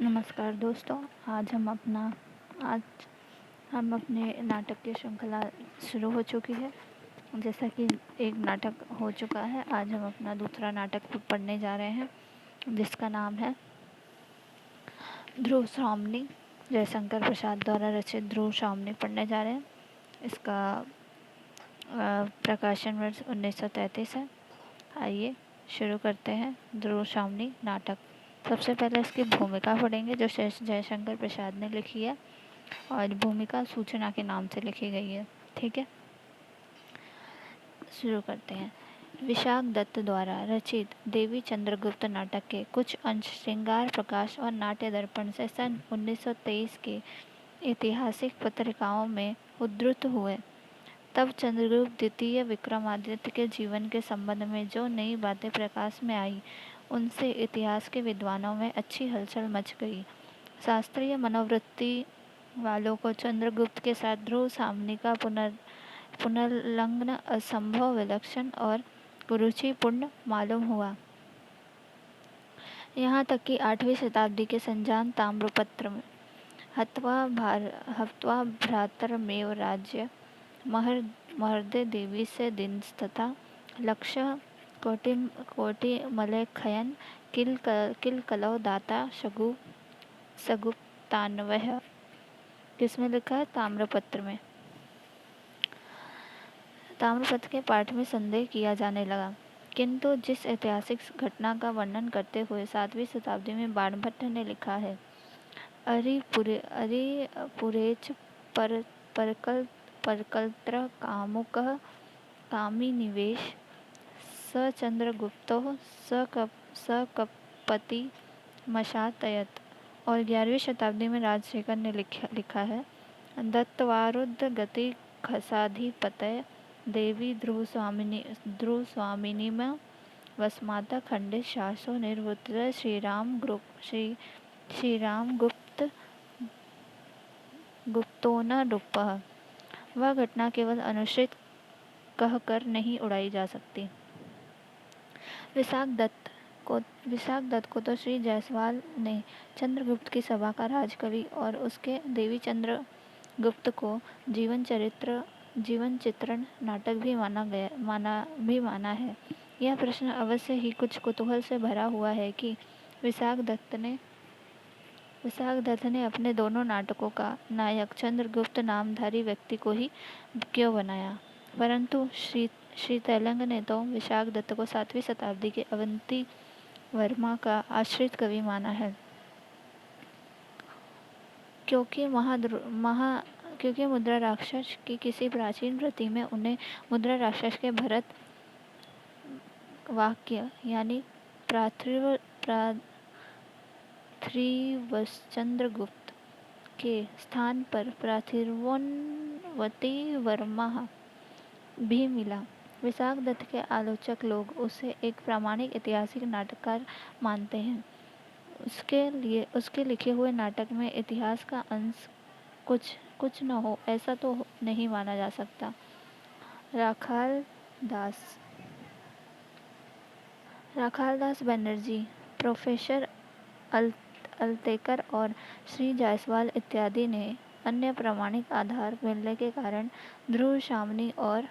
नमस्कार दोस्तों। आज हम अपने नाटक की श्रृंखला शुरू हो चुकी है। जैसा कि एक नाटक हो चुका है, आज हम अपना दूसरा नाटक पढ़ने जा रहे हैं, जिसका नाम है ध्रुव स्वामिनी। जयशंकर प्रसाद द्वारा रचित ध्रुव स्वामिनी पढ़ने जा रहे हैं। इसका प्रकाशन वर्ष 1933 है। आइए शुरू करते हैं ध्रुव स्वामिनी नाटक। सबसे पहले इसकी भूमिका पढ़ेंगे, जो जयशंकर प्रसाद ने लिखी है, और भूमिका सूचना के नाम से लिखी गई है। ठीक है, शुरू करते हैं। विशाख दत्त द्वारा रचित देवी चंद्रगुप्त नाटक के कुछ अंश श्रृंगार प्रकाश और नाट्य दर्पण से सन 1923 के ऐतिहासिक पत्रिकाओं में उद्धृत हुए। तब चंद्रगुप्त द्वितीय विक्रमादित्य के जीवन के संबंध में जो नई बातें प्रकाश में आई, उनसे इतिहास के विद्वानों में अच्छी हलचल मच गई। शास्त्रीय मनोवृत्ति वालों को चंद्रगुप्त के साथ ध्रुव स्वामिनी का पुनर्लग्न असंभव, विलक्षण और कुरुचिपूर्ण मालूम हुआ। यहाँ तक कि 8वीं शताब्दी के संजान ताम्रपत्र में हत्वा भ्रातरमेव राज्य महर्दे देवी से दिन तथा लक्ष्य कोटि मलेखयन किल कलौ दाता सगुप्तान्वय। किसमें लिखा है? ताम्रपत्र में। ताम्रपत्र के पाठ में संदेह किया जाने लगा, किंतु जिस ऐतिहासिक घटना का वर्णन करते हुए 7वीं शताब्दी में बाणभट्ट ने लिखा है, पुरेच परकल्त्र कामुकः कामी निवेश स चंद्रगुप्तो स कपति मशातयत। और 11वीं शताब्दी में राजशेखर ने लिखा है, दत्तवारुद्ध गति खसाधिपतय देवी ध्रुव स्वामिनी में वसमाता खंडित शासो निर्वृत्त श्रीराम गुप्तो न रूपः। वह घटना केवल अनुश्रित कहकर नहीं उड़ाई जा सकती। विशाख दत्त को तो श्री जायसवाल ने चंद्रगुप्त की सभा का राजकवि और उसके देवी चंद्रगुप्त को जीवन चित्रण नाटक भी माना है। यह प्रश्न अवश्य ही कुछ कुतूहल से भरा हुआ है कि विशाख दत्त ने अपने दोनों नाटकों का नायक चंद्रगुप्त नामधारी व्यक्ति को ही क्यों बनाया। परंतु श्री तेलंग ने तो विशाख दत्त को 7वीं शताब्दी के अवंती वर्मा का आश्रित कवि माना है, क्योंकि मुद्रा राक्षस की किसी प्राचीन कृति में उन्हें मुद्रा राक्षस के भरत वाक्य यानी पार्थिवश्चंद्रगुप्त के स्थान पर पार्थिवोन्वती वर्मा भी मिला। विशाख दत्त के आलोचक लोग उसे एक प्रामाणिक ऐतिहासिक नाटककार मानते हैं। उसके लिखे हुए नाटक में इतिहास का अंश कुछ न हो, ऐसा तो नहीं माना जा सकता। राखाल दास बनर्जी, प्रोफेसर अल्तेकर और श्री जायसवाल इत्यादि ने अन्य प्रामाणिक आधार मिलने के कारण ध्रुव स्वामिनी और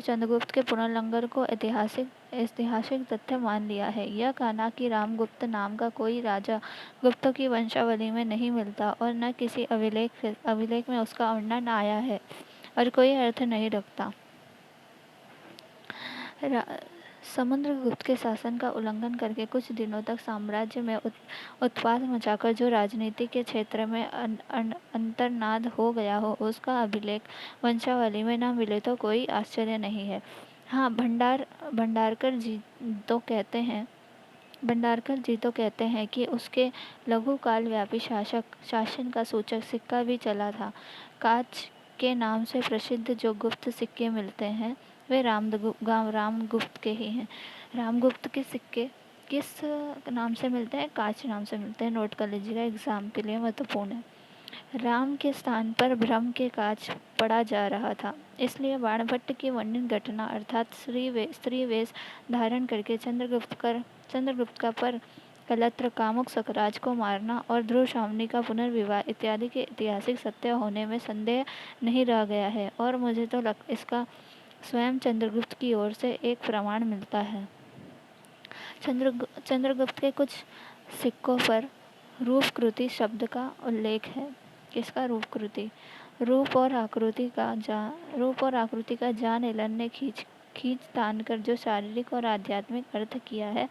चंद्रगुप्त के पुनर्लग्न को ऐतिहासिक तथ्य मान लिया है। यह कहना कि रामगुप्त नाम का कोई राजा गुप्तों की वंशावली में नहीं मिलता और न किसी अभिलेख में उसका वर्णन आया है, और कोई अर्थ नहीं रखता। समुद्रगुप्त के शासन का उल्लंघन करके कुछ दिनों तक साम्राज्य में उत्पात मचाकर जो राजनीति के क्षेत्र में अंतर्नाद हो गया हो, उसका अभिलेख वंशावली में न मिले तो कोई आश्चर्य नहीं है। हाँ, भंडारकर जी तो कहते हैं कि उसके लघु काल व्यापी शासन का सूचक सिक्का भी चला था। काच के नाम से प्रसिद्ध जो गुप्त सिक्के मिलते हैं, वे रामगुप्त के ही हैं। रामगुप्त के सिक्के किस नाम से मिलते हैं? काच नाम से मिलते हैं। नोट कर लीजिएगा, एग्जाम के लिए महत्वपूर्ण है। राम के स्थान पर भ्रम के काज पड़ा जा रहा था। इसलिए बाणभट्ट की वर्णित घटना अर्थात स्त्री वेश धारण करके चंद्रगुप्त का पर कलत्र कामुक सकराज को मारना और ध्रुव शामनी का पुनर्विवाह इत्यादि के ऐतिहासिक सत्य होने में संदेह नहीं रह गया है और मुझे तो इसका स्वयं चंद्रगुप्त की ओर से एक प्रमाण मिलता है। चंद्रगुप्त के कुछ सिक्कों पर रूपकृति शब्द का उल्लेख है। किसका रूपकृति? रूप और आकृति का जान एलन ने खींच तान कर जो शारीरिक और आध्यात्मिक अर्थ किया है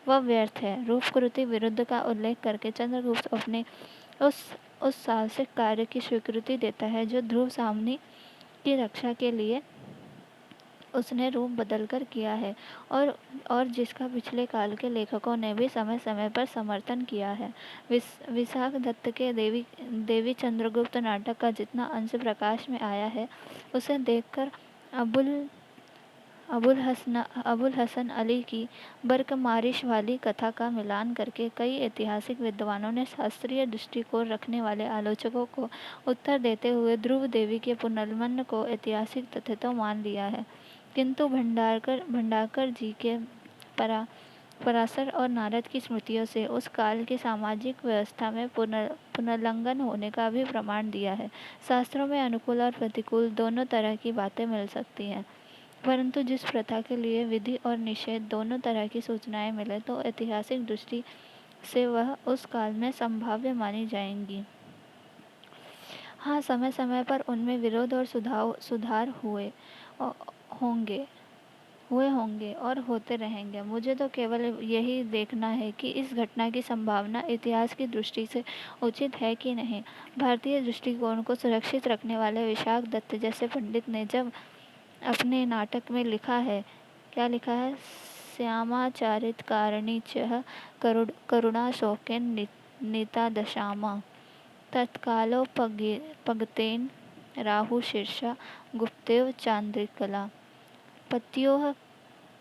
वह व्यर्थ है। रूपकृति विरुद्ध का उल्लेख करके चंद्रगुप्त अपने उस साहसिक कार्य की स्वीकृति देता है जो ध्रुव सामनी की रक्षा के लिए उसने रूप बदलकर किया है और जिसका पिछले काल के लेखकों ने भी समय समय पर समर्थन किया है। विशाख दत्त के देवी चंद्रगुप्त नाटक का जितना अंश प्रकाश में आया है उसे देखकर अबुल हसन अली की बरकमारिश वाली कथा का मिलान करके कई ऐतिहासिक विद्वानों ने शास्त्रीय दृष्टिकोण रखने वाले आलोचकों को उत्तर देते हुए ध्रुव देवी के पुनर्जन्म को ऐतिहासिक तथ्य तो मान लिया है, किंतु भंडारकर जी के पराशर और नारद की स्मृतियों से उस काल की सामाजिक व्यवस्था में पुनर्लंघन होने का भी प्रमाण दिया है। शास्त्रों में अनुकूल और प्रतिकूल दोनों तरह की बातें मिल सकती हैं, परंतु जिस प्रथा के लिए विधि और निषेध दोनों तरह की सूचनाएं मिले तो ऐतिहासिक दृष्टि से वह उस काल में संभाव्य मानी जाएंगी। हाँ, समय समय पर उनमें विरोध और सुधार हुए होंगे और होते रहेंगे। मुझे तो केवल यही देखना है कि इस घटना की संभावना इतिहास की दृष्टि से उचित है कि नहीं। भारतीय दृष्टिकोण को सुरक्षित रखने वाले विशाख दत्त जैसे पंडित ने जब अपने नाटक में लिखा है, क्या लिखा है? श्यामाचारित कारणी च करुणा शोकेन नीता दशामा तत्कालोपगतेन राहु शीर्षा गुप्तेव चांद्रिकला पत्योः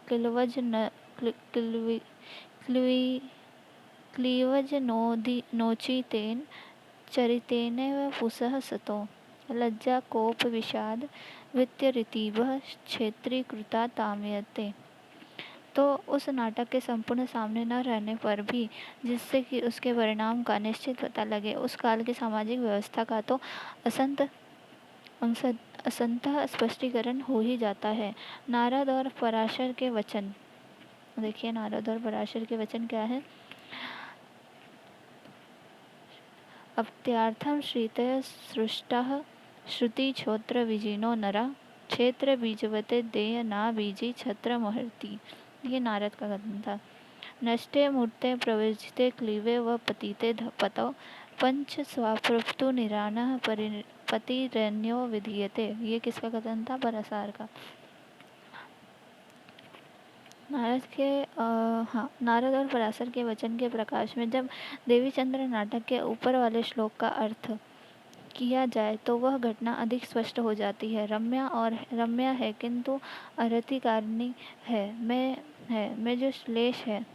क्लीवज नोचितेन चरितेनैव पुसः सतो लज्जा कोप विषाद वित्तरितीवः क्षेत्रीकृता ताम्यते। तो उस नाटक के संपूर्ण सामने न रहने पर भी जिससे कि उसके परिणाम का निश्चित पता लगे, उस काल की सामाजिक व्यवस्था का तो असंतः स्पष्टीकरण हो ही जाता है। नारद और पराशर के वचन देखिए, नारद और पराशर के वचन क्या है? अप्त्यार्थम श्रीतय सृष्टः श्रुति छोत्र विजिनो नरा क्षेत्र बीजवते देय ना बीजी छत्र महर्ति। ये नारद का कथन था। नष्टे मूर्ते प्रविजिते क्लीवे व पतिते पतौ पंच स्वाप्रप्तु निरानः पतिरन्यो विधीयते। ये किसका कथन था? पराशर का। नारद और पराशर के वचन के प्रकाश में जब देवीचंद्र नाटक के ऊपर वाले श्लोक का अर्थ किया जाए तो वह घटना अधिक स्पष्ट हो जाती है। रम्या है किंतु अरतिकारिणी है में जो श्लेष है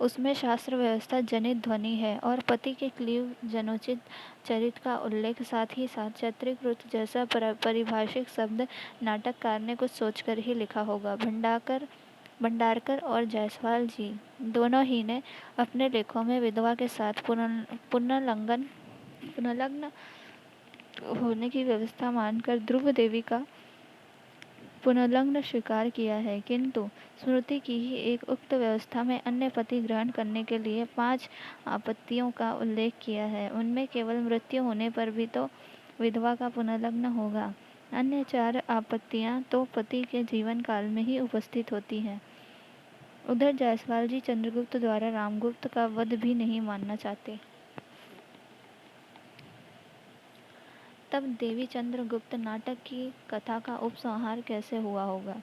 उसमें शास्त्र व्यवस्था जनित ध्वनि है और पति के क्लीव जनोचित चरित का उल्लेख, साथ ही साथ क्षत्रियकृत जैसा परिभाषिक शब्द नाटककार ने कुछ सोचकर ही लिखा होगा। भंडारकर और जायसवाल जी दोनों ही ने अपने लेखों में विधवा के साथ पुनर्लग्न होने की व्यवस्था मानकर ध्रुव देवी का पुनर्लग्न स्वीकार किया है, किंतु स्मृति की ही एक उक्त व्यवस्था में अन्य पति ग्रहण करने के लिए 5 आपत्तियों का उल्लेख किया है। उनमें केवल मृत्यु होने पर भी तो विधवा का पुनर्लग्न होगा। अन्य 4 आपत्तियां तो पति के जीवन काल में ही उपस्थित होती हैं। उधर जायसवाल जी चंद्रगुप्त द्वारा रामगुप्त का वध भी नहीं मानना चाहते। तब देवी चंद्रगुप्त नाटक की कथा का उपसंहार कैसे हुआ होगा?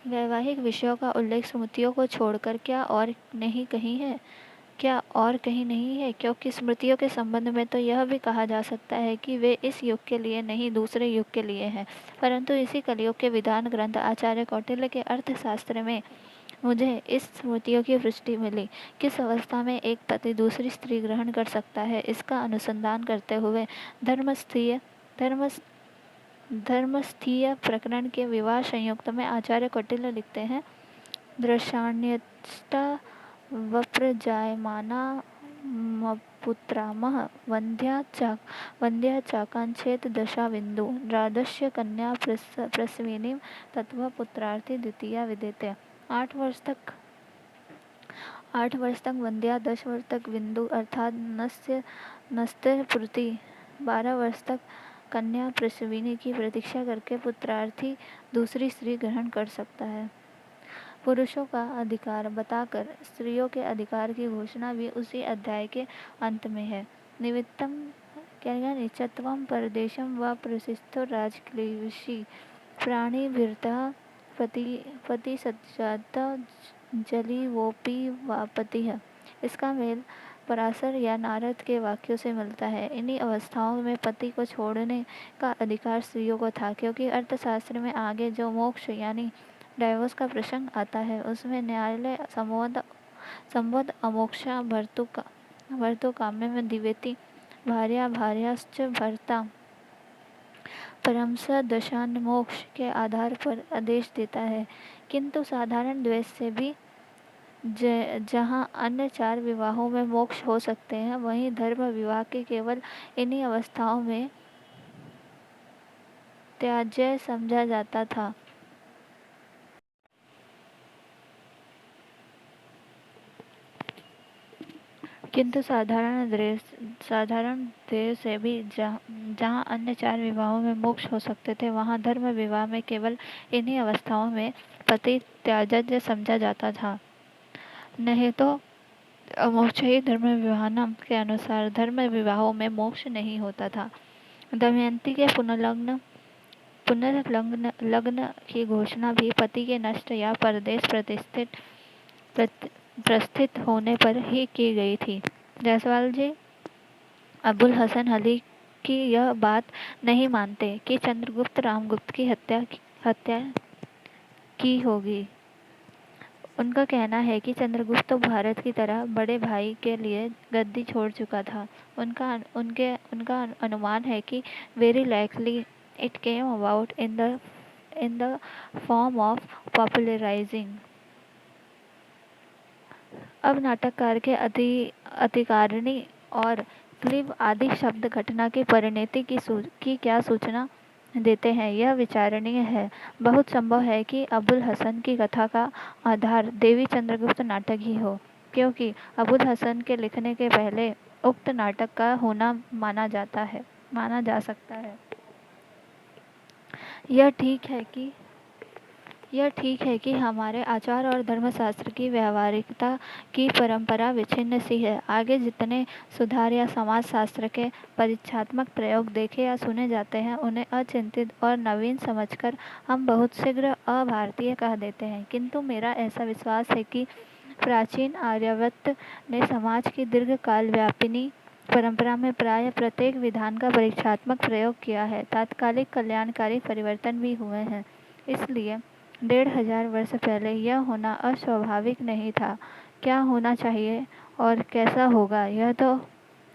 वैवाहिक विषयों का उल्लेख स्मृतियों को छोड़कर क्या और कहीं नहीं है, क्योंकि स्मृतियों के संबंध में तो यह भी कहा जा सकता है कि वे इस युग के लिए नहीं दूसरे युग के लिए हैं। परंतु इसी कलयुग के विधान ग्रंथ आचार्य कौटिल्य के अर्थशास्त्र में मुझे इस स्मृतियों की पुष्टि मिली। किस अवस्था में एक पति दूसरी स्त्री ग्रहण कर सकता है, इसका अनुसंधान करते हुए धर्मस्थीय धर्म धर्मस्थीय प्रकरण के विवाह संयुक्त में आचार्य कौटिल्य लिखते हैं, दृशान्यष्टा वप्रजायमाना पुत्रामह वंध्या चाकांक्षेत दशा बिंदु द्वादश कन्या प्रसविनी तत्व पुत्रार्थी द्वितीया विदेते। 8 वर्ष तक वंध्या, 10 वर्ष तक बिंदु अर्थात नस्त्य पूर्ति, 12 वर्ष तक कन्या प्रसविनी की प्रतीक्षा करके पुत्रार्थी दूसरी स्त्री ग्रहण कर सकता है। पुरुषों का अधिकार बताकर स्त्रियों के अधिकार की घोषणा भी उसी अध्याय के अंत में है। निमित्तम क्या निचत्वम परदेशम व प्रसिद्धो राजक्लेशी प्राणिभिर्तः पति सज्जात जलीवोपि वापतिः। इसका मेल पराशर या नारद के वाक्यों से मिलता है। इन्हीं अवस्थाओं में पति को छोड़ने का अधिकार स्त्रियों को था, क्योंकि अर्थशास्त्र में आगे जो मोक्ष यानी डाइवोर्स का प्रसंग आता है, उसमें न्यायालय संबोध अमोक्षा भर्तु काम्यम दिवेति भार्याश्च भर्ता परमश दशान्मोक्ष के आधार पर आदेश देता है। किंतु साधारण द्वेष से भी जहाँ अन्य 4 विवाहों में मोक्ष हो सकते हैं, वहीं धर्म विवाह के केवल इन्हीं अवस्थाओं में त्याज्य समझा जाता था। किंतु साधारण देह से भी जहाँ अन्य 4 विवाहों में मोक्ष हो सकते थे, वहाँ धर्म विवाह में केवल इन्हीं अवस्थाओं में पति त्याज्य समझा जाता था। नहीं तो मोक्ष ही धर्म विवाह के अनुसार धर्म विवाहों में मोक्ष नहीं होता था। दमयंती के पुनर्लग्न की घोषणा भी पति के नष्ट या परदेश प्रस्थित होने पर ही की गई थी। जायसवाल जी अबुल हसन अली की यह बात नहीं मानते कि चंद्रगुप्त रामगुप्त की हत्या की होगी। उनका कहना है कि चंद्रगुप्त तो भारत की तरह बड़े भाई के लिए गद्दी छोड़ चुका था। उनका अनुमान है कि very likely it came about in the form of popularising. अब नाटककार के अधिकारिणी और क्लीब आदि शब्द घटना की परिणति की क्या सूचना देते हैं, यह विचारणीय है। बहुत संभव है कि अबुल हसन की कथा का आधार देवी चंद्रगुप्त नाटक ही हो, क्योंकि अबुल हसन के लिखने के पहले उक्त नाटक का होना माना जा सकता है। यह ठीक है कि हमारे आचार और धर्मशास्त्र की व्यावहारिकता की परंपरा विच्छिन्न सी है। आगे जितने सुधार या समाज शास्त्र के परीक्षात्मक प्रयोग देखे या सुने जाते हैं, उन्हें अचिंतित और नवीन समझकर हम बहुत शीघ्र अभारतीय कह देते हैं। किंतु मेरा ऐसा विश्वास है कि प्राचीन आर्यावर्त ने समाज की दीर्घकाल व्यापिनी परंपरा में प्राय प्रत्येक विधान का परीक्षात्मक प्रयोग किया है। तात्कालिक कल्याणकारी परिवर्तन भी हुए हैं। इसलिए 1500 वर्ष पहले यह होना अस्वाभाविक नहीं था। क्या होना चाहिए और कैसा होगा, यह तो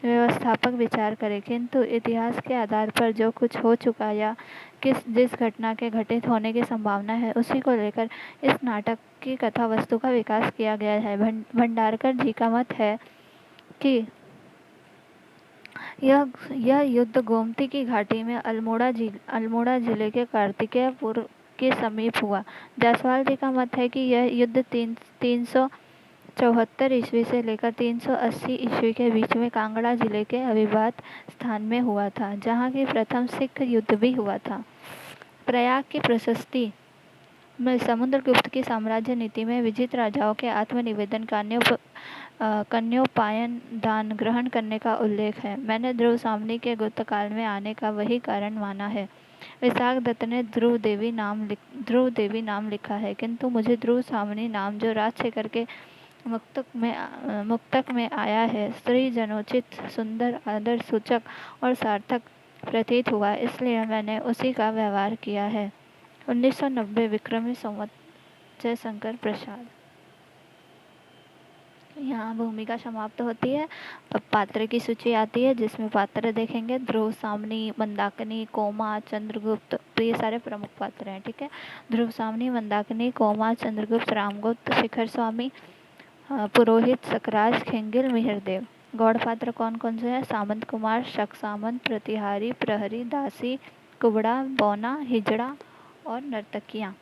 व्यवस्थापक विचार करे, किंतु इतिहास के आधार पर जो कुछ हो चुका या जिस घटना के घटित होने की संभावना है, उसी को लेकर इस नाटक की कथा वस्तु का विकास किया गया है। भंडारकर जी का मत है कि यह युद्ध गोमती की घाटी में अल्मोड़ा जिले के कार्तिकेयपुर के समीप हुआ। जायसवाल जी का मत है कि यह युद्ध 374 ईस्वी से लेकर 380 ईस्वी के बीच में कांगड़ा जिले के अभिवात स्थान में हुआ था, जहाँ की प्रथम सिख युद्ध भी हुआ था। प्रयाग की प्रशस्ति में समुद्रगुप्त की साम्राज्य नीति में विजित राजाओं के आत्मनिवेदन कन्योपायन दान ग्रहण करने का उल्लेख है। मैंने ध्रुव सामनी के गुप्तकाल में आने का वही कारण माना है। विशाख दत्त ने ध्रुव देवी नाम लिखा है, किंतु मुझे ध्रुव सामनी नाम जो राजशेखर के मुक्तक में आया है, स्त्री जनोचित, सुंदर, आदर सूचक और सार्थक प्रतीत हुआ, इसलिए मैंने उसी का व्यवहार किया है। 1990 विक्रमी संवत। जयशंकर प्रसाद। यहाँ भूमिका समाप्त होती है। अब पात्र की सूची आती है, जिसमें पात्र देखेंगे ध्रुव, सामनी, मंदाकिनी, कोमा, चंद्रगुप्त। तो ये सारे प्रमुख पात्र हैं, ठीक है। ध्रुव, सामनी, मंदाकिनी, कोमा, चंद्रगुप्त, रामगुप्त, शिखर स्वामी, पुरोहित, सकराज, खिंगिल, मिहिरदेव। गौड़ पात्र कौन कौन से हैं? सामंत कुमार, शक सामंत, प्रतिहारी, प्रहरी, दासी, कुबड़ा, बौना, हिजड़ा और नर्तकियाँ।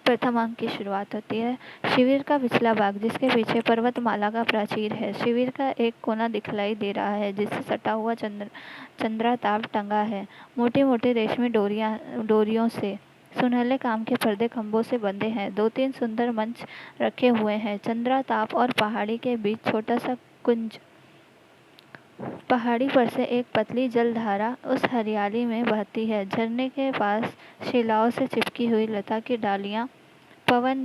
प्रथम अंक की शुरुआत होती है। शिविर का पिछला भाग, जिसके पीछे पर्वतमाला का प्राचीर है। शिविर का एक कोना दिखलाई दे रहा है, जिससे सटा हुआ चंद्राताप टंगा है। मोटी मोटी रेशमी डोरियों से सुनहले काम के पर्दे खंभों से बंधे हैं। 2-3 सुंदर मंच रखे हुए हैं। चंद्राताप और पहाड़ी के बीच छोटा सा कुंज। पहाड़ी पर से एक पतली जलधारा उस हरियाली में बहती है। झरने के पास शिलाओं से चिपकी हुई लता की डालियां पवन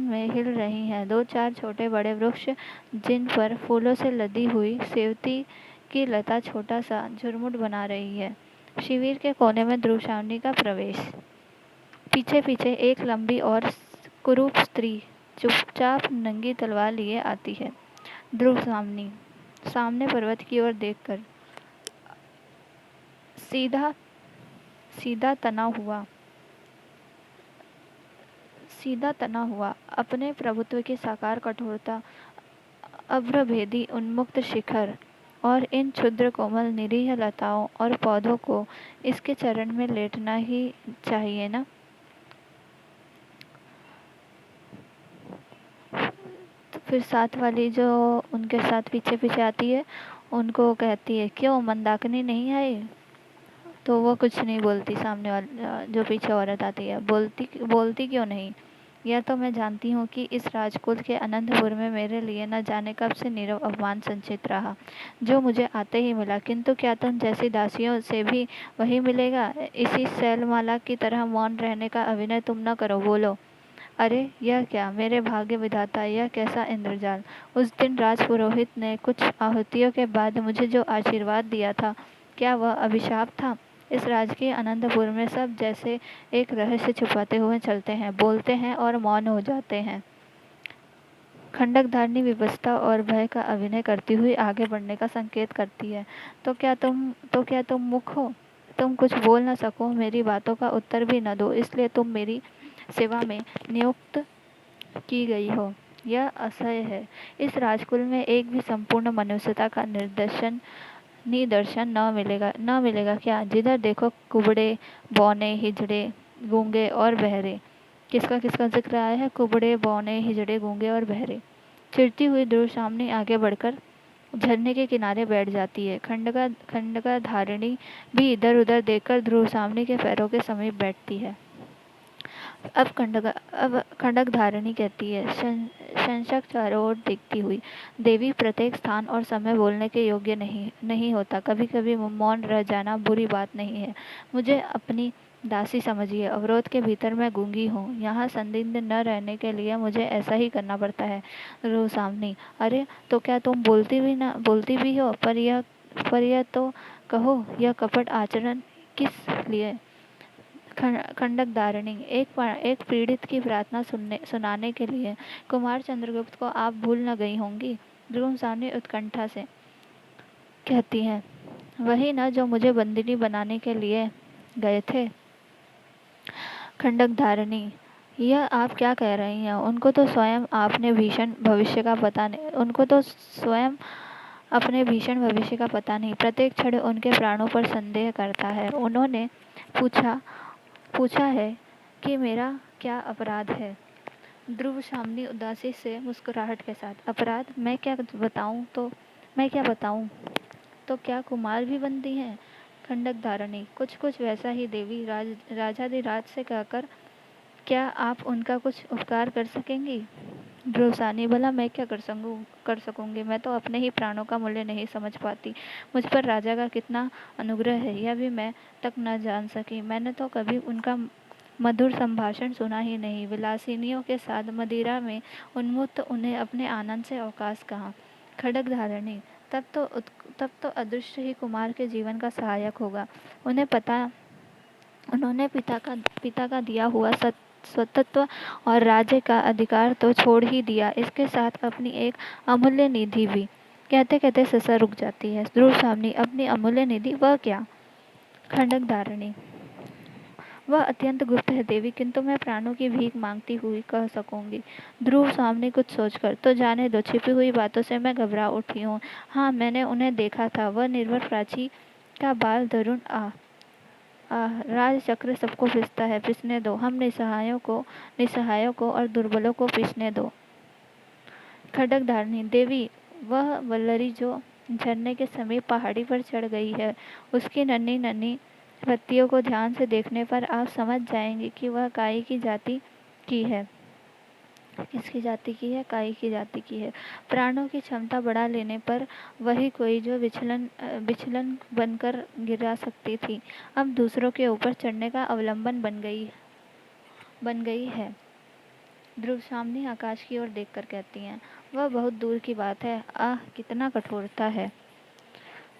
में हिल रही हैं। 2-4 छोटे बड़े वृक्ष, जिन पर फूलों से लदी हुई सेवती की लता छोटा सा झुरमुट बना रही है। शिविर के कोने में ध्रुवशावनी का प्रवेश। पीछे पीछे एक लंबी और कुरूप स्त्री चुपचाप नंगी तलवार लिए आती है। ध्रुवसावनी सामने पर्वत की ओर देखकर सीधा सीधा तना हुआ अपने प्रभुत्व की साकार कठोरता, अभ्रभेदी उन्मुक्त शिखर और इन क्षुद्र कोमल निरीह लताओं और पौधों को इसके चरण में लेटना ही चाहिए ना। तो फिर साथ वाली जो उनके साथ पीछे पीछे आती है, उनको कहती है, क्यों मंदाकिनी नहीं आई? तो वो कुछ नहीं बोलती। सामने वाली जो पीछे औरत आती है, बोलती क्यों नहीं? यह तो मैं जानती हूँ कि इस राजकुल के अनंतपुर में मेरे लिए न जाने कब से नीरव अपमान संचित रहा, जो मुझे आते ही मिला। किंतु क्या तुम जैसी दासियों से भी वही मिलेगा? इसी शैलमाला की तरह मौन रहने का अभिनय तुम न करो, बोलो। अरे यह क्या, मेरे भाग्य विधाता, यह कैसा इंद्रजाल! उस दिन राजपुरोहित ने कुछ आहुतियों के बाद मुझे जो आशीर्वाद दिया था, क्या वह अभिशाप था? इस राजकीय अनंतपुर में सब जैसे एक रहस्य छुपाते हुए चलते हैं, बोलते हैं और मौन हो जाते हैं। खंडकधारिणी विवशता और भय का अभिनय करती हुई आगे बढ़ने का संकेत करती है। तो क्या तुम मूक हो? तुम कुछ बोल न सको, मेरी बातों का उत्तर भी न दो, इसलिए तुम मेरी सेवा में नियुक्त की गई हो। यह असह्य है। इस राजकुल में एक भी संपूर्ण मनुष्यता का निदर्शन न मिलेगा क्या? जिधर देखो कुबड़े, बौने, हिजड़े, गूंगे और बहरे। किसका किसका जिक्र आया है? कुबड़े, बौने, हिजड़े, गूंगे और बहरे। चिढ़ती हुई ध्रुवसावनी आगे बढ़कर झरने के किनारे बैठ जाती है। खंडका धारिणी भी इधर उधर देखकर ध्रुवसावनी के पैरों के समीप बैठती है। अब खंडक धारिणी कहती है, शंशक चारों ओर देखती हुई, देवी, प्रत्येक स्थान और समय बोलने के योग्य नहीं होता। कभी कभी मौन रह जाना बुरी बात नहीं है। मुझे अपनी दासी समझिए। अवरोध के भीतर मैं गूंगी हूँ। यहाँ संदिग्ध न रहने के लिए मुझे ऐसा ही करना पड़ता है। सामने, अरे तो क्या तुम बोलती भी हो? पर यह तो कहो, यह कपट आचरण किस लिए? खंडकधारिणी, एक पीड़ित की प्रार्थना सुनाने के लिए कुमार चंद्रगुप्त को आप भूल न गई होंगी। ध्रुवसावनी उत्कंठा से कहती है, वही न जो मुझे बंदिनी बनाने के लिए गए थे। खंडकधारिणी, यह आप क्या कह रही हैं? उनको तो स्वयं अपने भीषण भविष्य का पता नहीं। प्रत्येक क्षण उनके प्राणों पर संदेह करता है। उन्होंने पूछा है कि मेरा क्या अपराध है? ध्रुवसावनी उदासी से मुस्कुराहट के साथ, अपराध? मैं क्या बताऊं? तो क्या कुमार भी बनती हैं? खंडकधारिणी, कुछ कुछ वैसा ही देवी। राजाधिराज से कहकर क्या आप उनका कुछ उपकार कर सकेंगी? ध्रुवसावनी, भला मैं क्या कर सकूंगी? मैं तो अपने ही प्राणों का मूल्य नहीं समझ पाती। मुझ पर राजा का कितना अनुग्रह है, यह भी मैं तक न जान सकी। मैंने तो कभी उनका मधुर संभाषण सुना ही नहीं। विलासिनियों के साथ मदिरा में उन्मुक्त उन्हें अपने आनंद से अवकाश कहाँ? खड्गधारिणी, तब तो अदृश्य ही कुमार के जीवन का सहायक होगा। उन्होंने पिता का दिया हुआ स्वतंत्र और राज्य का अधिकार तो छोड़ ही दिया, इसके साथ अपनी एक अमूल्य निधि भी। कहते कहते ससा रुक जाती है। ध्रुव सामने अपनी अमूल्य निधि, वह क्या? खंडक धारिणी: वह अत्यंत गुप्त है देवी, किंतु मैं प्राणों की भीख मांगती हुई कह सकूंगी। ध्रुव सामने कुछ सोचकर, तो जाने दो, छिपी हुई बातों से मैं घबरा उठी हूँ। हाँ, मैंने उन्हें देखा था, वह निर्भर प्राची का बाल तरुण राज चक्र सबको पिसता है, पिसने दो। हम निसहायों को और दुर्बलों को पिसने दो। खड्डक धारिणी: देवी, वह वल्लरी जो झरने के समीप पहाड़ी पर चढ़ गई है, उसकी नन्ही नन्ही पत्तियों को ध्यान से देखने पर आप समझ जाएंगे कि वह काई की जाति की है। किसकी जाति की है? काई की जाति की है। प्राणों की क्षमता बढ़ा लेने पर वही कोई जो विचलन बनकर गिरा सकती थी, अब दूसरों के ऊपर चढ़ने का अवलंबन बन गई है। ध्रुव सामने आकाश की ओर देखकर कहती हैं, वह बहुत दूर की बात है। आह, कितना कठोरता है!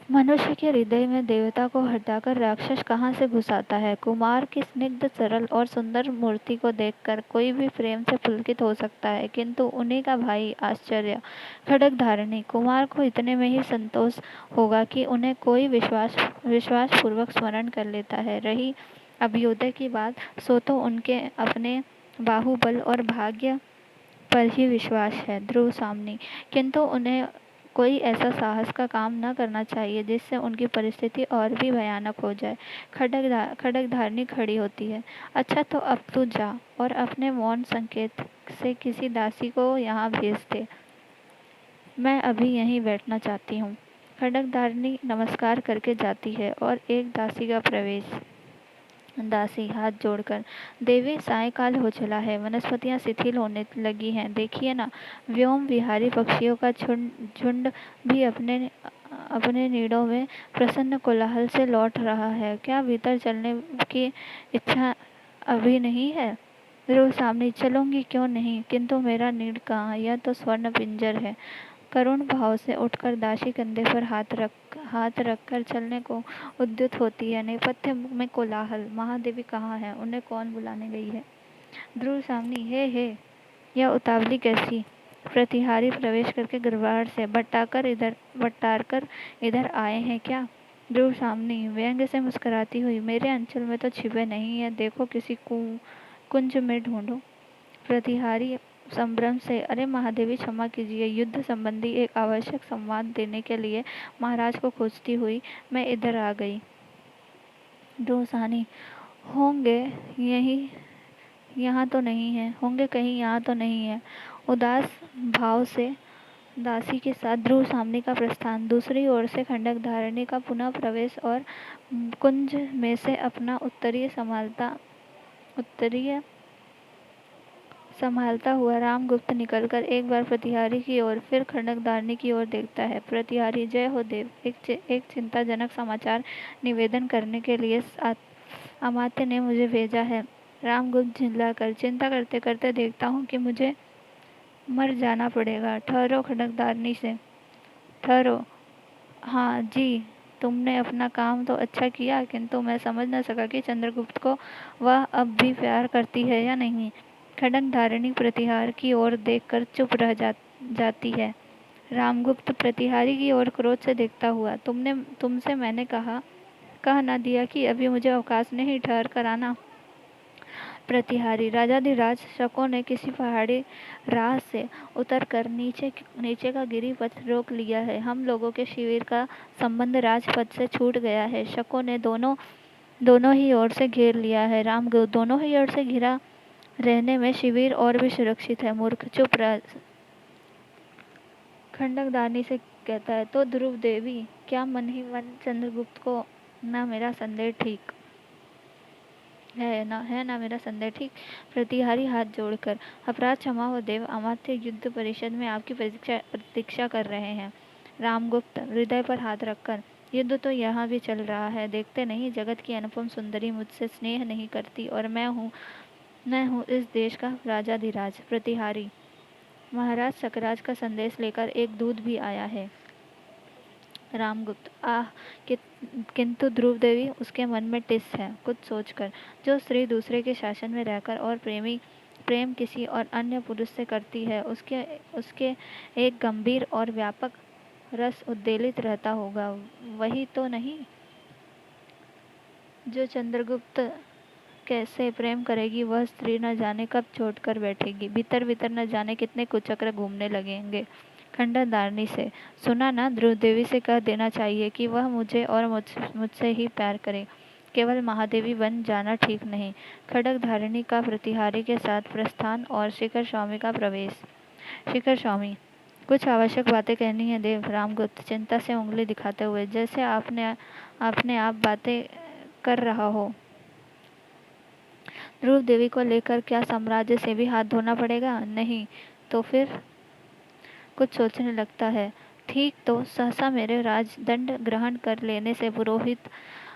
मनुष्य के हृदय में देवता को हटाकर राक्षस कहाँ से घुस आता है? कुमार की स्निग्ध, सरल और सुंदर मूर्ति को देखकर कोई भी प्रेम से पुलकित हो सकता है, किंतु उन्हीं का भाई आश्चर्य। खड्ग धारिणी: कुमार को इतने में ही संतोष होगा कि उन्हें कोई विश्वास पूर्वक स्मरण कर लेता है। रही अभ्युदय की बात, सो तो उनके अपने बाहुबल और भाग्य पर ही विश्वास है। ध्रुव सामने: किंतु उन्हें कोई ऐसा साहस का काम न करना चाहिए जिससे उनकी परिस्थिति और भी भयानक हो जाए। खड्ग धारिणी खड़ी होती है। अच्छा, तो अब तू जा और अपने मौन संकेत से किसी दासी को यहाँ भेज दे, मैं अभी यहीं बैठना चाहती हूँ। खड्ग धारिणी नमस्कार करके जाती है और एक दासी का प्रवेश। दासी हाथ जोड़कर: देवी, सायंकाल हो चला है, वनस्पतियां शिथिल होने लगी हैं, देखिए ना, व्योम विहारी पक्षियों का झुंड भी अपने नीड़ों में प्रसन्न कोलाहल से लौट रहा है। क्या भीतर चलने की इच्छा अभी नहीं है? ध्रुव सामने: चलूंगी, क्यों नहीं, किंतु मेरा नीड़ कहाँ? यह तो स्वर्ण पिंजर है। करुण भाव से उठकर दासी कंधे पर हाथ रखकर चलने को उद्युत होती है। नेपथ्य में कोलाहल। महादेवी कहाँ है? उन्हें कौन बुलाने गई है? ध्रुव सामने: हे, यह उतावली कैसी? प्रतिहारी प्रवेश करके गिरवाड़ से बट्टारकर इधर आए हैं क्या? ध्रुव सामने व्यंग्य से मुस्कुराती हुई: मेरे अंचल में तो छिपे नहीं है, देखो किसी कुंज में ढूंढो। प्रतिहारी संभ्रम से: अरे महादेवी, क्षमा कीजिए, युद्ध संबंधी एक आवश्यक संवाद देने के लिए महाराज को खोजती हुई मैं इधर आ गई। दोसानी: होंगे यहाँ तो नहीं है, होंगे कहीं यहाँ तो नहीं है। उदास भाव से दासी के साथ ध्रुव सामने का प्रस्थान। दूसरी ओर से खंडक धारिणी का पुनः प्रवेश और कुंज में से अपना उत्तरीय संभालता हुआ रामगुप्त निकलकर एक बार प्रतिहारी की ओर फिर खंडकधारिणी की ओर देखता है। प्रतिहारी: जय हो देव, एक चिंताजनक समाचार निवेदन करने के लिए अमात्य ने मुझे भेजा है। रामगुप्त झिल्लाकर: चिंता करते करते देखता हूँ कि मुझे मर जाना पड़ेगा। ठहरो खंडकधारिणी से, ठहरो। हाँ जी, तुमने अपना काम तो अच्छा किया, किंतु मैं समझ न सका कि चंद्रगुप्त को वह अब भी प्यार करती है या नहीं। खड्ग धारिणी प्रतिहार की ओर देखकर चुप रह जाती है। रामगुप्त प्रतिहारी की ओर क्रोध से देखता हुआ: तुमसे मैंने कह न दिया कि अभी मुझे अवकाश नहीं, ठहर कर आना। प्रतिहारी: राजाधिराज, शकों ने किसी पहाड़ी राह से उतरकर नीचे का गिरिपथ रोक लिया है। हम लोगों के शिविर का संबंध राजपथ से छूट गया है। शकों ने दोनों ही ओर से घेर लिया है। रामगुप्त: दोनों ही ओर से घिरा रहने में शिविर और भी सुरक्षित है। मूर्ख, चुप रह। खंडकधारिणी से कहता है, तो ध्रुव देवी, क्या मन ही मन चंद्रगुप्त को ना मेरा संदेह ठीक है ना मेरा संदेह ठीक? प्रतिहारी हाथ जोड़कर: अपराध क्षमा हो देव, अमात्य युद्ध परिषद में आपकी प्रतीक्षा कर रहे हैं। रामगुप्त हृदय पर हाथ रखकर: युद्ध तो यहाँ भी चल रहा है, देखते नहीं, जगत की अनुपम सुंदरी मुझसे स्नेह नहीं करती और मैं हूँ इस देश का राजाधिराज। प्रतिहारी: महाराज सकराज का संदेश लेकर एक दूत भी आया है। रामगुप्त आह किंतु ध्रुव देवी उसके मन में टिस है कुछ सोचकर। जो स्त्री दूसरे के शासन में रहकर और प्रेम किसी और अन्य पुरुष से करती है उसके उसके एक गंभीर और व्यापक रस उद्वेलित रहता होगा, वही तो नहीं जो चंद्रगुप्त कैसे प्रेम करेगी। वह स्त्री न जाने कब छोड़ कर बैठेगी, भीतर भीतर न जाने कितने कुचक्र घूमने लगेंगे। खंडनदारनी से सुना ना, ध्रुव देवी से कह देना चाहिए कि वह मुझे और मुझसे ही प्यार करे, केवल महादेवी बन जाना ठीक नहीं। खड़ग धारिणी का प्रतिहारी के साथ प्रस्थान और शिखर स्वामी का प्रवेश। शिखर स्वामी, कुछ आवश्यक बातें कहनी है देव। रामगुप्त चिंता से उंगली दिखाते हुए, जैसे आपने आप बातें कर रहा हो। ध्रुव देवी को लेकर क्या साम्राज्य से भी हाथ धोना पड़ेगा? नहीं तो फिर? कुछ सोचने लगता है। ठीक तो सहसा मेरे राजदंड ग्रहण कर लेने से पुरोहित,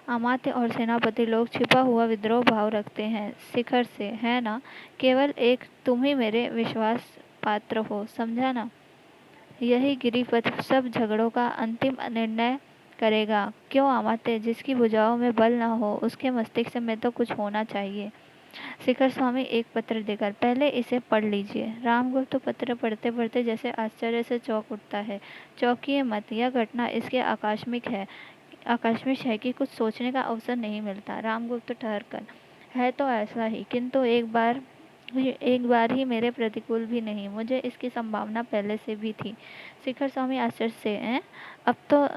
अमात्य और सेनापति लोग छिपा हुआ विद्रोह भाव रखते हैं शिखर से, है ना? केवल एक तुम ही मेरे विश्वास पात्र हो, समझा ना? यही गिरिपथ सब झगड़ों का अंतिम निर्णय करेगा। क्यों अमात्य? जिसकी भुजाओं में बल न हो उसके मस्तिष्क में तो कुछ होना चाहिए। शिखर स्वामी एक पत्र देकर, पहले इसे पढ़ लीजिए। रामगुप्त तो पत्र पढ़ते पढ़ते जैसे आश्चर्य से चौंक उठता है। चौंकिए मत, यह घटना इसके आकस्मिक है कि कुछ सोचने का अवसर नहीं मिलता। रामगुप्त ठहर कर, है तो ऐसा ही, किंतु एक बार ही मेरे प्रतिकूल भी नहीं, मुझे इसकी संभावना पहले से भी थी। शिखर स्वामी आश्चर्य से, हैं? अब तो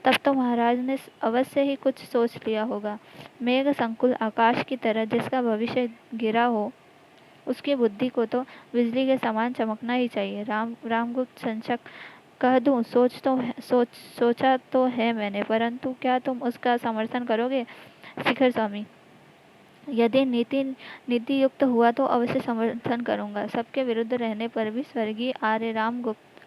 तब तो महाराज ने अवश्य ही कुछ सोच लिया होगा। मेघ संकुल आकाश की तरह जिसका भविष्य गिरा हो, उसकी बुद्धि को तो बिजली के समान चमकना ही चाहिए। रामगुप्त संशय, कह दूं, सोचा तो है मैंने, परंतु क्या तुम उसका समर्थन करोगे? शिखर स्वामी, यदि नीति युक्त हुआ तो अवश्य समर्थन करूंगा। सबके विरुद्ध रहने पर भी स्वर्गीय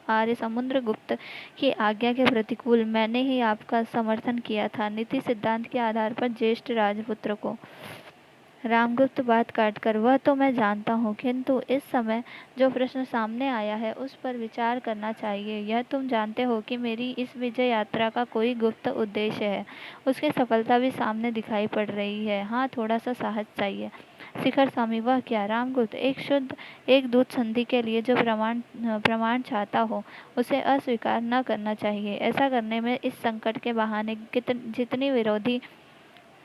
आर्य समुद्र गुप्त की आज्ञा के प्रतिकूल मैंने ही आपका समर्थन किया था, नीति सिद्धांत के आधार पर ज्येष्ठ राजपुत्र को। रामगुप्त बात काटकर, वह तो मैं जानता हूँ, किंतु इस समय जो प्रश्न सामने आया है उस पर विचार करना चाहिए। यह तुम जानते हो कि मेरी इस विजय यात्रा का कोई गुप्त उद्देश्य है, उसकी सफलता भी सामने दिखाई पड़ रही है। हाँ, थोड़ा सा साहस चाहिए। शिखर स्वामी, वह क्या? रामगुप्त, एक दूत संधि के लिए जो प्रमाण चाहता हो उसे अस्वीकार न करना चाहिए। ऐसा करने में इस संकट के बहाने जितनी विरोधी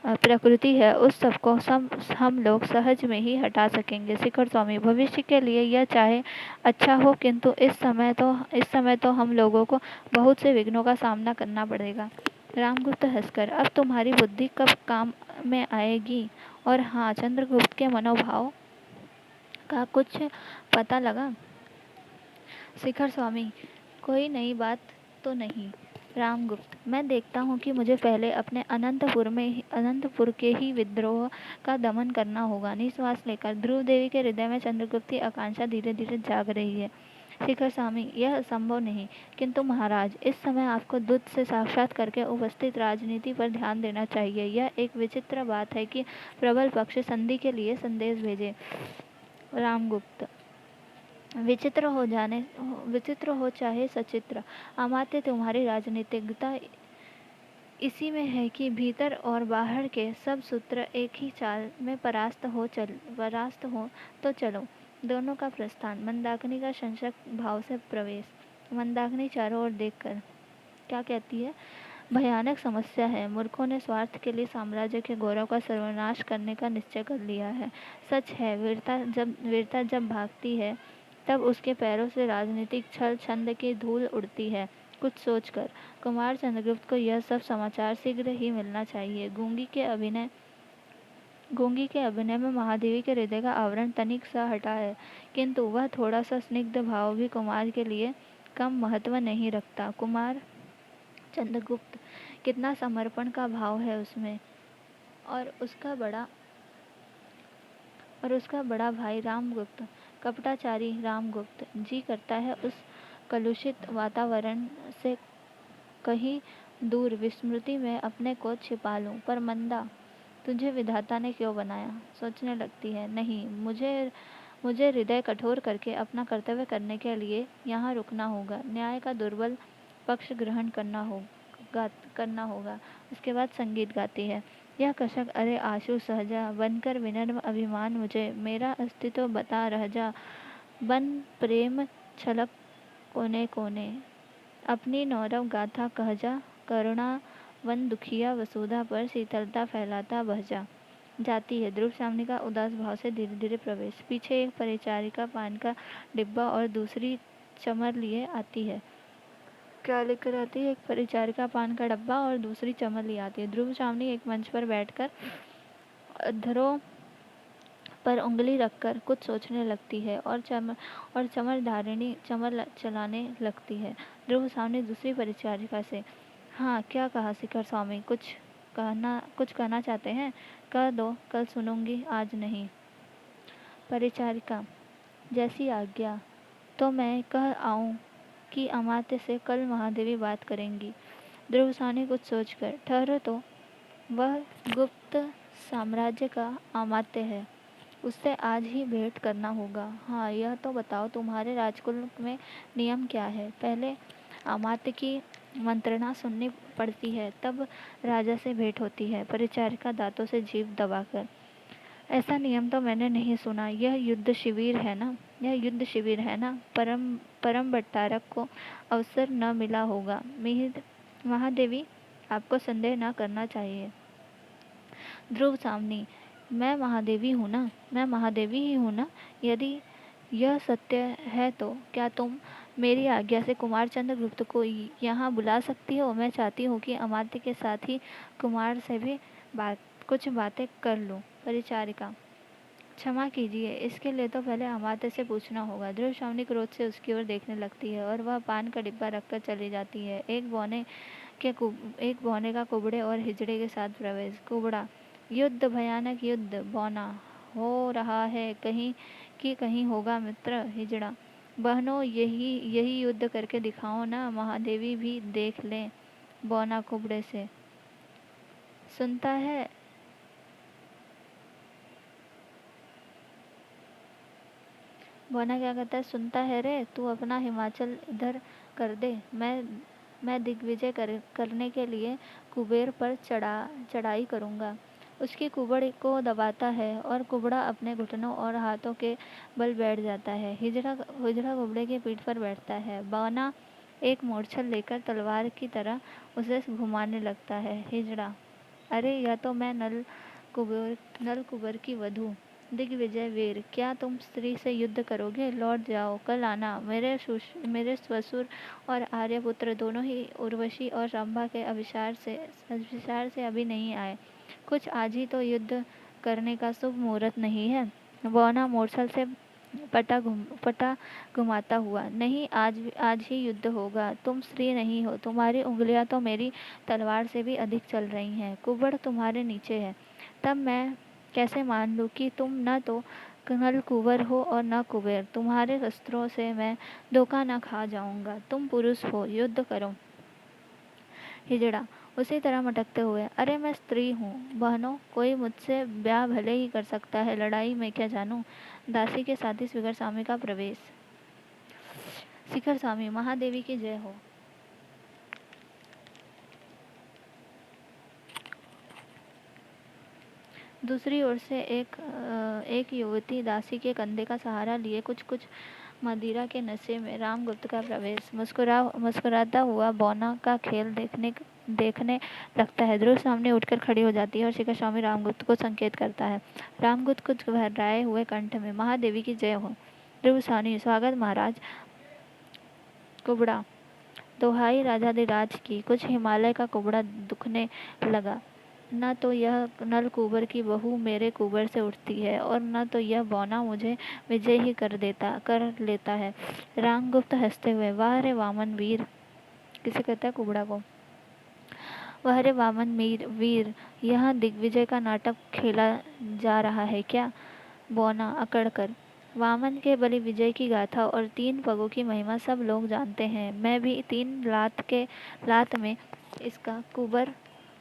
प्रकृति है उस सबको हम लोग सहज में ही हटा सकेंगे। शिखर स्वामी, भविष्य के लिए यह चाहे अच्छा हो, किंतु इस समय तो हम लोगों को बहुत से विघ्नों का सामना करना पड़ेगा। रामगुप्त हंसकर, अब तुम्हारी बुद्धि कब काम में आएगी? और हाँ, चंद्रगुप्त के मनोभाव का कुछ पता लगा? शिखर स्वामी, कोई नई बात तो नहीं। रामगुप्त, मैं देखता हूँ कि मुझे पहले अपने अनंतपुर के ही विद्रोह का दमन करना होगा। निश्वास लेकर ध्रुव देवी के हृदय में चंद्रगुप्त की आकांक्षा धीरे धीरे जाग रही है। शिखर स्वामी, यह संभव नहीं, किंतु महाराज, इस समय आपको दूत से साक्षात करके उपस्थित राजनीति पर ध्यान देना चाहिए। यह एक विचित्र बात है कि प्रबल पक्ष संधि के लिए संदेश भेजे। रामगुप्त, विचित्र हो चाहे सचित्र, अमात्य, तुम्हारी राजनीतिज्ञता इसी में है कि भीतर और बाहर के सब सूत्र एक ही चाल में परास्त हो तो चलो। दोनों का प्रस्थान। मंदाकिनी का संशय भाव से प्रवेश। मंदाकिनी चारों ओर देखकर क्या कहती है? भयानक समस्या है। मूर्खों ने स्वार्थ के लिए साम्राज्य के गौरव का सर्वनाश करने का निश्चय कर लिया है। सच है, वीरता जब भागती है तब उसके पैरों से राजनीतिक छल छंद की धूल उड़ती है। कुछ सोचकर कुमार चंद्रगुप्त को यह सब समाचार शीघ्र ही मिलना चाहिए। गूंगी के अभिनय में महादेवी के हृदय का आवरण तनिक सा हटा है, किंतु वह थोड़ा सा स्निग्ध भाव भी कुमार के लिए कम महत्व नहीं रखता। कुमार चंद्रगुप्त, कितना समर्पण का भाव है उसमें। और उसका बड़ा भाई रामगुप्त, कपटाचारी रामगुप्त। जी करता है उस कलुषित वातावरण से कहीं दूर विस्मृति में अपने को छिपा लूं। पर मंदा, तुझे विधाता ने क्यों बनाया? सोचने लगती है, नहीं, मुझे हृदय कठोर करके अपना कर्तव्य करने के लिए यहाँ रुकना होगा। न्याय का दुर्बल पक्ष ग्रहण करना होगा। करना होगा। उसके बाद संगीत गाती है। यह कसक अरे आशु सहजा बनकर विनम्र अभिमान मुझे मेरा अस्तित्व बता रह जा बन प्रेम छलक कोने कोने अपनी नौरव गाथा कह जा करुणा वन दुखिया वसुधा पर शीतलता फैलाता बह जा जाती है। ध्रुव सामने का उदास भाव से धीरे धीरे प्रवेश। पीछे एक परिचारिका पान का डिब्बा और दूसरी चमर लिए आती है। क्या लेकर आती है? एक परिचारिका पान का डब्बा और दूसरी चमर लिए आती है। ध्रुव सामने एक मंच पर बैठकर अधरों पर उंगली रखकर कुछ सोचने लगती है और चमर धारिणी चमर चलाने लगती है। ध्रुव सामने दूसरी परिचारिका से, हाँ क्या कहा शिखर स्वामी, कुछ कहना चाहते हैं? कह दो, कल सुनूंगी, आज नहीं। परिचारिका, जैसी आज्ञा। तो मैं कह आऊं कि अमात्य से कल महादेवी बात करेंगी। ध्रुव साहनी कुछ सोचकर, ठहरो तो, वह गुप्त साम्राज्य का अमात्य है, उससे आज ही भेंट करना होगा। हाँ यह तो बताओ तुम्हारे राजकुल में नियम क्या है? पहले अमात्य की मंत्रणा सुननी पड़ती है, तब राजा से भेंट होती है। परिचारिका दांतों से जीभ दबाकर, ऐसा नियम तो मैंने नहीं सुना। यह युद्ध शिविर है ना? यह युद्ध शिविर है ना? परम बट्टारक को अवसर न मिला होगा। मिहिर महादेवी, आपको संदेह न करना चाहिए। ध्रुव सामनी, मैं महादेवी हूँ ना? मैं महादेवी ही हूँ ना? यदि यह सत्य है तो क्या तुम मेरी आज्ञा से कुमार चंद्रगुप्त को यहाँ बुला सकती हो? मैं चाहती हूँ कि अमात्य के साथ ही कुमार से भी कुछ बातें कर लूँ। परिचारिका, क्षमा कीजिए, इसके लिए तो पहले अमात्य से पूछना होगा। ध्रुव सामनी क्रोध से उसकी ओर देखने लगती है और वह पान का डिब्बा रखकर चली जाती है। एक बौने का कुबड़े और हिजड़े के साथ प्रवेश। कुबड़ा, युद्ध, भयानक युद्ध बौना हो रहा है, कहीं होगा मित्र। हिजड़ा, बहनों यही युद्ध करके दिखाओ ना, महादेवी भी देख लें। बौना कुबड़े से, सुनता है? बौना क्या कहता है? सुनता है रे, तू अपना हिमाचल इधर कर दे। मैं दिग्विजय करने के लिए कुबेर पर चढ़ाई करूँगा। उसकी कुबड़ को दबाता है और कुबड़ा अपने घुटनों और हाथों के बल बैठ जाता है। हिजड़ा कुबड़े की पीठ पर बैठता है। बौना एक मूर्छल लेकर तलवार की तरह उसे घुमाने लगता है। हिजड़ा, अरे यह तो मैं नल कुबर की वधू दिग्विजय वीर, क्या तुम स्त्री से युद्ध करोगे? लौट जाओ, कल आना। मेरे ससुर और आर्यपुत्र दोनों ही उर्वशी और रंभा के अभिसार से अभी नहीं आए। कुछ आज ही तो युद्ध करने का शुभ मुहूर्त नहीं है? बौना मूर्छल से पटा घुमाता हुआ, नहीं, आज ही युद्ध होगा। तुम स्त्री नहीं हो, तुम्हारी उंगलियां तो मेरी तलवार से भी अधिक चल रही हैं। कुबड़ तुम्हारे नीचे है, तब मैं कैसे मान लूं कि तुम न तो नल कुंवर हो और न कुबेर। तुम्हारे अस्त्रों से मैं धोखा न खा जाऊंगा। तुम पुरुष हो, युद्ध करो। हिजड़ा उसी तरह मटकते हुए, अरे मैं स्त्री हूँ बहनों, कोई मुझसे ब्याह भले ही कर सकता है, लड़ाई में क्या जानूं। दासी के साथ ही शिखर स्वामी का प्रवेश। शिखर स्वामी, महादेवी की जय हो। दूसरी ओर से एक युवती दासी के कंधे का सहारा लिए कुछ मदिरा के नशे में रामगुप्त का प्रवेश। मुस्कुराता हुआ बौना का खेल देखने लगता है। ध्रुव सामने उठकर खड़ी हो जाती है और शिखर स्वामी रामगुप्त को संकेत करता है। रामगुप्त कुछ घबराए हुए कंठ में, महादेवी की जय हो। ध्रुव सामने, स्वागत महाराज। कुबड़ा, दोहाई राजाधिराज की। कुछ हिमालय का कुबड़ा दुखने लगा। न तो यह नल कुबर की बहू मेरे कुबर से उठती है और न तो यह बौना मुझे विजय ही कर लेता है। रामगुप्त हंसते हुए, वाह रे वामन वीर। किसे कहता है? कुबड़ा को। वाह रे वामन वीर, यह दिग्विजय का नाटक खेला जा रहा है क्या? बौना अकड़कर, वामन के बलि विजय की गाथा और 3 पगों की महिमा सब लोग जानते हैं। मैं भी 3 लात में इसका कुबर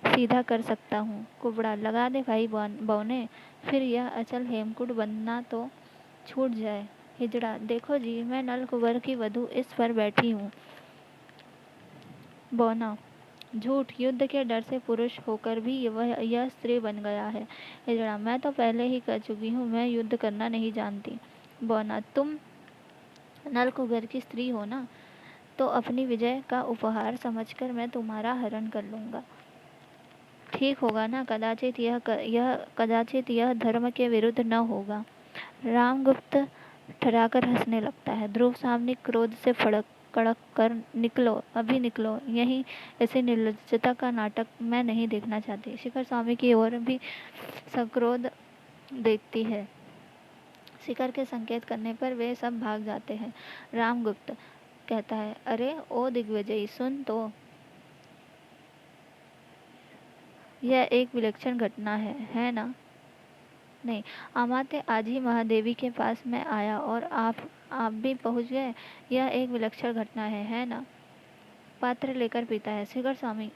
सीधा कर सकता हूँ। कुबड़ा, लगा दे भाई बौने, फिर यह अचल हेमकूट बनना तो छूट जाए। हिजड़ा, देखो जी, मैं नल कुबर की वधू इस पर बैठी हूँ। बौना, झूठ, युद्ध के डर से पुरुष होकर भी वह यह स्त्री बन गया है। हिजड़ा, मैं तो पहले ही कह चुकी हूँ, मैं युद्ध करना नहीं जानती। बौना, तुम नल कुबेर की स्त्री हो ना, तो अपनी विजय का उपहार समझकर मैं तुम्हारा हरण कर लूंगा। ठीक होगा ना? कदाचित यह धर्म के विरुद्ध न होगा। रामगुप्त ठराकर हंसने लगता है। ध्रुव सामने क्रोध से फड़क कड़क कर, निकलो, अभी निकलो यहीं। ऐसी निर्लज्जता का नाटक मैं नहीं देखना चाहती। शिखर स्वामी की ओर भी सक्रोध देखती है। शिखर के संकेत करने पर वे सब भाग जाते हैं। रामगुप्त कहता है, अरे ओ दिग्विजयी, सुन तो, यह एक विलक्षण घटना है ना? नहीं, अमात्य, आज ही महादेवी के पास मैं आया और आप भी पहुंच गए। यह एक विलक्षण घटना है ना? पात्र लेकर पीता है। शिखर स्वामी,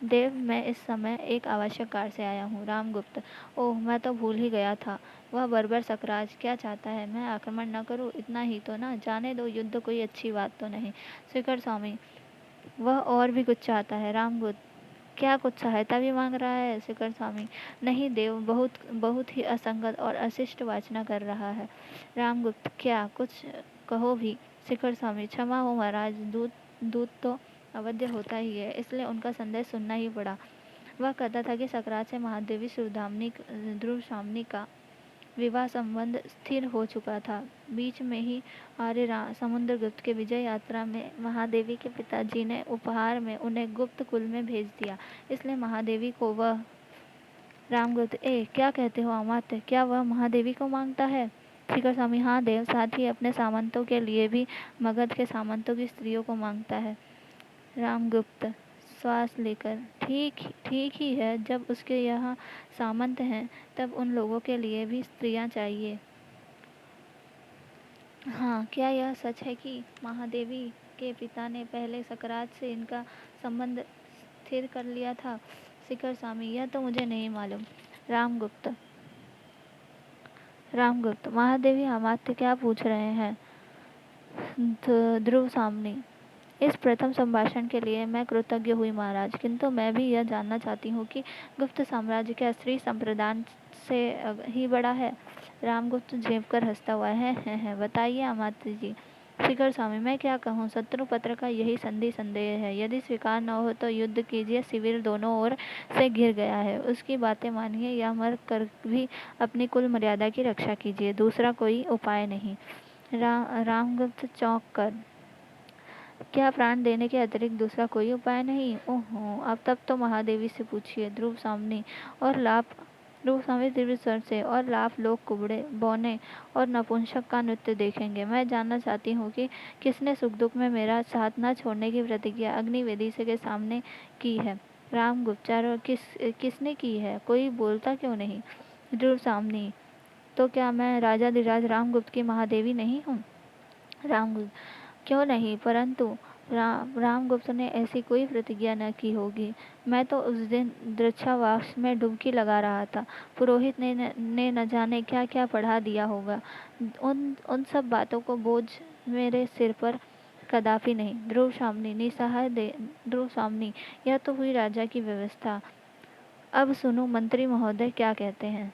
देव, मैं इस समय एक आवश्यक कार्य से आया हूँ। रामगुप्त, ओह, मैं तो भूल ही गया था। वह बर्बर सकराज क्या चाहता है? मैं आक्रमण न करूँ, इतना ही तो ना? जाने दो, युद्ध कोई अच्छी बात तो नहीं। शिखर स्वामी, वह और भी कुछ चाहता है। रामगुप्त, क्या कुछ सहायता भी मांग रहा है? शिखर स्वामी, नहीं देव, बहुत बहुत ही असंगत और अशिष्ट वाचना कर रहा है। रामगुप्त, क्या कुछ कहो भी। शिखर स्वामी, क्षमा हो महाराज, दूत दूत तो अवध्य होता ही है, इसलिए उनका संदेश सुनना ही पड़ा। वह कहता था कि सकरात से महादेवी ध्रुव सामनी का विवाह संबंध स्थिर हो चुका था। बीच में ही समुद्रगुप्त के विजय यात्रा में महादेवी के पिताजी ने उपहार में उन्हें गुप्त कुल में भेज दिया, इसलिए महादेवी को वह। रामगुप्त, क्या कहते हो अमात्य? क्या वह महादेवी को मांगता है? शिखर स्वामी, हाँ देव, साथ ही अपने सामंतों के लिए भी मगध के सामंतों की स्त्रियों को मांगता है। रामगुप्त श्वास लेकर, ठीक ठीक ही है, जब उसके यहाँ सामंत हैं तब उन लोगों के लिए भी स्त्रियां चाहिए। हाँ, क्या यह सच है कि महादेवी के पिता ने पहले सकरात से इनका संबंध स्थिर कर लिया था? शिखर स्वामी, यह तो मुझे नहीं मालूम। रामगुप्त रामगुप्त, महादेवी अमात्य क्या पूछ रहे हैं? ध्रुव सामने, इस प्रथम संभाषण के लिए मैं कृतज्ञ हुई महाराज, किंतु मैं भी यह जानना चाहती हूँ कि गुप्त साम्राज्य क्या स्त्री संप्रदान से ही बड़ा है? रामगुप्त झेप कर हंसता हुआ है, बताइए अमात्य जी। शिखर स्वामी, मैं क्या कहूँ, शत्रु पत्र का यही संधि संदेह है। यदि स्वीकार न हो तो युद्ध कीजिए, शिविर दोनों ओर से घिर गया है, उसकी बातें मानिए या मर कर भी अपनी कुल मर्यादा की रक्षा कीजिए, दूसरा कोई उपाय नहीं। रामगुप्त चौंक कर, क्या प्राण देने के अतिरिक्त दूसरा कोई उपाय नहीं? ओहो, अब तब तो महादेवी से पूछिए। ध्रुव स्वामी तीव्र स्वर से, और लाभ लोग कुबड़े, बौने और नपुंसक का नृत्य देखेंगे। मैं जानना चाहती हूँ कि किसने सुख दुख में मेरा साथ न छोड़ने की प्रतिज्ञा अग्निवेदी से के सामने की है। रामगुप्त, किसने की है? कोई बोलता क्यों नहीं? ध्रुव सामने, तो क्या मैं राजाधिराज रामगुप्त की महादेवी नहीं हूँ? रामगुप्त, क्यों नहीं, परंतु रामगुप्त ने ऐसी कोई प्रतिज्ञा न की होगी। मैं तो उस दिन द्रक्षावास में डुबकी लगा रहा था। पुरोहित ने न जाने क्या क्या पढ़ा दिया होगा। उन सब बातों को बोझ मेरे सिर पर कदापि नहीं। ध्रुव सामनी, यह तो हुई राजा की व्यवस्था। अब सुनो मंत्री महोदय क्या कहते हैं।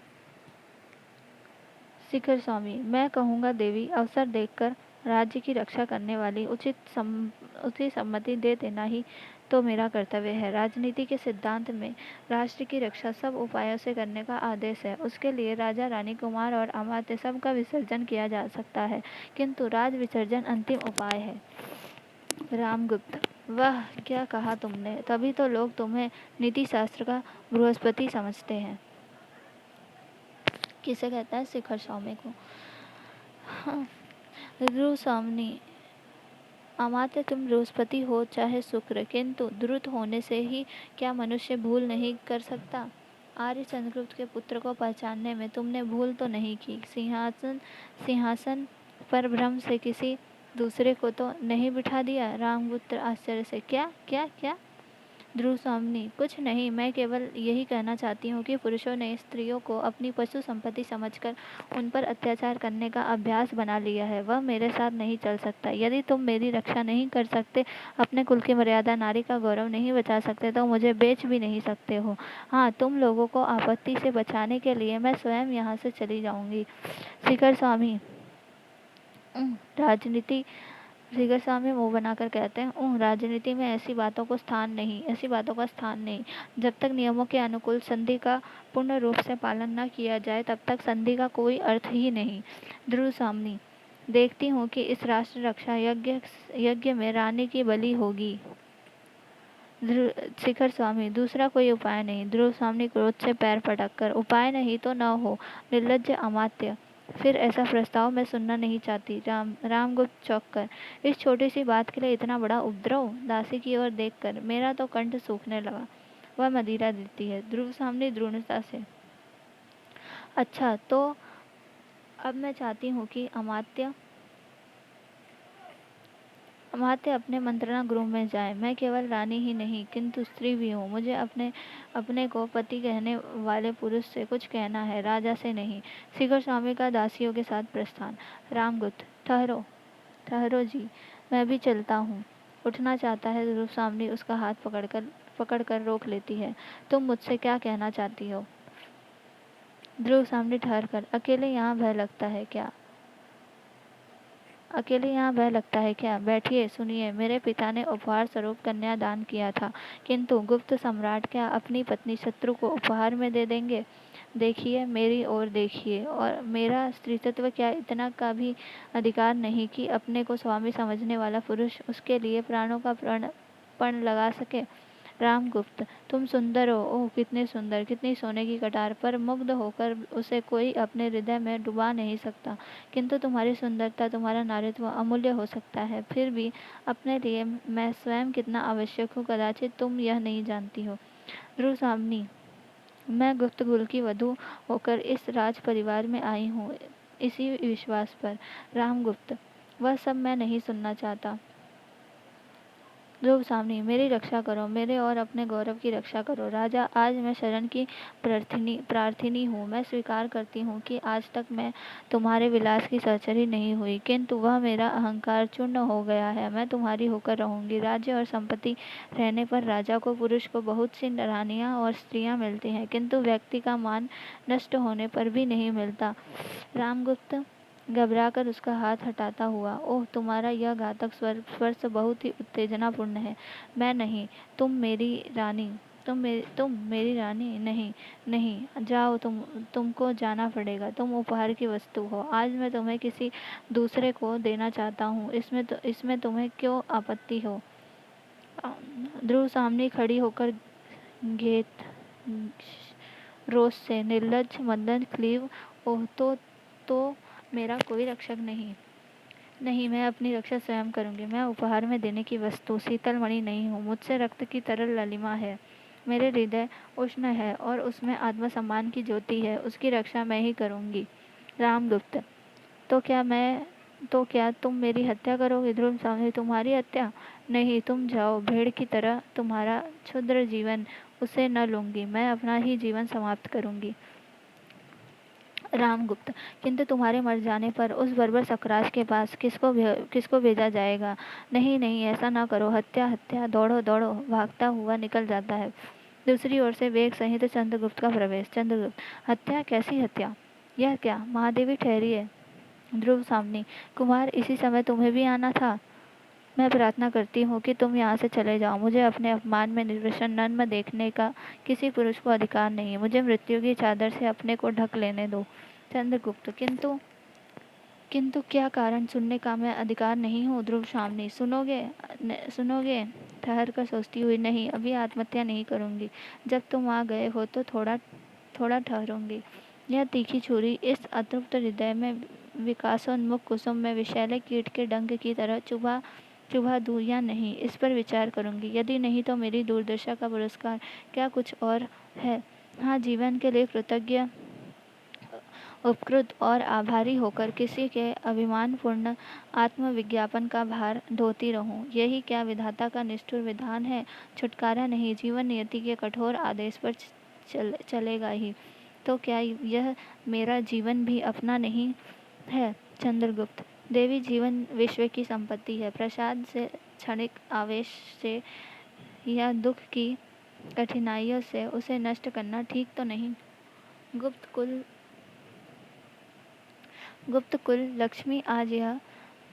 शिखर स्वामी, मैं कहूँगा देवी, अवसर देखकर राज्य की रक्षा करने वाली उचित सम्मति दे देना ही तो मेरा कर्तव्य है। राजनीति के सिद्धांत में राष्ट्र की रक्षा सब उपायों से करने का आदेश है। उसके लिए राजा, रानी, कुमार और अमात्य सब का विसर्जन किया जा सकता है, किंतु राज विसर्जन अंतिम उपाय है। रामगुप्त, वाह, क्या कहा तुमने! तभी तो लोग तुम्हें नीति शास्त्र का बृहस्पति समझते हैं। किसे कहता है? शिखर स्वामी को। हाँ, ध्रुव सामने, अमात्य, तुम बृहस्पति हो चाहे शुक्र, किंतु द्रुत होने से ही क्या मनुष्य भूल नहीं कर सकता? आर्य चंद्रगुप्त के पुत्र को पहचानने में तुमने भूल तो नहीं की। सिंहासन पर भ्रम से किसी दूसरे को तो नहीं बिठा दिया? रामपुत्र आश्चर्य से, क्या क्या क्या? ध्रुव स्वामी, कुछ नहीं, मैं केवल यही कहना चाहती हूँ कि पुरुषों ने स्त्रियों को अपनी पशु संपत्ति समझकर उन पर अत्याचार करने का अभ्यास बना लिया है। वह मेरे साथ नहीं चल सकता। यदि तुम मेरी रक्षा नहीं कर सकते, अपने कुल की मर्यादा, नारी का गौरव नहीं बचा सकते, तो मुझे बेच भी नहीं सकते हो। हाँ, तुम लोगों को आपत्ति से बचाने के लिए मैं स्वयं यहाँ से चली जाऊंगी। शिखर स्वामी, राजनीति जिगर स्वामी मुंह बनाकर कहते हैं, राजनीति में ऐसी बातों को स्थान नहीं, ऐसी बातों का स्थान नहीं। जब तक नियमों के अनुकूल संधि का पूर्ण रूप से पालन न किया जाए, तब तक संधि का कोई अर्थ ही नहीं। ध्रुव स्वामी, देखती हूँ कि इस राष्ट्र रक्षा यज्ञ में रानी की बलि होगी। शिखर स्वामी, दूसरा कोई उपाय नहीं। ध्रुव स्वामी क्रोध से पैर पटक कर, उपाय नहीं तो न हो, निर्लज्ज अमात्य, फिर ऐसा प्रस्ताव मैं सुनना नहीं चाहती। रामगुप्त चौंक कर, इस छोटी सी बात के लिए इतना बड़ा उपद्रव? दासी की ओर देखकर मेरा तो कंठ सूखने लगा। वह मदिरा देती है। ध्रुव स्वामी द्रुणता से, अच्छा, तो अब मैं चाहती हूँ कि अमात्य अपने मंत्रणा गृह में जाए। मैं केवल रानी ही नहीं, किंतु स्त्री भी हूँ। मुझे अपने को पति कहने वाले पुरुष से कुछ कहना है, राजा से नहीं। शिखर स्वामी का दासियों के साथ प्रस्थान। रामगुप्त, ठहरो ठहरो जी, मैं भी चलता हूँ। उठना चाहता है। ध्रुव स्वामी उसका हाथ पकड़कर रोक लेती है। तुम मुझसे क्या कहना चाहती हो? ध्रुव स्वामी ठहर कर, अकेले यहाँ भय लगता है क्या? अकेले यहाँ भय लगता है क्या? बैठिए, सुनिए। मेरे पिता ने उपहार स्वरूप कन्या दान किया था, किंतु गुप्त सम्राट क्या अपनी पत्नी शत्रु को उपहार में दे देंगे? देखिए, मेरी ओर देखिए। और मेरा स्त्रीत्व क्या इतना का भी अधिकार नहीं कि अपने को स्वामी समझने वाला पुरुष उसके लिए प्राणों का पण लगा सके? रामगुप्त, तुम सुंदर हो। ओह, कितने सुंदर, कितनी सोने की कटार! पर मुग्ध होकर उसे कोई अपने हृदय में डुबा नहीं सकता। किंतु तुम्हारी सुंदरता, तुम्हारा नारीत्व अमूल्य हो सकता है। फिर भी अपने लिए मैं स्वयं कितना आवश्यक हूँ, कदाचित तुम यह नहीं जानती हो। ध्रुव स्वामी, मैं गुप्त कुल की वधू होकर इस राज परिवार में आई हूँ, इसी विश्वास पर। रामगुप्त, वह सब मैं नहीं सुनना चाहता। ध्रुव स्वामी, मेरी रक्षा करो, मेरे और अपने गौरव की रक्षा करो। राजा, आज मैं शरण की प्रार्थिनी हूँ। मैं स्वीकार करती हूँ कि आज तक मैं तुम्हारे विलास की सहचरी नहीं हुई, किंतु वह मेरा अहंकार चूर्ण हो गया है। मैं तुम्हारी होकर रहूंगी। राज्य और संपत्ति रहने पर राजा को, पुरुष को बहुत सी रानियां और स्त्रियां मिलती हैं, किंतु व्यक्ति का मान नष्ट होने पर भी नहीं मिलता। रामगुप्त घबराकर उसका हाथ हटाता हुआ, ओह, तुम्हारा यह घातक स्पर्श बहुत ही उत्तेजनापूर्ण है। मैं नहीं, तुम मेरी रानी। तुम मेरी रानी नहीं। नहीं, जाओ, तुमको जाना पड़ेगा। तुम उपहार की वस्तु हो। आज मैं तुम्हें किसी दूसरे को देना चाहता हूँ। इसमें तुम्हें क्यों आपत्ति हो? ध्रुव सामने खड़ी होकर घेत रोष से, निर्लज्ज, मदन, क्लीव, ओह, तो मेरा कोई रक्षक नहीं। नहीं, मैं अपनी रक्षा स्वयं करूंगी। मैं उपहार में देने की वस्तु शीतल मणि नहीं हूँ। मुझसे रक्त की तरल ललिमा है। मेरे हृदय उष्ण है और उसमें आत्मसम्मान की ज्योति है। उसकी रक्षा मैं ही करूंगी। रामगुप्त, तो क्या तुम मेरी हत्या करोगे? ध्रुव स्वामी, तुम्हारी हत्या? नहीं, तुम जाओ। भेड़ की तरह तुम्हारा क्षुद्र जीवन, उसे न लूंगी। मैं अपना ही जीवन समाप्त करूंगी। रामगुप्त, किंतु तुम्हारे मर जाने पर उस बर्बर सक्राज के पास किसको भेजा जाएगा? नहीं नहीं, ऐसा ना करो। हत्या हत्या, दौड़ो दौड़ो, भागता हुआ निकल जाता है। दूसरी ओर से वेग सहित चंद्रगुप्त का प्रवेश। चंद्रगुप्त, हत्या? कैसी हत्या? यह क्या? महादेवी ठहरी है। ध्रुव सामने, कुमार, इसी समय तुम्हें भी आना था। मैं प्रार्थना करती हूँ कि तुम यहाँ से चले जाओ। मुझे अपने अपमान में निर्वसन नन्म देखने का किसी पुरुष को अधिकार नहीं। मुझे मृत्यु की चादर से अपने को ढक लेने दो। चंद्रगुप्त, किंतु क्या कारण? सुनने का मैं अधिकार नहीं हूँ? ध्रुव सामने, सुनोगे? ठहर कर सोचती हुई, नहीं, अभी आत्महत्या नहीं करूँगी। जब तुम आ गए हो तो थोड़ा ठहरूंगी। यह तीखी छुरी इस अतृप्त हृदय में, विकासोन्मुख कुसुम में विषैले कीट के डंक की तरह चुभा दूं या नहीं, इस पर विचार करूंगी। यदि नहीं तो मेरी दुर्दशा का पुरस्कार क्या कुछ और है? हाँ, जीवन के लिए कृतज्ञ उपकृत और आभारी होकर किसी के अभिमानपूर्ण आत्मविज्ञापन का भार ढोती रहूं। यही क्या विधाता का निष्ठुर विधान है? छुटकारा नहीं, जीवन नियति के कठोर आदेश पर चलेगा ही। तो क्या यह मेरा जीवन भी अपना नहीं है? चंद्रगुप्त, देवी जीवन विश्व की संपत्ति है। प्रसाद से, क्षणिक आवेश से या दुख की कठिनाइयों से उसे नष्ट करना ठीक तो नहीं। गुप्त कुल लक्ष्मी आज यह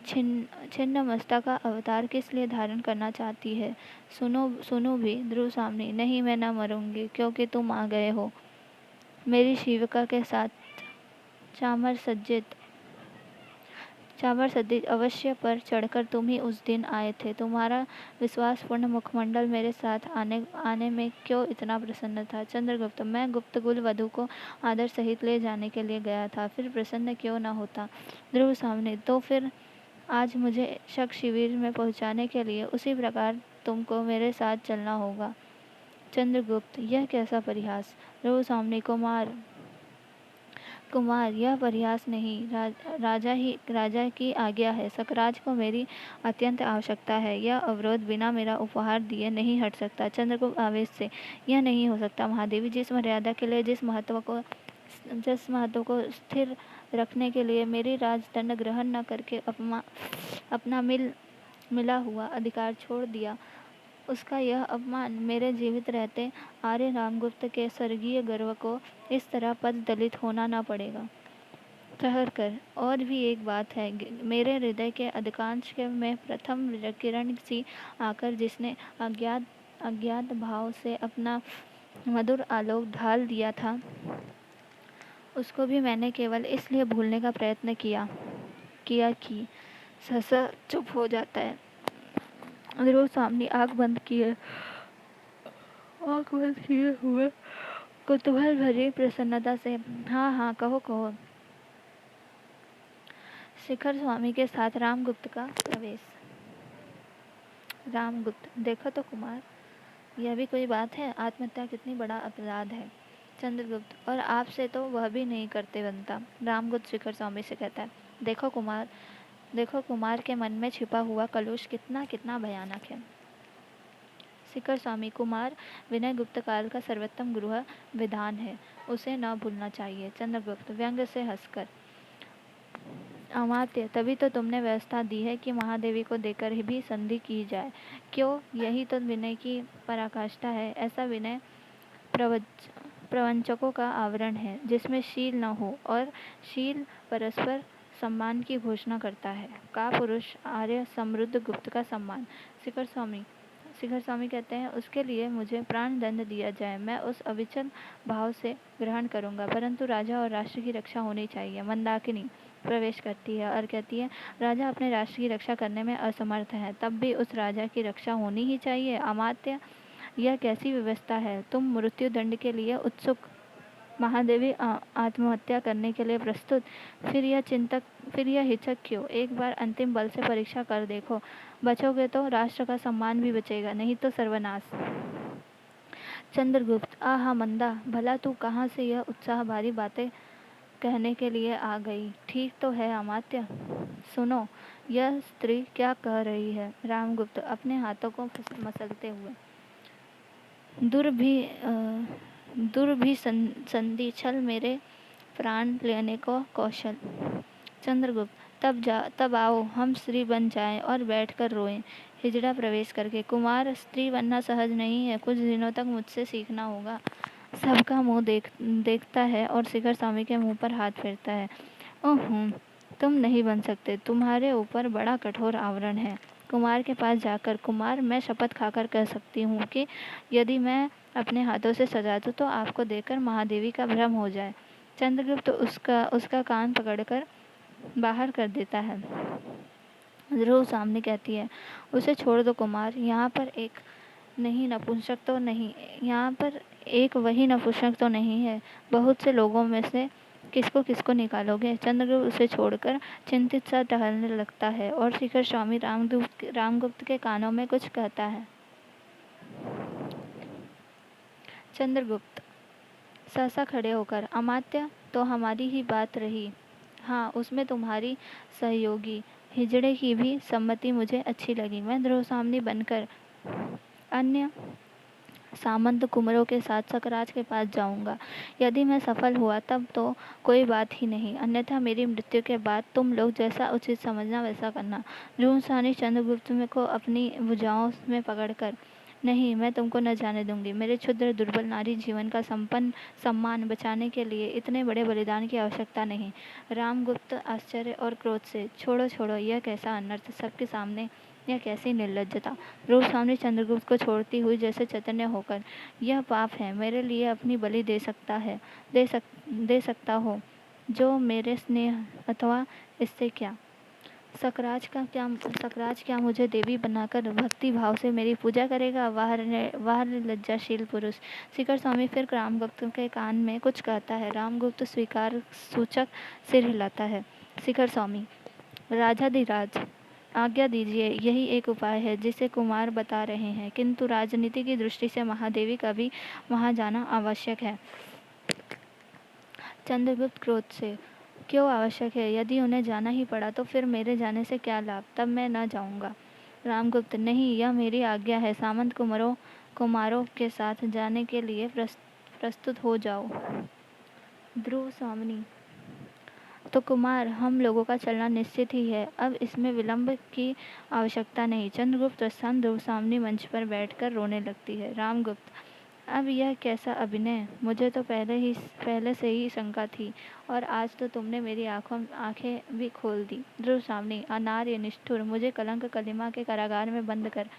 छिन्न मस्ता का अवतार किस लिए धारण करना चाहती है? सुनो भी ध्रुव सामने। नहीं, मैं न मरूंगी, क्योंकि तुम आ गए हो। मेरी शिविका के साथ चामर सज्जित अवश्य पर चढ़कर तुम ही उस दिन आए थे। तुम्हारा विश्वासपूर्ण मुखमंडल मेरे साथ आने में क्यों इतना प्रसन्न था? चंद्रगुप्त, मैं गुप्तकुल वधू को आदर सहित ले जाने के लिए गया था, फिर प्रसन्न क्यों न होता? ध्रुव सामने, तो फिर आज मुझे शक शिविर में पहुंचाने के लिए उसी प्रकार तुमको मेरे साथ चलना होगा। चंद्रगुप्त, यह कैसा परिहास? ध्रुव सामने, कुमार, यह परिहास नहीं, राजा की आज्ञा है। सकराज को मेरी अत्यंत आवश्यकता है। यह अवरोध बिना मेरा उपहार दिए नहीं हट सकता। चंद्रगुप्त आवेश से, यह नहीं हो सकता महादेवी। जिस मर्यादा के लिए, जिस महत्व को स्थिर रखने के लिए मेरी राजदंड ग्रहण न करके अपना मिला हुआ अधिकार छोड़ दिया, उसका यह अपमान मेरे जीवित रहते आर्य रामगुप्त के स्वर्गीय गर्व को इस तरह पद दलित होना न पड़ेगा। ठहर कर, और भी एक बात है। मेरे हृदय के अधिकांश के में प्रथम किरण सी आकर जिसने अज्ञात भाव से अपना मधुर आलोक ढाल दिया था, उसको भी मैंने केवल इसलिए भूलने का प्रयत्न किया कि सहसा चुप हो जाता है। ध्रुव सामने आंख बंद किए हुए कुतूहल भरी प्रसन्नता से, हाँ हाँ, कहो कहो। शिखर स्वामी के साथ रामगुप्त का प्रवेश। रामगुप्त, देखो तो कुमार, यह भी कोई बात है? आत्महत्या कितनी बड़ा अपराध है। चंद्रगुप्त, और आपसे तो वह भी नहीं करते बनता। रामगुप्त शिखर स्वामी से कहता है, देखो कुमार के मन में छिपा हुआ कलुष कितना कितना भयानक है। शिखर स्वामी, कुमार विनय गुप्त काल का सर्वोत्तम गृह विधान है, उसे न भूलना चाहिए। चंद्रगुप्त व्यंग्य से हंसकर, अमात्य, तभी तो तुमने व्यवस्था दी है कि महादेवी को देकर भी संधि की जाए। क्यों? यही तो विनय की पराकाष्ठा है। ऐसा विनय प्रवंचकों का आवरण है, जिसमें शील न हो, और शील परस्पर सम्मान की घोषणा करता है। का पुरुष आर्य समृद्ध गुप्त का सम्मान। शिखर स्वामी कहते हैं, उसके लिए मुझे प्राण दंड दिया जाए, मैं उस अविचल भाव से ग्रहण करूंगा, परंतु राजा और राष्ट्र की रक्षा होनी चाहिए। मंदाकिनी प्रवेश करती है और कहती है, राजा अपने राष्ट्र की रक्षा करने में असमर्थ है, तब भी उस राजा की रक्षा होनी ही चाहिए। अमात्य, यह कैसी व्यवस्था है? तुम मृत्यु दंड के लिए उत्सुक, महादेवी आत्महत्या करने के लिए प्रस्तुत, फिर यह हिचक क्यों? एक बार अंतिम बल से परीक्षा कर देखो, बचोगे तो राष्ट्र का सम्मान भी बचेगा, नहीं तो सर्वनाश। चंद्रगुप्त, आहा मंदा, भला तू कहाँ से यह उत्साह भारी बातें कहने के लिए आ गई? ठीक तो है अमात्य। सुनो, यह स्त्री क्या कह रही है? रामगुप्त अपने हाथों को मसलते हुए, दुर्भी संधि छल मेरे प्राण लेने को कौशल। चंद्रगुप्त, तब आओ हम स्त्री बन जाएं और बैठकर रोएं। हिजड़ा प्रवेश करके, कुमार, स्त्री बनना सहज नहीं है, कुछ दिनों तक मुझसे सीखना होगा। सबका मुंह देखता है और शिखर स्वामी के मुंह पर हाथ फेरता है। ओह, तुम नहीं बन सकते, तुम्हारे ऊपर बड़ा कठोर आवरण है। कुमार के पास जाकर, कुमार, मैं शपथ खाकर कह सकती हूँ कि यदि मैं अपने हाथों से सजा दूँ तो आपको देखकर महादेवी का भ्रम हो जाए। चंद्रगुप्त उसका कान पकड़कर बाहर कर देता है। ध्रुव सामने कहती है, उसे छोड़ दो कुमार, यहाँ पर एक वही नपुंसक तो नहीं है। बहुत से लोगों में से किसको निकालोगे? चंद्रगुप्त उसे छोड़कर चिंतित सा टहलने लगता है और शिखर स्वामी रामगुप्त के कानों में कुछ कहता है। चंद्रगुप्त, सहसा खड़े होकर, अमात्य, तो हमारी ही बात रही। हाँ, उसमें तुम्हारी सहयोगी हिजड़े की भी सम्मति मुझे अच्छी लगी। मैं ध्रुवसामनी बनकर अन्य सामंत कुंवरों के साथ सकराज के पास जाऊंगा। यदि मैं सफल हुआ तब तो कोई बात ही नहीं, अन्यथा मेरी मृत्यु के बाद तुम लोग जैसा उचित समझना वैसा करना। ध्रुवसानी चंद्रगुप्त में को अपनी भुजाओं में पकड़कर, नहीं, मैं तुमको न जाने दूंगी। मेरे क्षुद्र दुर्बल नारी जीवन का संपन्न सम्मान बचाने के लिए इतने बड़े बलिदान की आवश्यकता नहीं। रामगुप्त आश्चर्य और क्रोध से, छोड़ो छोड़ो, यह कैसा अनर्थ, सबके सामने यह कैसी निर्लज्जता। रूप सामने चंद्रगुप्त को छोड़ती हुई जैसे चैतन्य होकर, यह पाप है, मेरे लिए अपनी बलि दे सकता हो जो मेरे स्नेह अथवा इससे क्या। सकराज क्या मुझे देवी बनाकर भक्ति भाव से मेरी पूजा करेगा। वाह लज्जाशील पुरुष। शिखर स्वामी फिर रामगुप्त के कान में कुछ कहता है। रामगुप्त स्वीकार सूचक सिर हिलाता है। शिखर स्वामी, राजाधिराज, आज्ञा दीजिए, यही एक उपाय है जिसे कुमार बता रहे हैं, किंतु राजनीति की दृष्टि से महादेवी का भी वहां जाना आवश्यक है। चंद्रगुप्त क्रोध से, क्यों आवश्यक है? यदि उन्हें जाना ही पड़ा तो फिर मेरे जाने से क्या लाभ, तब मैं न जाऊंगा। रामगुप्त, नहीं, यह मेरी आज्ञा है। सामंत कुमारों के साथ जाने के लिए प्रस्तुत हो जाओ। ध्रुव सामनी, तो कुमार, हम लोगों का चलना निश्चित ही है, अब इसमें विलंब की आवश्यकता नहीं। चंद्रगुप्त प्रस्थान। ध्रुव सामनी मंच पर बैठकर रोने लगती है। रामगुप्त, अब यह कैसा अभिनय, मुझे तो पहले से ही शंका थी, और आज तो तुमने मेरी आंखें भी खोल दी। ध्रुव सामनी, अनार्य, निष्ठुर, मुझे कलंक कलिमा के कारागार में बंद कर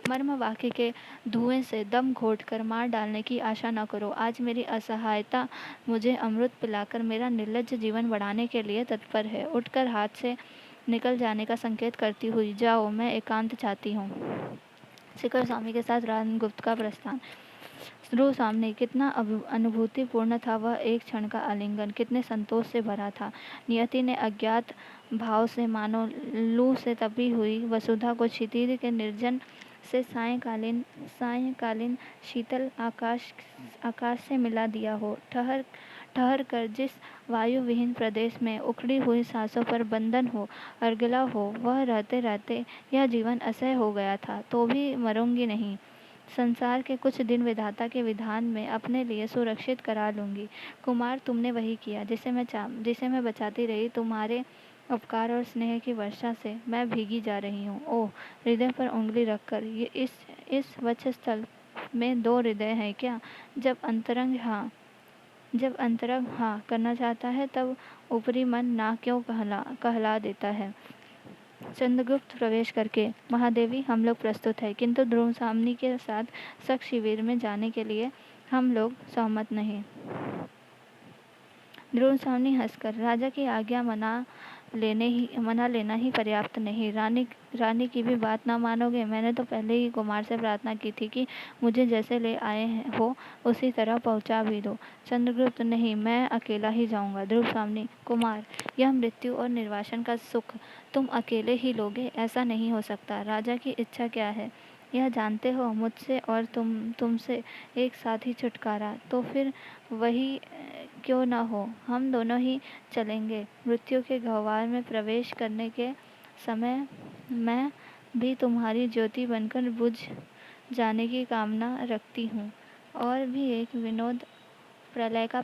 मर्म वाक्य के धुएं से दम घोटकर मार डालने की आशा न करो। आज मेरी असहायता मुझे अमृत पिलाकर मेरा निर्लज्ज जीवन बढ़ाने के लिए तत्पर है। उठकर हाथ से निकल जाने का संकेत करती हुई, जाओ, मैं एकांत चाहती हूँ। शिखर स्वामी के साथ रामगुप्त का प्रस्थान। ध्रुव सामने, कितना अनुभूतिपूर्ण था वह एक क्षण का आलिंगन, कितने संतोष से भरा था। नियति ने अज्ञात भाव से, मानो लू से तपी हुई वसुधा को क्षितिज के निर्जन से सायंकालीन शीतल आकाश से मिला दिया हो। ठहर ठहर कर जिस वायु विहीन प्रदेश में उखड़ी हुई सांसों पर बंधन हो, अर्गला हो, वह रहते रहते यह जीवन असह्य हो गया था। तो भी मरूंगी नहीं। संसार के कुछ दिन विधाता के विधान में अपने लिए सुरक्षित करा लूंगी। कुमार, तुमने वही किया जिसे मैं बचाती रही। तुम्हारे उपकार और स्नेह की वर्षा से मैं भीगी जा रही हूँ। ओह, हृदय पर उंगली रखकर, ये इस वक्षस्थल में दो हृदय हैं क्या? जब अंतरंग हाँ करना चाहता है, तब ऊपरी मन ना क्यों कहला देता है। चंद्रगुप्त प्रवेश करके, महादेवी, हम लोग प्रस्तुत है, किंतु ध्रुव सामनी के साथ सख शिविर में जाने के लिए हम लोग सहमत नहीं। ध्रुव सामनी हंसकर, राजा की आज्ञा मना लेना ही पर्याप्त नहीं। रानी की भी बात ना मानोगे? मैंने तो पहले ही कुमार से प्रार्थना की थी कि मुझे जैसे ले आए हो उसी तरह पहुंचा भी दो। चंद्रगुप्त, नहीं, मैं अकेला ही जाऊंगा। ध्रुव सामनी, कुमार, यह मृत्यु और निर्वासन का सुख तुम अकेले ही लोगे? ऐसा नहीं हो सकता। राजा की इच्छा क्या है यह जानते हो? मुझसे और तुमसे एक साथ ही छुटकारा। तो फिर वही क्यों न हो, हम दोनों ही चलेंगे। मृत्यु के गह्वर में प्रवेश करने के समय मैं भी तुम्हारी ज्योति बनकर बुझ जाने की कामना रखती हूँ। और भी एक विनोद, प्रलय का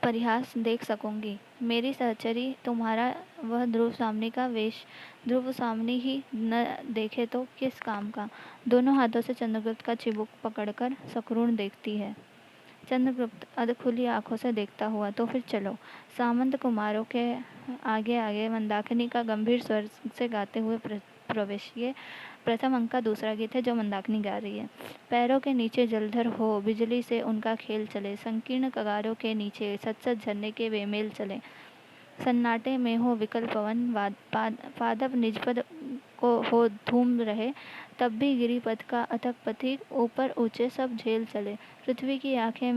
परिहास देख सकूंगी। मेरी सहचरी तुम्हारा वह ध्रुव सामनी का वेश ध्रुव सामनी ही न देखे तो किस काम का। दोनों हाथों से चंद्रगुप्त का चिबुक पकड़कर सकरूण देखती है। चंद्रगुप्त अधखुली आंखों से देखता हुआ, तो फिर चलो। सामंत कुमारों के आगे आगे मंदाकिनी का गंभीर स्वर से गाते हुए प्रवेश। ये प्रथम अंक का दूसरा गीत है जो मंदाकिनी गा रही है। पैरों के नीचे जलधर हो, बिजली से उनका खेल चले, संकीर्ण कगारों के नीचे सतसत झरने के बेमेल चले, सन्नाटे में हो विकल पवन, पादप निजपद को हो धूम रहे, तब भी गिरिपथ का अथक पथिक ऊपर ऊंचे सब झेल चले। पृथ्वी की आंखें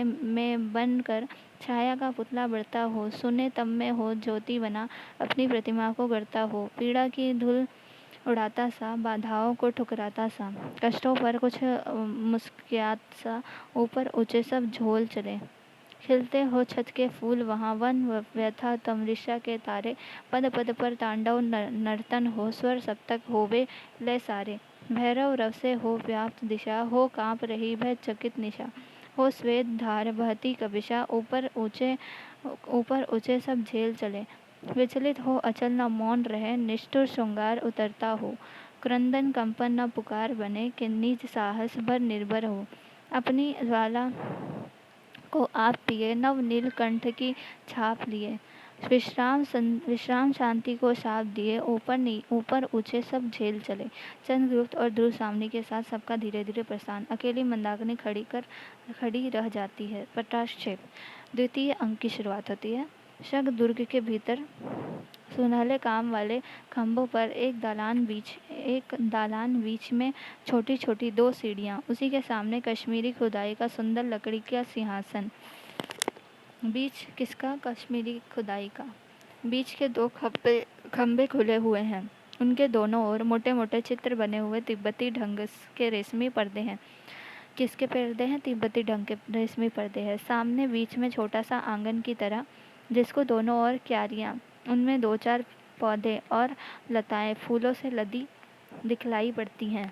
में बन कर छाया का पुतला बढ़ता हो, सुने तब में हो ज्योति बना अपनी प्रतिमा को गढ़ता हो, पीड़ा की धूल उड़ाता सा, बाधाओं को ठुकराता सा, कष्टों पर कुछ मुस्कियात सा, ऊपर ऊँचे सब झोल चले। खिलते हो छत के फूल वहाँ, वन व्यथा तमरिशा के तारे, पद पद पर तांडव नर्तन हो, स्वर सप्तक होवे लय सारे। भैरव रव से हो व्याप्त दिशा, हो काँप रही भय चकित निशा, हो श्वेत धार बहती कबिशा, ऊपर ऊँचे सब झेल चले। विचलित हो अचल न मौन रहे, निष्ठुर श्रृंगार उतरता हो, क्रंदन कंपन न पुकार बने, कि नीच साहस भर निर्भर हो। अपनी ज्वाला को आप पिए, नव नीलकंठ की छाप लिए, विश्राम शांति को शाप दिए, ऊपर ऊँचे सब झेल चले। चंद्रगुप्त और ध्रुव सामने के साथ सबका धीरे धीरे प्रस्थान। अकेली मंदाकिनी खड़ी रह जाती है। पटाक्षेप द्वितीय अंक की शुरुआत होती है। शक दुर्ग के भीतर सुनहले काम वाले खंभों पर एक दालान बीच में छोटी छोटी 2 सीढ़ियाँ, उसी के सामने कश्मीरी खुदाई का सुंदर लकड़ी का सिंहासन। बीच किसका? कश्मीरी खुदाई का। बीच के 2 खंभे खुले हुए हैं, उनके दोनों ओर मोटे मोटे चित्र बने हुए तिब्बती ढंग के रेशमी पर्दे हैं। किसके पर्दे हैं? तिब्बती ढंग के रेशमी पर्दे हैं। सामने बीच में छोटा सा आंगन की तरह, जिसको दोनों ओर क्यारियाँ, उनमें 2-4 पौधे और लताएं फूलों से लदी दिखलाई पड़ती हैं।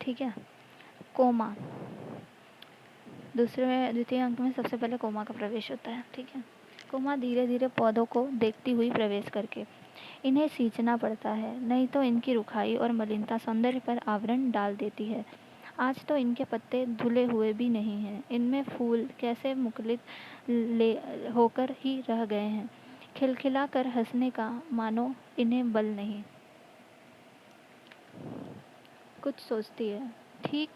ठीक है। कोमा द्वितीय अंक में सबसे पहले कोमा का प्रवेश होता है। ठीक है। कोमा धीरे धीरे पौधों को देखती हुई प्रवेश करके, इन्हें सींचना पड़ता है, नहीं तो इनकी रुखाई और मलिनता सौंदर्य पर आवरण डाल देती है। आज तो इनके पत्ते धुले हुए भी नहीं हैं, इनमें फूल कैसे मुखलित होकर ही रह गए हैं, खिलखिला कर हंसने का मानो इन्हें बल नहीं। कुछ सोचती है। ठीक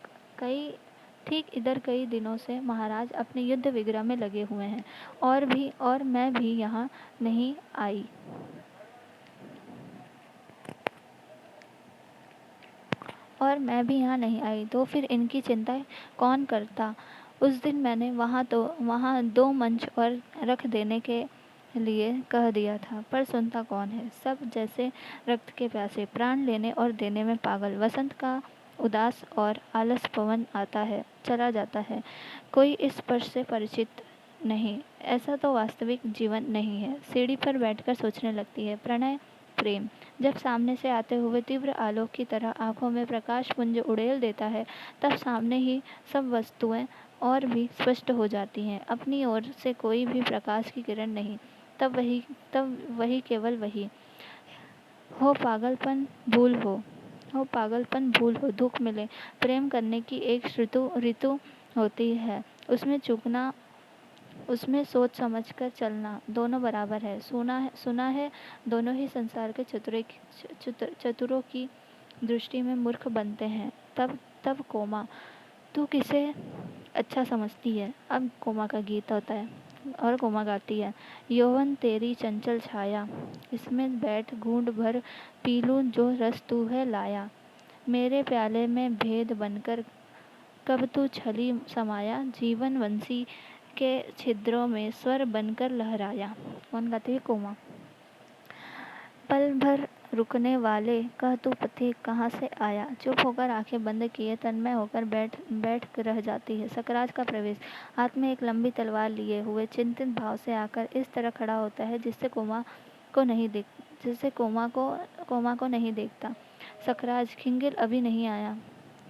इधर कई दिनों से महाराज अपने युद्ध विग्रह में लगे हुए हैं, और मैं भी यहाँ नहीं आई। तो फिर इनकी चिंता कौन करता? उस दिन मैंने वहाँ 2 मंच और रख देने के लिए कह दिया था, पर सुनता कौन है? सब जैसे रक्त के प्यासे, प्राण लेने और देने में पागल। वसंत का उदास और आलस पवन आता है, चला जाता है, कोई इस स्पर्श से परिचित नहीं। ऐसा तो वास्तविक जीवन नहीं है। सीढ़ी पर बैठकर सोचने लगती है। प्रणय, प्रेम जब सामने से आते हुए तीव्र आलोक की तरह आंखों में प्रकाश पुंज उड़ेल देता है, तब सामने ही सब वस्तुएं और भी स्पष्ट हो जाती हैं। अपनी ओर से कोई भी प्रकाश की किरण नहीं, तब वही केवल वही। हो पागलपन भूल हो, दुख मिले, प्रेम करने की एक ऋतु होती है, उसमें सोच समझकर चलना दोनों बराबर है। सुना है दोनों ही संसार के चतुरों की दृष्टि में मूर्ख बनते हैं। तब कोमा, तू किसे अच्छा समझती है? अब कोमा का गीत होता है और कोमा गाती है। यौवन तेरी चंचल छाया, इसमें बैठ घूंट भर पी लूं जो रस तू है लाया, मेरे प्याले में भेद बनकर कब तू छली समाया, जीवन वंशी के छिद्रों में स्वर बनकर लहराया। कौन गाती है? कोमा। पल भर रुकने वाले, कह तू पथिक कहाँ से आया, चुप होकर आंखें बंद किए तन्मय होकर बैठ रह जाती है। सकराज का प्रवेश। हाथ में एक लंबी तलवार लिए हुए चिंतित भाव से आकर इस तरह खड़ा होता है जिससे कोमा को नहीं देखता। सकराज, खिंगिल अभी नहीं आया।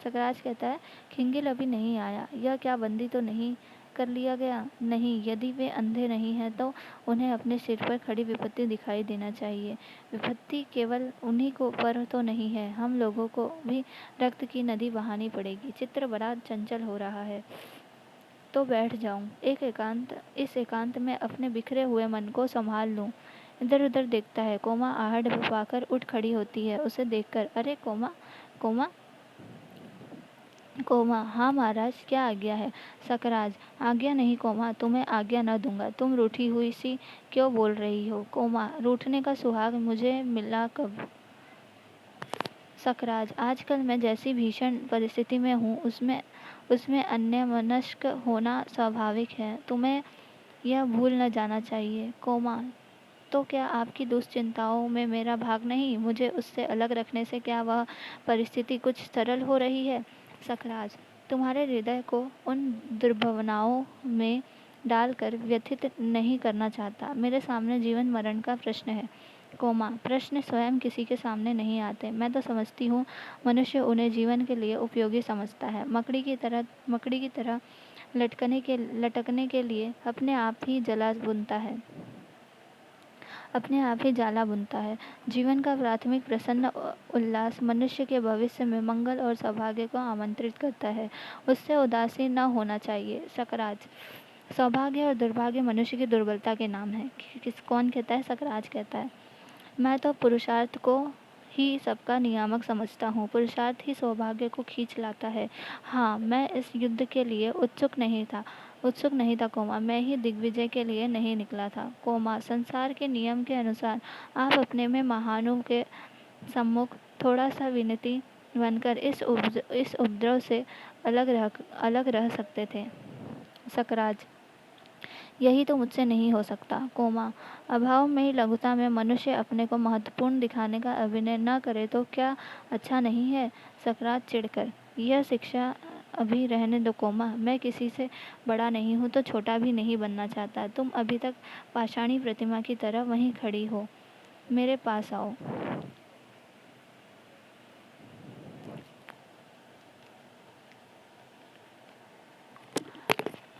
सकराज कहता है, खिंगिल अभी नहीं आया। यह क्या बंदी तो नहीं कर लिया गया? नहीं, यदि वे अंधे नहीं हैं तो उन्हें अपने सिर पर खड़ी विपत्ति दिखाई देना चाहिए। विपत्ति केवल उन्हीं को पर तो नहीं है, हम लोगों को भी रक्त की नदी बहानी पड़ेगी। चित्र बड़ा चंचल हो रहा है, तो बैठ जाऊं, इस एकांत में अपने बिखरे हुए मन को संभाल लूं। इधर उधर देखता है। कोमा आहट पाकर उठ खड़ी होती है उसे देखकर। अरे कोमा! कोमा! कोमा, हाँ महाराज, क्या आज्ञा है? सकराज, आज्ञा नहीं कोमा, तुम्हें आज्ञा न दूंगा। तुम रूठी हुई सी क्यों बोल रही हो? कोमा, रूठने का सुहाग मुझे मिला कब? सकराज, आजकल मैं जैसी भीषण परिस्थिति में हूँ उसमें अन्यमनस्क होना स्वाभाविक है, तुम्हें यह भूल न जाना चाहिए। कोमा, तो क्या आपकी दुश्चिंताओं में मेरा भाग नहीं? मुझे उससे अलग रखने से क्या वह परिस्थिति कुछ सरल हो रही है? सखराज, तुम्हारे हृदय को उन दुर्भावनाओं में डालकर व्यथित नहीं करना चाहता। मेरे सामने जीवन मरण का प्रश्न है। कोमा, प्रश्न स्वयं किसी के सामने नहीं आते। मैं तो समझती हूँ मनुष्य उन्हें जीवन के लिए उपयोगी समझता है। मकड़ी की तरह लटकने के लिए अपने आप ही जाला बुनता है। जीवन का प्राथमिक प्रसन्न उल्लास मनुष्य के भविष्य में मंगल और सौभाग्य को आमंत्रित करता है। उससे उदासीन न होना चाहिए। सकराज, सौभाग्य और दुर्भाग्य मनुष्य की दुर्बलता के नाम है। कौन कहता है? सकराज कहता है। मैं तो पुरुषार्थ को ही सबका नियामक समझता हूँ। पुरुषार्थ ही सौभाग्य को खींच लाता है। हाँ, मैं इस युद्ध के लिए उत्सुक नहीं था कोमा। मैं ही दिग्विजय के लिए नहीं निकला था कोमा। संसार के नियम के अनुसार आप अपने में महानों के सम्मुख थोड़ा सा विनती बनकर इस उपद्रव से अलग रह सकते थे। सकराज, यही तो मुझसे नहीं हो सकता कोमा। अभाव में ही लघुता में मनुष्य अपने को महत्वपूर्ण दिखाने का अभिनय न करे तो क्या अच्छा नहीं है? सकरात चिढ़कर, यह शिक्षा अभी रहने दो कोमा। मैं किसी से बड़ा नहीं हूँ तो छोटा भी नहीं बनना चाहता। तुम अभी तक पाषाणी प्रतिमा की तरह वहीं खड़ी हो। मेरे पास आओ।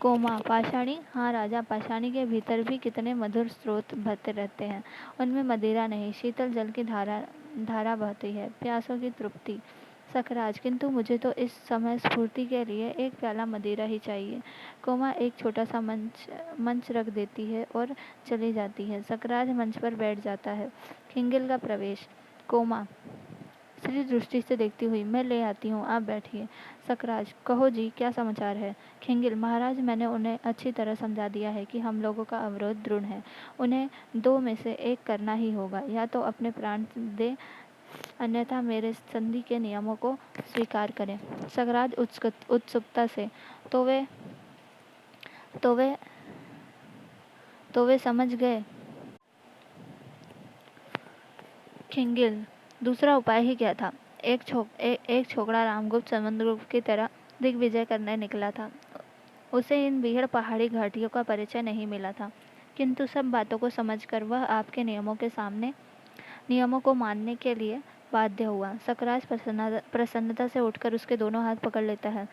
कोमा, पाषाणी? हाँ राजा, पाषाणी के भीतर भी कितने मधुर स्रोत बहते रहते हैं। उनमें मदिरा नहीं, शीतल जल की धारा बहती है, प्यासों की तृप्ति। सकराज, किंतु मुझे तो इस समय स्फूर्ति के लिए एक प्याला मदिरा ही चाहिए। कोमा एक छोटा सा मंच रख देती है और चली जाती है। सकराज मंच पर बैठ जाता है। खिंगिल का प्रवेश। कोमा स्त्री दृष्टि से देखती हुई, मैं ले आती हूँ, आप बैठिए। सकराज, कहो जी, क्या समाचार है? खिंगिल, महाराज, मैंने उन्हें अच्छी तरह समझा दिया है कि हम लोगों का अवरोध दृढ़ है। उन्हें दो में से एक करना ही होगा, या तो अपने प्राण दे, अन्यथा मेरे संधि के नियमों को स्वीकार करें। सकराज उत्सुकता से, तो वे तो वे तो वे समझ गए? खिंगिल, दूसरा उपाय ही क्या था? एक छोकरा रामगुप्त समुद्रगुप्त की तरह दिग्विजय करने निकला था। उसे इन बीहड़ पहाड़ी घाटियों का परिचय नहीं मिला था, किंतु सब बातों को समझकर वह आपके नियमों को मानने के लिए बाध्य हुआ। सकराज प्रसन्नता से उठकर उसके दोनों हाथ पकड़ लेता है।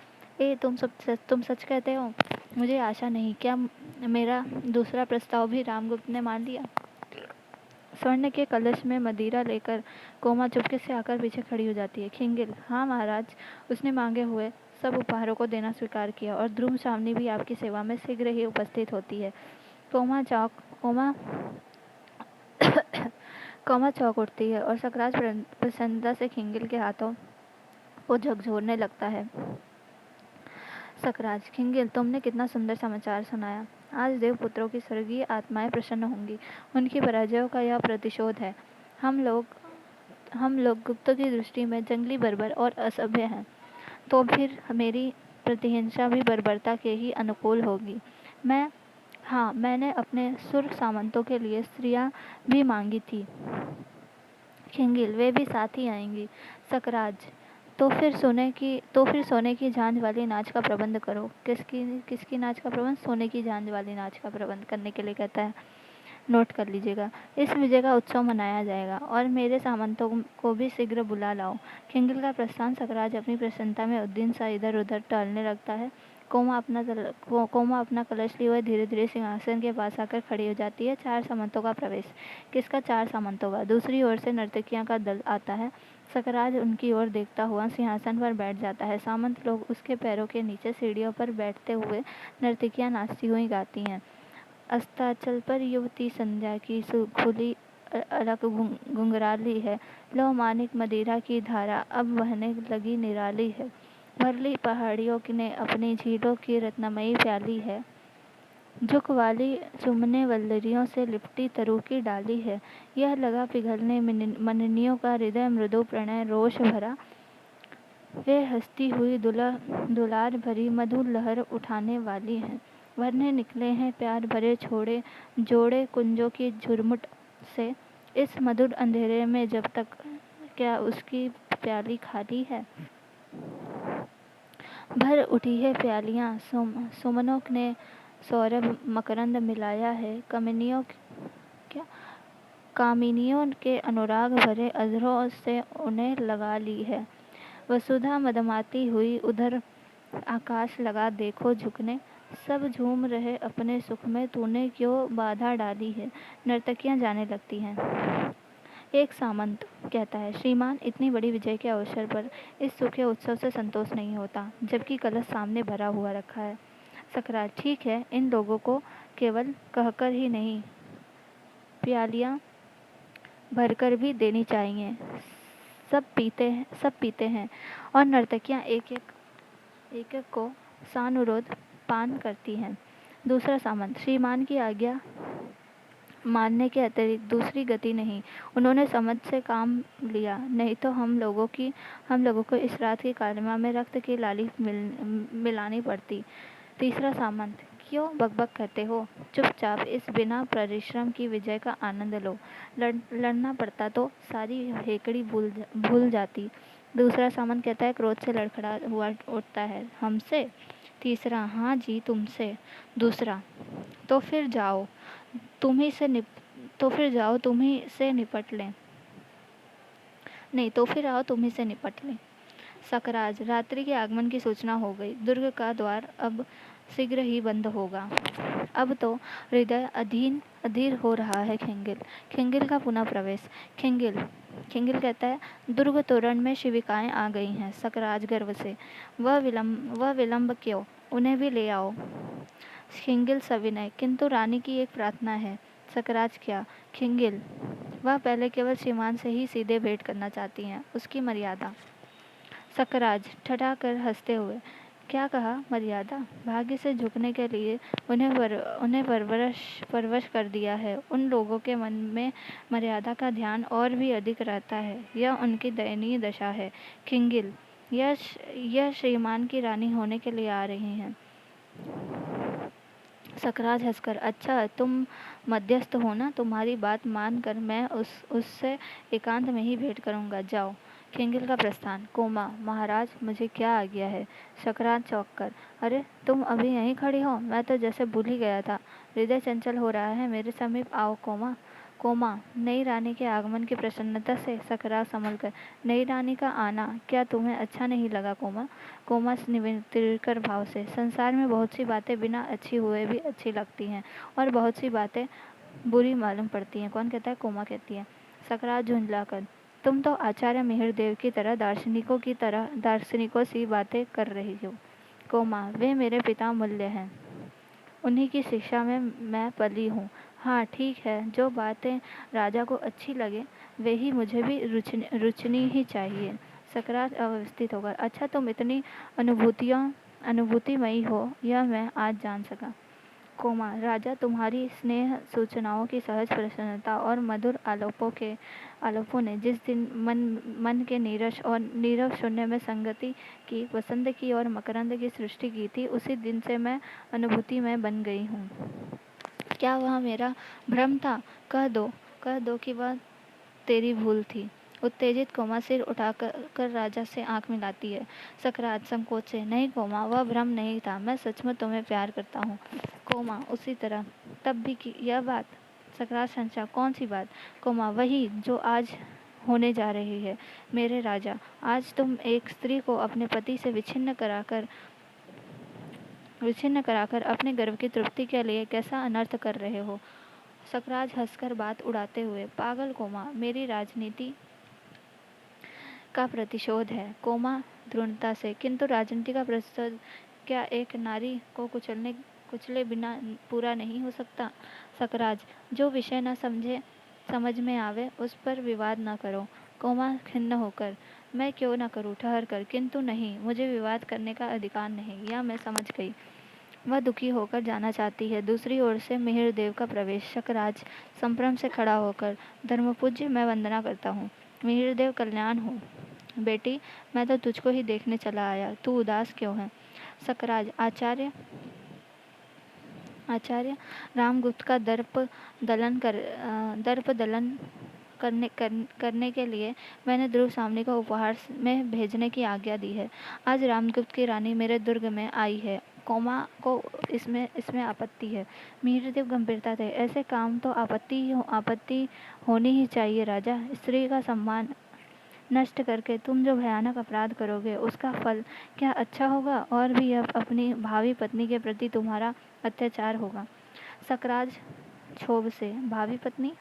तुम सच कहते हो? मुझे आशा नहीं। क्या मेरा दूसरा प्रस्ताव भी रामगुप्त ने मान लिया? स्वर्ण के कलश में मदिरा लेकर कोमा चुपके से आकर पीछे खड़ी हो जाती है। खिंगिल, हाँ महाराज, उसने मांगे हुए सब उपहारों को देना स्वीकार किया और ध्रुव सामने भी आपकी सेवा में शीघ्र ही उपस्थित होती है। कोमा चौक कोमा कोमा चौक उठती है और सकराज प्रसन्नता से खिंगिल के हाथों को झकझोरने लगता है। सकराज, खिंगिल, तुमने कितना सुंदर समाचार सुनाया। आज देवपुत्रों की स्वर्गीय आत्माएं प्रसन्न होंगी। उनकी पराजयों का यह प्रतिशोध है। हम लोग गुप्तों की दृष्टि में जंगली बर्बर और असभ्य हैं, तो फिर मेरी प्रतिहिंसा भी बर्बरता के ही अनुकूल होगी। मैंने अपने सुर सामंतों के लिए स्त्रियां भी मांगी थी। खिंगिल, वे भी साथ ही आएंगी। सकराज, तो फिर सोने की झांझ वाली नाच का प्रबंध करो। किसकी नाच का प्रबंध? सोने की झांझ वाली नाच का प्रबंध करने के लिए कहता है। नोट कर लीजिएगा। इस विजय का उत्सव मनाया जाएगा और मेरे सामंतों को भी शीघ्र बुला लाओ। खिंगिल का प्रस्थान सकराज अपनी प्रसन्नता में उद्दीन सा इधर उधर टहलने लगता है। कोमा अपना कलश लिए हुए धीरे धीरे सिंहासन के पास आकर खड़ी हो जाती है। 4 सामंतों का प्रवेश। किसका 4 सामंतों का? दूसरी ओर से नर्तकियां का दल आता है। सकराज उनकी ओर देखता हुआ सिंहासन पर बैठ जाता है। सामंत लोग उसके पैरों के नीचे सीढ़ियों पर बैठते हुए नर्तकियां नाचती हुई गाती हैं। अस्ताचल पर युवती संध्या की खुली अलग घुंघराली है। लो मानिक मदिरा की धारा अब बहने लगी निराली है। भरली पहाड़ियों ने अपनी झीलों की रत्नमयी प्याली है। झुक वाली चुमने वल्लरियों से लिपटी तरु की डाली है। यह लगा पिघलने मननियों का हृदय मृदु प्रणय रोष भरा। वे हंसती हुई दुलार भरी मधुर लहर उठाने वाली हैं। भरने निकले हैं प्यार भरे छोड़े जोड़े कुंजों की झुरमुट से इस मधुर अंधेरे में जब तक क्या उसकी प्याली खाली है? भर उठी है प्यालियाँ, सुमनों ने सौरभ मकरंद मिलाया है, क्या कामिनियों के अनुराग भरे अधरों से उन्हें लगा ली है। वसुधा मदमाती हुई उधर आकाश लगा देखो झुकने, सब झूम रहे अपने सुख में, तूने क्यों बाधा डाली है? नर्तकियां जाने लगती हैं। एक सामंत कहता है, श्रीमान, इतनी बड़ी विजय के अवसर पर इस सूखे उत्सव से संतोष नहीं होता, जबकि कलश सामने भरा हुआ रखा है। सकराज, ठीक है, इन लोगों को केवल कहकर ही नहीं, प्यालियां भरकर भी देनी चाहिए। सब पीते हैं और नर्तकियां एक एक को सानुरोध पान करती हैं। दूसरा सामंत, श्रीमान की आज्ञा मानने के अतिरिक्त दूसरी गति नहीं। उन्होंने समझ से काम लिया, नहीं तो हम लोगों को इस रात की कालिमा में रक्त की लाली मिलानी पड़ती। तीसरा सामंत, क्यों बकबक करते हो? चुपचाप इस बिना परिश्रम की विजय का आनंद लो। लड़ना पड़ता तो सारी हेकड़ी भूल जाती। दूसरा सामंत कहता है, क्रोध से लड़खड़ा हुआ उठता है, हमसे? तीसरा, हाँ जी, तुमसे। दूसरा, तो फिर जाओ तुम ही से निपट लें। नहीं तो फिर आओ तुम ही से निपट लें। सकराज, रात्रि के आगमन की सूचना हो गई। दुर्ग का द्वार अब शीघ्र ही बंद होगा। अब तो हृदय अधीर हो रहा है। खिंगिल का पुनः प्रवेश। खिंगिल कहता है, दुर्ग तोरण में शिविकाएं आ गई हैं। सकराज गर्व से, वह विलंब क्यों? उन्हें भी ले आओ। खिंगिल सविनय, किंतु रानी की एक प्रार्थना है। सकराज, क्या? खिंगिल, वह पहले केवल श्रीमान से ही सीधे भेंट करना चाहती हैं, उसकी मर्यादा। सकराज ठठा कर हंसते हुए, क्या कहा? मर्यादा? भाग्य से झुकने के लिए उन्हें परवश कर दिया है। उन लोगों के मन में मर्यादा का ध्यान और भी अधिक रहता है। यह उनकी दयनीय दशा है। खिंगिल, यह श्रीमान की रानी होने के लिए आ रही हैं। सकराज हंसकर, अच्छा, तुम मध्यस्थ हो ना? तुम्हारी बात मान कर मैं उससे एकांत में ही भेंट करूंगा। जाओ। खिंगिल का प्रस्थान। कोमा, महाराज, मुझे क्या आज्ञा है? सकराज चौंक कर, अरे, तुम अभी यहीं खड़ी हो? मैं तो जैसे भूल ही गया था। हृदय चंचल हो रहा है, मेरे समीप आओ। कोमा, नई रानी के आगमन की प्रसन्नता से सकराज संभल कर, नई रानी का आना क्या तुम्हें अच्छा नहीं लगा? कोमा निवितिर भाव से, संसार में बहुत सी बातें बिना अच्छी हुए भी अच्छी लगती हैं और बहुत सी बातें बुरी मालूम पड़ती हैं। कौन कहता है? कोमा कहती है। सकराज झुंझलाकर, तुम तो आचार्य मिहिर देव की तरह दार्शनिकों सी बातें कर रही हो। कोमा, वे मेरे पिता मूल्य हैं, उन्हीं की शिक्षा में मैं पली हूँ। हाँ, ठीक है, जो बातें राजा को अच्छी लगे वे ही मुझे भी रुचनी ही चाहिए। सकराज अव्यवस्थित होकर, अच्छा, तुम इतनी अनुभूतिमयी हो, यह मैं आज जान सका। कोमा, राजा तुम्हारी स्नेह सूचनाओं की सहज प्रसन्नता और मधुर आलोपों ने जिस दिन मन के नीरस और नीरव शून्य में संगति की, पसंद की और मकरंद की सृष्टि की थी, उसी दिन से मैं अनुभूति में बन गई हूँ। क्या वह मेरा भ्रम था? कह दो कि वह तेरी भूल थी। उत्तेजित कोमा सिर उठाकर राजा से आंख मिलाती है। सकराज संकोच से, नहीं कोमा, वह भ्रम नहीं था, मैं सचमुच तुम्हें प्यार करता हूँ। कोमा उसी तरह तब भी की यह बात? सकराज संशय, कौन सी बात? कोमा, वही जो आज होने जा रही है। मेरे राजा, आज तुम एक स्त्री को अपने पति से विच्छिन्न कराकर अपने गर्व की तृप्ति के लिए कैसा अनर्थ कर रहे हो? सकराज हंसकर बात उड़ाते हुए, पागल कोमा, मेरी राजनीति का प्रतिशोध है। कोमा दृढ़ता से, किंतु राजनीति का प्रतिशोध क्या एक नारी को कुचले बिना पूरा नहीं हो सकता? सकराज, जो विषय न समझ में आवे उस पर विवाद न करो। कोमा खिन्न होकर, मैं क्यों न करूं? ठहर कर, किंतु नहीं, मुझे विवाद करने का अधिकार नहीं, यह मैं समझ गई। वह दुखी होकर जाना चाहती है। दूसरी ओर से मिहिर देव का प्रवेश। सकराज संभ्रम से खड़ा होकर, धर्मपूज्य, मैं वंदना करता हूँ। मिहिर देव, कल्याण हो। बेटी, मैं तो तुझको ही देखने चला आया, तू उदास क्यों है? सकराज, आचार्य आचार्य रामगुप्त का दर्प दलन करने के लिए मैंने ध्रुव सामने को उपहार में भेजने की आज्ञा दी है। आज रामगुप्त की रानी मेरे दुर्ग में आई है। कोमा को इसमें आपत्ति है। मिहिरदेव गंभीरता थे। ऐसे काम तो आपत्ति होनी ही चाहिए राजा। स्त्री का सम्मान नष्ट करके तुम जो भयानक अपराध करोगे उसका फल क्या अच्छा होगा, और भी अब अपनी भावी पत्नी के प्रति तुम्हारा अत्याचार होगा। सकराज क्षोभ से, भावी पत्नी?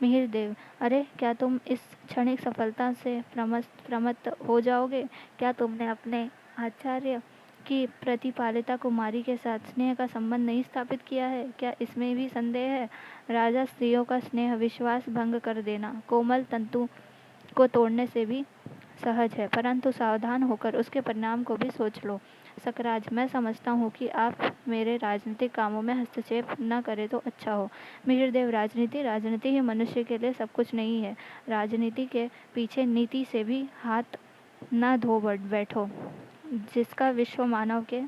मिहिरदेव, अरे क्या तुम इस क्षणिक सफलता से प्रमत्त हो जाओगे? क्या तुमने अपने आचार्य की प्रतिपालिता कुमारी के साथ स्नेह का संबंध नहीं स्थापित किया है? क्या इसमें भी संदेह है? राजा, स्त्रियों का स्नेह विश्वास भंग कर देना कोमल तंतु को तोड़ने से भी सहज है, परंतु सावधान होकर उसके परिणाम को भी सोच लो। सकराज, मैं समझता हूँ कि आप मेरे राजनीतिक कामों में हस्तक्षेप न करें तो अच्छा हो। मिहिरदेव, राजनीति ही मनुष्य के लिए सब कुछ नहीं है। राजनीति के पीछे नीति से भी हाथ न धो बैठो, जिसका विश्व मानव के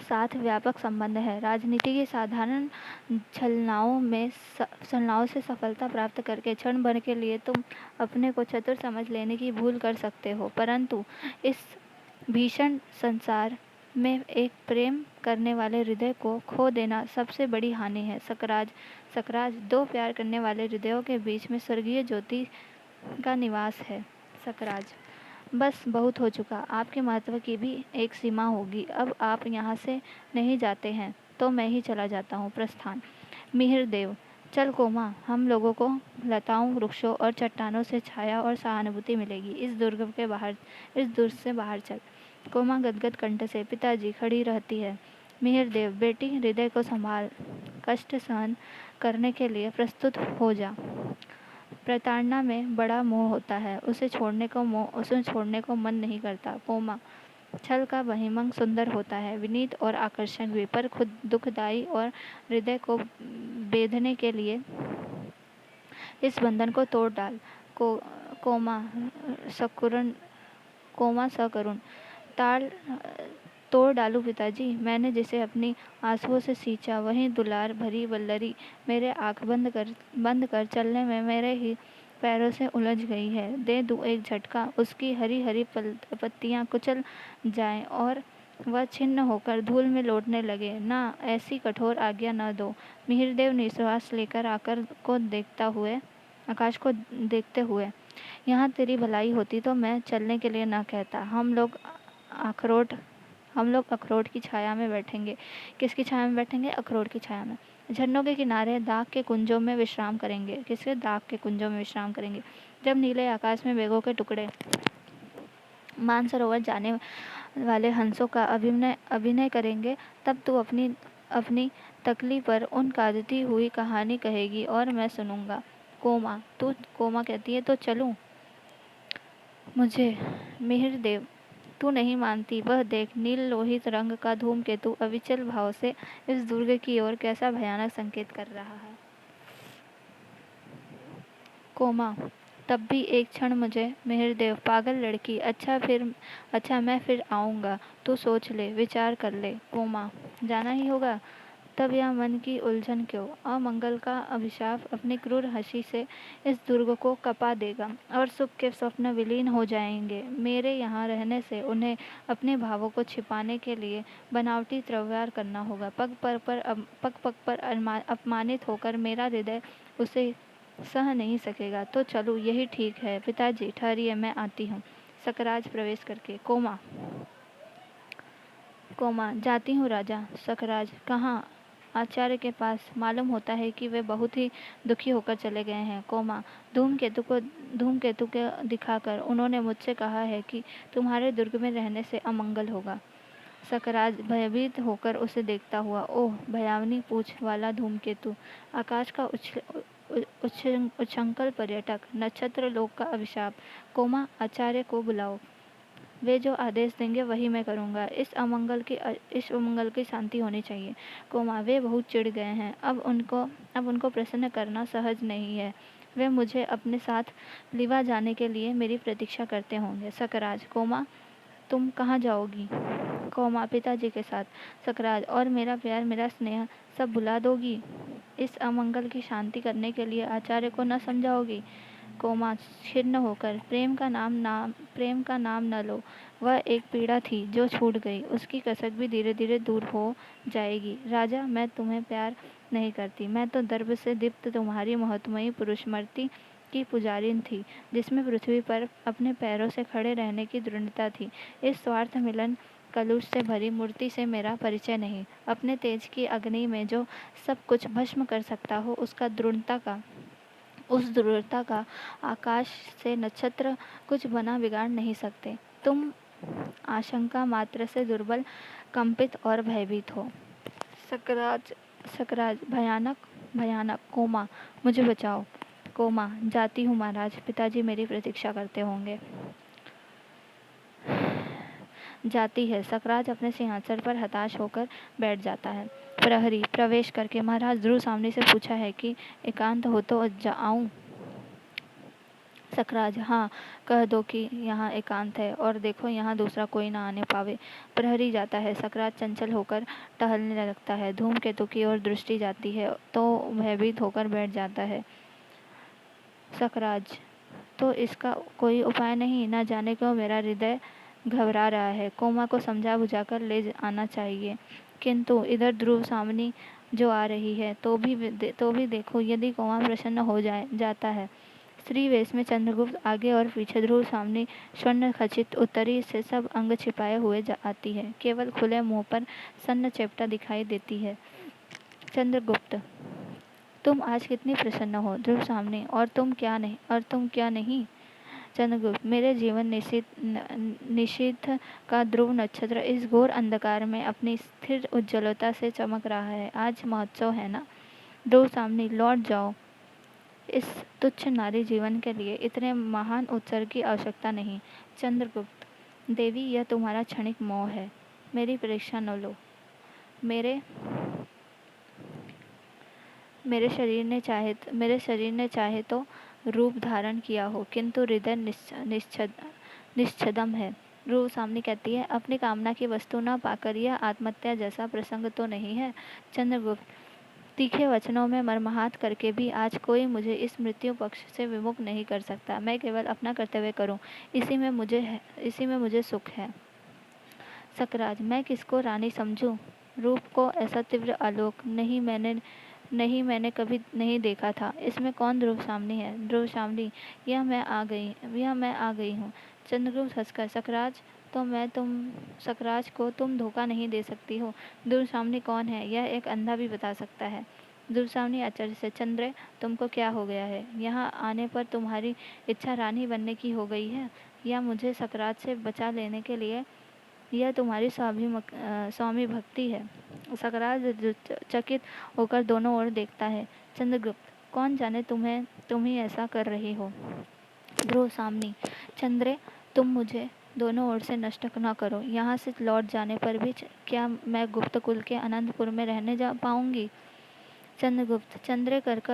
साथ व्यापक संबंध है। राजनीति की साधारण छलनाओं से सफलता प्राप्त करके क्षण भर के लिए तुम अपने को चतुर समझ लेने की भूल कर सकते हो, परंतु इस भीषण संसार में एक प्रेम करने वाले हृदय को खो देना सबसे बड़ी हानि है। सकराज, दो प्यार करने वाले हृदयों के बीच में स्वर्गीय ज्योति का निवास है। सकराज, बस बहुत हो चुका। आपके महत्व की भी एक सीमा होगी। अब आप यहाँ से नहीं जाते हैं तो मैं ही चला जाता हूँ। प्रस्थान। मिहिरदेव, चल कोमा, हम लोगों को लताओं, वृक्षों और चट्टानों से छाया और सहानुभूति मिलेगी। इस दुर्ग से बाहर चल। कोमा गदगद कंठ से, पिताजी, खड़ी रहती है। मिहिरदेव, बेटी, हृदय को संभाल, कष्ट सहन करने के लिए प्रस्तुत हो जा। प्रताड़ना में बड़ा मोह होता है, उसे छोड़ने को मन नहीं करता। कोमा, छल का बहिमंग सुंदर होता है, विनीत और आकर्षक भी, पर खुद दुखदायी, और हृदय को बेधने के लिए इस बंधन को तोड़ डाल। को कोमा सकरुण, ताल तोड़ डालू पिताजी। मैंने जिसे अपनी आंसुओं से सींचा वही दुलार भरी वल्लरी मेरे आंख बंद कर चलने में मेरे ही पैरों से उलझ गई है। दे दूं एक झटका, उसकी हरी हरी पत्तियां कुचल जाएं और वह छिन्न होकर धूल में लौटने लगे। ना, ऐसी कठोर आज्ञा न दो। मिहिरदेव निश्वास लेकर आकाश को देखते हुए, यहाँ तेरी भलाई होती तो मैं चलने के लिए न कहता। हम लोग अखरोट की छाया में बैठेंगे। किसकी छाया में बैठेंगे? अखरोट की छाया में। झरनों के किनारे दाग के कुंजों में विश्राम करेंगे। किसके? दाग के कुंजों में विश्राम करेंगे। जब नीले आकाश में मेघों के टुकड़े मानसरोवर जाने वाले हंसों का अभिनय करेंगे, तब तू अपनी तकली पर उन काटती हुई कहानी कहेगी और मैं सुनूंगा। कोमा कहती है, तो चलूं? मुझे? मिहिरदेव, तू नहीं मानती? वह देख, नील लोहित रंग का धूमकेतु अविचल भाव से इस दुर्ग की ओर कैसा भयानक संकेत कर रहा है। कोमा, तब भी एक क्षण मुझे। मिहिरदेव, पागल लड़की, अच्छा मैं फिर आऊँगा। तू सोच ले, विचार कर ले। कोमा, जाना ही होगा? तब यह मन की उलझन क्यों? अमंगल का अभिशाप अपनी क्रूर हंसी से इस दुर्ग को कपा देगा और सुख के स्वप्न विलीन हो जाएंगे। मेरे यहाँ रहने से उन्हें अपने भावों को छिपाने के लिए बनावटी त्रव्यार करना होगा। पग पर अपमानित होकर मेरा हृदय उसे सह नहीं सकेगा। तो चलो, यही ठीक है। पिताजी ठहरिए, मैं आती हूँ। सकराज प्रवेश करके। कोमा, जाती हूँ राजा। सकराज, कहाँ? आचार्य के पास। मालूम होता है कि वे बहुत ही दुखी होकर चले गए हैं। कोमा, धूमकेतु को दिखाकर उन्होंने मुझसे कहा है कि तुम्हारे दुर्ग में रहने से अमंगल होगा। सकराज भयभीत होकर उसे देखता हुआ, ओह, भयावनी पूंछ वाला धूमकेतु, आकाश का उच्छृंखल पर्यटक, नक्षत्र लोक का अभिशाप। कोमा, आचार्य को बुलाओ। वे जो आदेश देंगे वही मैं करूँगा। इस अमंगल की शांति होनी चाहिए। कोमा, वे बहुत चिढ़ गए हैं। अब उनको प्रसन्न करना सहज नहीं है। वे मुझे अपने साथ लिवा जाने के लिए मेरी प्रतीक्षा करते होंगे। सकराज, कोमा, तुम कहाँ जाओगी? कौमा पिताजी के साथ। सकराज, और मेरा प्यार, मेरा स्नेह सब भुला दोगी? इस अमंगल की शांति करने के लिए आचार्य को न समझाओगी? कोमा छिन्न होकर, प्रेम का नाम न लो। वह एक पीड़ा थी जो छूट गई, उसकी कसक भी धीरे धीरे दूर हो जाएगी। राजा, मैं तुम्हें प्यार नहीं करती, मैं तो गर्व से दीप्त तुम्हारी महत्वमयी पुरुषमूर्ति की पुजारिन थी, जिसमें पृथ्वी पर अपने पैरों से खड़े रहने की दृढ़ता थी। इस स्वार्थ मिलन कलुष से भरी मूर्ति से मेरा परिचय नहीं। अपने तेज की अग्नि में जो सब कुछ भस्म कर सकता हो, उस दृढ़ता का आकाश से नक्षत्र कुछ बना बिगाड़ नहीं सकते। तुम आशंका मात्र से दुर्बल, कंपित और भयभीत हो। सकराज, सकराज, भयानक, भयानक। कोमा, मुझे बचाओ। कोमा, जाती हूँ महाराज, पिताजी मेरी प्रतीक्षा करते होंगे। जाती है। सकराज अपने सिंहासन पर हताश होकर बैठ जाता है। प्रहरी प्रवेश करके, महाराज, ध्रुव सामने से पूछा है कि एकांत हो तो आऊं? सकराज, हाँ, कह दो कि यहाँ एकांत है, और देखो यहाँ दूसरा कोई ना आने पावे। प्रहरी जाता है। सकराज चंचल होकर टहलने लगता है। धूमकेतु की ओर दृष्टि जाती है तो भयभीत होकर बैठ जाता है। सकराज, तो इसका कोई उपाय नहीं? न जाने क्यों मेरा हृदय घबरा रहा है। कोमा को समझा बुझाकर ले आना चाहिए, किंतु इधर ध्रुव सामनी जो आ रही है, तो भी देखो, यदि कोमा प्रसन्न हो जाता है। स्त्री वेश में चंद्रगुप्त आगे और पीछे, ध्रुव सामने स्वर्ण खचित उत्तरी से सब अंग छिपाए हुए आती है। केवल खुले मुंह पर सन्न चेपटा दिखाई देती है। चंद्रगुप्त, तुम आज कितनी प्रसन्न हो। ध्रुव सामने, और तुम क्या नहीं? चंद्रगुप्त, मेरे जीवन निशीथ का ध्रुव नक्षत्र इस घोर अंधकार में अपनी स्थिर उज्ज्वलता से चमक रहा है। आज महोत्सव है ना? ध्रुव सामने, लौट जाओ। इस तुच्छ नारी जीवन के लिए इतने महान उत्सर्ग की आवश्यकता नहीं। चंद्रगुप्त, देवी, यह तुम्हारा क्षणिक मोह है, मेरी परीक्षा न लो। मेरे शरीर ने चाहे तो रूप धारण किया हो, किंतु हृदय निश्छदम है। रूप सामने कहती है, अपनी कामना की वस्तु न पाकर यह आत्महत्या जैसा प्रसंग तो नहीं है। चंद्रगुप्त, तीखे वचनों में मर्माहत करके भी आज कोई मुझे इस मृत्यु पक्ष से विमुख नहीं कर सकता। मैं केवल अपना कर्तव्य करूं, इसी में मुझे सुख है। सकराज, मैं किसको रानी समझूं? रूप को ऐसा तीव्र आलोक मैंने कभी नहीं देखा था। इसमें कौन ध्रुव सामनी है? ध्रुव सामनी, यह मैं आ गई हूँ। चंद्रगुप्त हंसकर, सकराज को तुम धोखा नहीं दे सकती हो। ध्रुव सामनी कौन है, यह एक अंधा भी बता सकता है। ध्रुव सामनी आश्चर्य से, चंद्रे, तुमको क्या हो गया है? यहाँ आने पर तुम्हारी इच्छा रानी बनने की हो गई है, या मुझे सकराज से बचा लेने के लिए? यह तुम्हारी स्वामी भक्ति है। सकराज चकित होकर दोनों ओर देखता है। चंद्रगुप्त, कौन जाने तुम ही ऐसा कर रही हो। ध्रुव सामनी, चंद्रे, तुम मुझे दोनों ओर से नष्ट न करो। यहाँ से लौट जाने पर भी क्या मैं गुप्त कुल के अनंतपुर में रहने जा पाऊंगी? चंद्रगुप्त, चंद्रगुप्त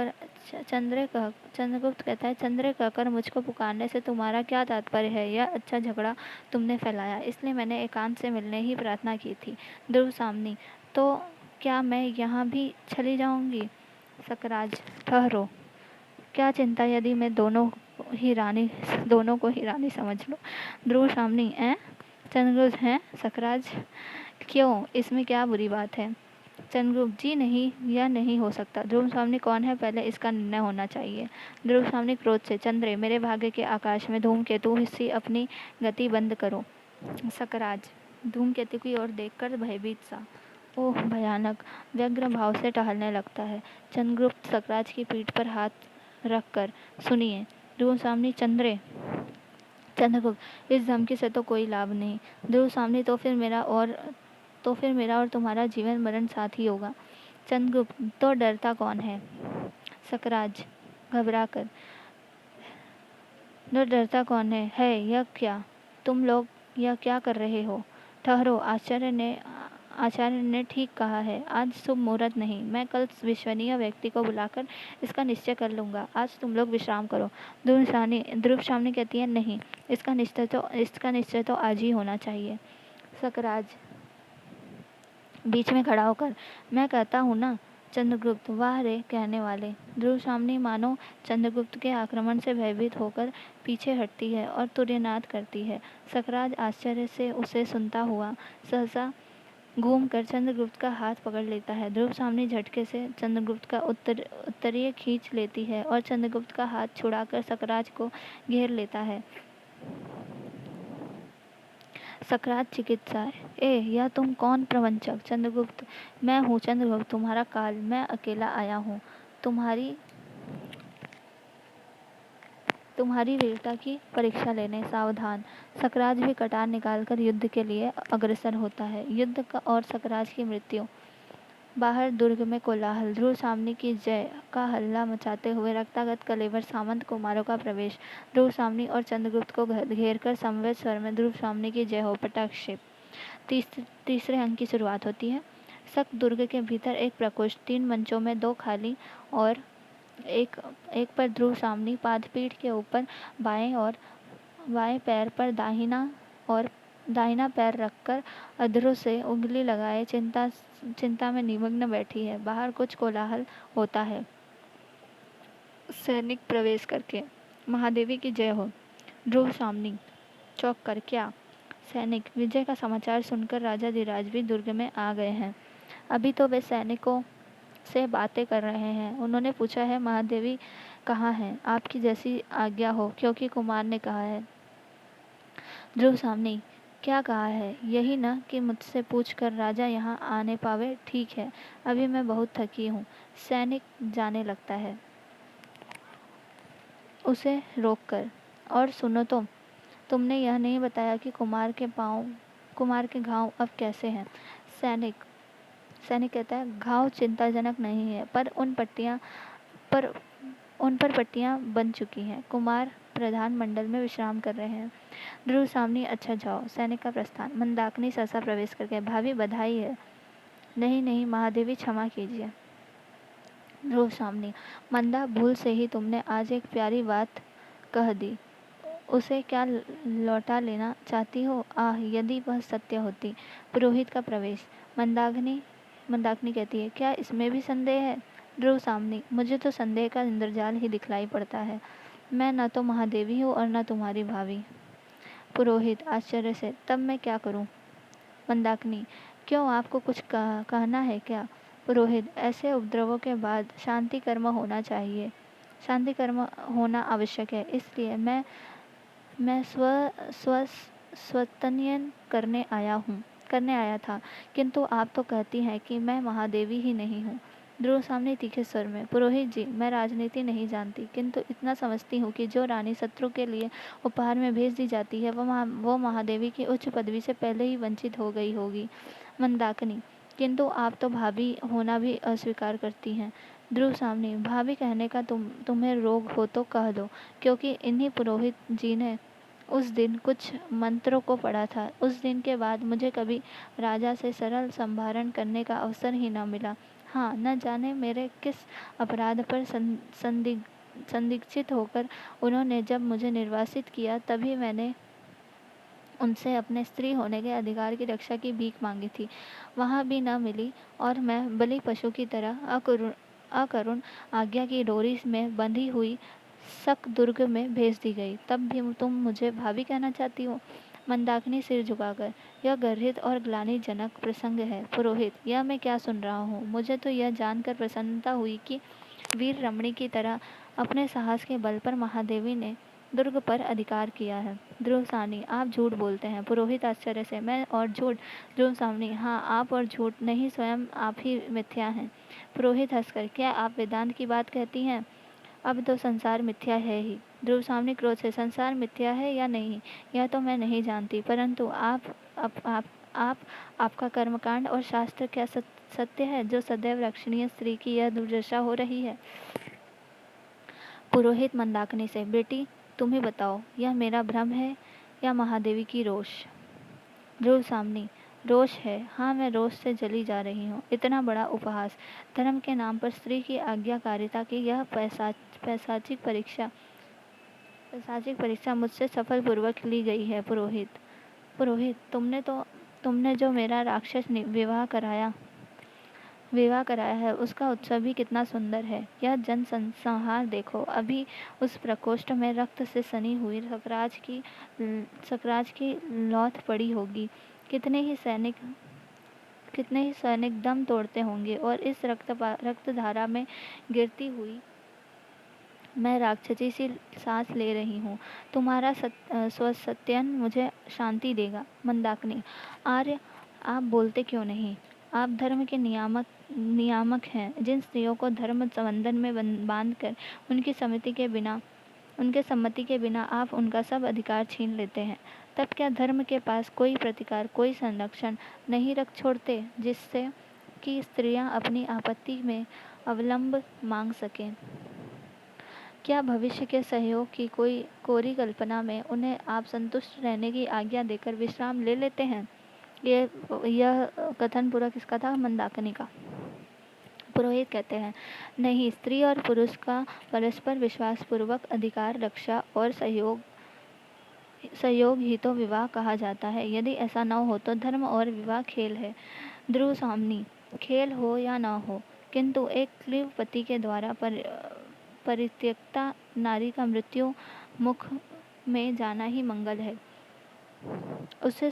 कहता है, चंद्रे कहकर मुझको पुकारने से तुम्हारा क्या तात्पर्य है? यह अच्छा झगड़ा तुमने फैलाया, इसलिए मैंने एकांत से मिलने ही प्रार्थना की थी। ध्रुव सामनी, तो क्या मैं यहाँ भी चली जाऊंगी? सकराज, ठहरो, क्या चिंता यदि मैं दोनों को ही रानी समझ लो। ध्रुव सामनी, चंद्रगुप्त, हैं सकराज, क्यों, इसमें क्या बुरी बात है? चंद्रगुप्त जी, नहीं, यह नहीं हो सकता। ध्रुव सामने कौन है, पहले इसका निर्णय होना चाहिए। ध्रुव सामने क्रोध से, चंद्रे, मेरे भाग्य के आकाश में धूमकेतु सी अपनी गति बंद करो। सकराज धूमकेतु की ओर देखकर भयभीत सा, ओह भयानक, व्यग्र भाव से टहलने लगता है। चंद्रगुप्त सकराज की पीठ पर हाथ रखकर, सुनिए। ध्रुव सामने, चंद्रे। चंद्रगुप्त, इस धमकी से तो कोई लाभ नहीं। ध्रुव सामने, तो फिर मेरा और तुम्हारा जीवन मरण साथ ही होगा। चंद्रगुप्त, तो डरता कौन है? सकराज घबरा कर, न डरता कौन है यह क्या, तुम लोग यह क्या कर रहे हो? ठहरो, आचार्य ने ठीक कहा है, आज शुभ मुहूर्त नहीं। मैं कल विश्वसनीय व्यक्ति को बुलाकर इसका निश्चय कर लूँगा। आज तुम लोग विश्राम करो। ध्रुव सामने कहती है, नहीं, इसका निश्चय तो आज ही होना चाहिए। सकराज, बीच में खड़ा होकर, मैं कहता हूँ ना। चंद्रगुप्त, वाह रे कहने वाले। ध्रुव सामनी मानो चंद्रगुप्त के आक्रमण से भयभीत होकर पीछे हटती है और तुर्यनाद करती है। सकराज आश्चर्य से उसे सुनता हुआ सहसा घूम कर चंद्रगुप्त का हाथ पकड़ लेता है। ध्रुव सामनी झटके से चंद्रगुप्त का उत्तरीय खींच लेती है और चंद्रगुप्त का हाथ छुड़ाकर सकराज को घेर लेता है। सकरात चिकित्सा, ए यह तुम कौन प्रवंचक? चंद्रगुप्त, मैं हूँ चंद्रगुप्त, तुम्हारा काल। मैं अकेला आया हूँ तुम्हारी वीरता की परीक्षा लेने। सावधान। सकराज भी कटार निकालकर युद्ध के लिए अग्रसर होता है। युद्ध का और सकराज की मृत्यु। बाहर दुर्ग में कोलाहल। ध्रुव सामने की जय का हल्ला मचाते हुए रक्तागत कलेवर सामंत कुमारों का प्रवेश। ध्रुव सामने और चंद्रगुप्त को घेर कर समवेत स्वर में ध्रुव सामने की जय हो पटाक्षेप। तीसरे अंक की शुरुआत होती है। सख्त दुर्ग के भीतर एक प्रकोष्ठ, 3 मंचों में 2 खाली और एक पर ध्रुव सामने पादपीठ के ऊपर बाएं पैर पर दाहिना पैर रखकर अधरों से उंगली लगाए चिंता में निमग्न बैठी है। बाहर कुछ कोलाहल होता है। सैनिक प्रवेश करके, महादेवी की जय हो। ध्रुव सामनी चौंक कर, क्या? सैनिक, विजय का समाचार सुनकर राजा धीराज भी दुर्ग में आ गए हैं। अभी तो वे सैनिकों से बातें कर रहे हैं। उन्होंने पूछा है, महादेवी कहाँ है? आपकी जैसी आज्ञा हो, क्योंकि कुमार ने कहा है। ध्रुव सामनी, क्या कहा है? यही न कि मुझसे पूछ कर राजा यहाँ आने पावे। ठीक है, अभी मैं बहुत थकी हूँ। सैनिक जाने लगता है उसे रोककर। और सुनो तो, तुमने यह नहीं बताया कि कुमार के घाव अब कैसे हैं? सैनिक कहता है, घाव चिंताजनक नहीं है, पर उन पर पट्टियां बन चुकी हैं। कुमार प्रधान मंडल में विश्राम कर रहे हैं। ध्रुव सामनी, अच्छा जाओ। सैनिक का प्रस्थान। मंदाकिनी सहसा प्रवेश करके, भाभी बधाई है। नहीं नहीं महादेवी, क्षमा कीजिए। ध्रुव सामनी, मंदा, भूल से ही तुमने आज एक प्यारी बात कह दी। उसे क्या लौटा लेना चाहती हो? आह, यदि वह सत्य होती। पुरोहित का प्रवेश। मंदाकिनी कहती है, क्या इसमें भी संदेह है? ध्रुव सामनी, मुझे तो संदेह का इंद्रजाल ही दिखलाई पड़ता है। मैं न तो महादेवी हूँ और न तुम्हारी भाभी। पुरोहित आश्चर्य से, तब मैं क्या करूं? मंदाकिनी, क्यों, आपको कुछ कहना है क्या? पुरोहित, ऐसे उपद्रवों के बाद शांति कर्म होना चाहिए। शांति कर्म होना आवश्यक है, इसलिए मैं स्वतन्यन करने आया था, किंतु आप तो कहती हैं कि मैं महादेवी ही नहीं हूँ। ध्रुव सामने तीखे स्वर में, पुरोहित जी, मैं राजनीति नहीं जानती, किंतु इतना समझती हूँ कि जो रानी शत्रु के लिए उपहार में भेज दी जाती है वो महादेवी की उच्च पदवी से पहले ही वंचित हो गई होगी। मंदाकिनी, किंतु आप तो भाभी होना भी अस्वीकार करती हैं। ध्रुव सामने, भाभी कहने का तुम्हें रोग हो तो कह दो, क्योंकि इन्हीं पुरोहित जी ने उस दिन कुछ मंत्रों को पढ़ा था। उस दिन के बाद मुझे कभी राजा से सरल संभाषण करने का अवसर ही न मिला। हाँ, न जाने मेरे किस अपराध पर संदिग्धित होकर उन्होंने जब मुझे निर्वासित किया, तभी मैंने उनसे अपने स्त्री होने के अधिकार की रक्षा की भीख मांगी थी। वहाँ भी न मिली और मैं बलि पशु की तरह अकरुण आज्ञा की डोरी में बंधी हुई सक दुर्ग में भेज दी गई। तब भी तुम मुझे भाभी कहना चाहती हो? मंदाकिनी सिर झुकाकर, यह गर्हित और ग्लानिजनक प्रसंग है। पुरोहित, यह मैं क्या सुन रहा हूँ? मुझे तो यह जानकर प्रसन्नता हुई कि वीर रमणी की तरह अपने साहस के बल पर महादेवी ने दुर्ग पर अधिकार किया है। ध्रुव साहनी, आप झूठ बोलते हैं। पुरोहित आश्चर्य से, मैं और झूठ? ध्रुव साहनी, हाँ, आप और झूठ नहीं, स्वयं आप ही मिथ्या हैं। पुरोहित हंसकर, क्या आप वेदांत की बात कहती हैं? अब तो संसार मिथ्या है ही। ध्रुव सामने क्रोध से, संसार मिथ्या है या नहीं यह तो मैं नहीं जानती, परंतु आपका कर्मकांड और शास्त्र क्या सत्य है, जो सदैव रक्षणीय स्त्री की यह दुर्दशा हो रही है? पुरोहित मंदाकिनी से, बेटी तुम ही बताओ, यह मेरा भ्रम है या महादेवी की रोष? ध्रुव सामनी, रोष है। हाँ, मैं रोष से जली जा रही हूँ। इतना बड़ा उपहास, धर्म के नाम पर स्त्री की आज्ञाकारिता की यह पैशाचिक परीक्षा मुझसे सफलपूर्वक ली गई है। पुरोहित, तुमने तो तुमने जो मेरा राक्षस विवाह कराया है उसका उत्सव भी कितना सुंदर है। यह जन संहार देखो, अभी उस प्रकोष्ठ में रक्त से सनी हुई सकराज की लौथ पड़ी होगी। कितने ही सैनिक दम तोड़ते होंगे और इस रक्त धारा में गिरती हुई मैं राक्षसी सी सांस ले रही हूँ। तुम्हारा स्वसत्यन मुझे शांति देगा। मंदाकिनी, आर्य, आप बोलते क्यों नहीं? आप धर्म के नियामक हैं। जिन स्त्रियों को धर्म बंधन में बांध कर उनके सम्मति के बिना आप उनका सब अधिकार छीन लेते हैं, तब क्या धर्म के पास कोई प्रतिकार, कोई संरक्षण नहीं रख छोड़ते जिससे कि स्त्रियां अपनी आपत्ति में अवलंब मांग सकें? क्या भविष्य के सहयोग की कोई कोरी कल्पना में उन्हें आप संतुष्ट रहने की आज्ञा देकर विश्राम ले लेते हैं? यह कथन पूरा किसका था? मंदाकिनी का। पुरोहित कहते हैं, नहीं, स्त्री और पुरुष का परस्पर विश्वास पूर्वक अधिकार, रक्षा और सहयोग ही तो विवाह कहा जाता है। यदि ऐसा न हो तो धर्म और विवाह खेल है। ध्रुव स्वामिनी, खेल हो या न हो, किंतु एक क्लीव पति के द्वारा परित्यक्ता नारी का मृत्यु मुख में जाना ही मंगल है। उसे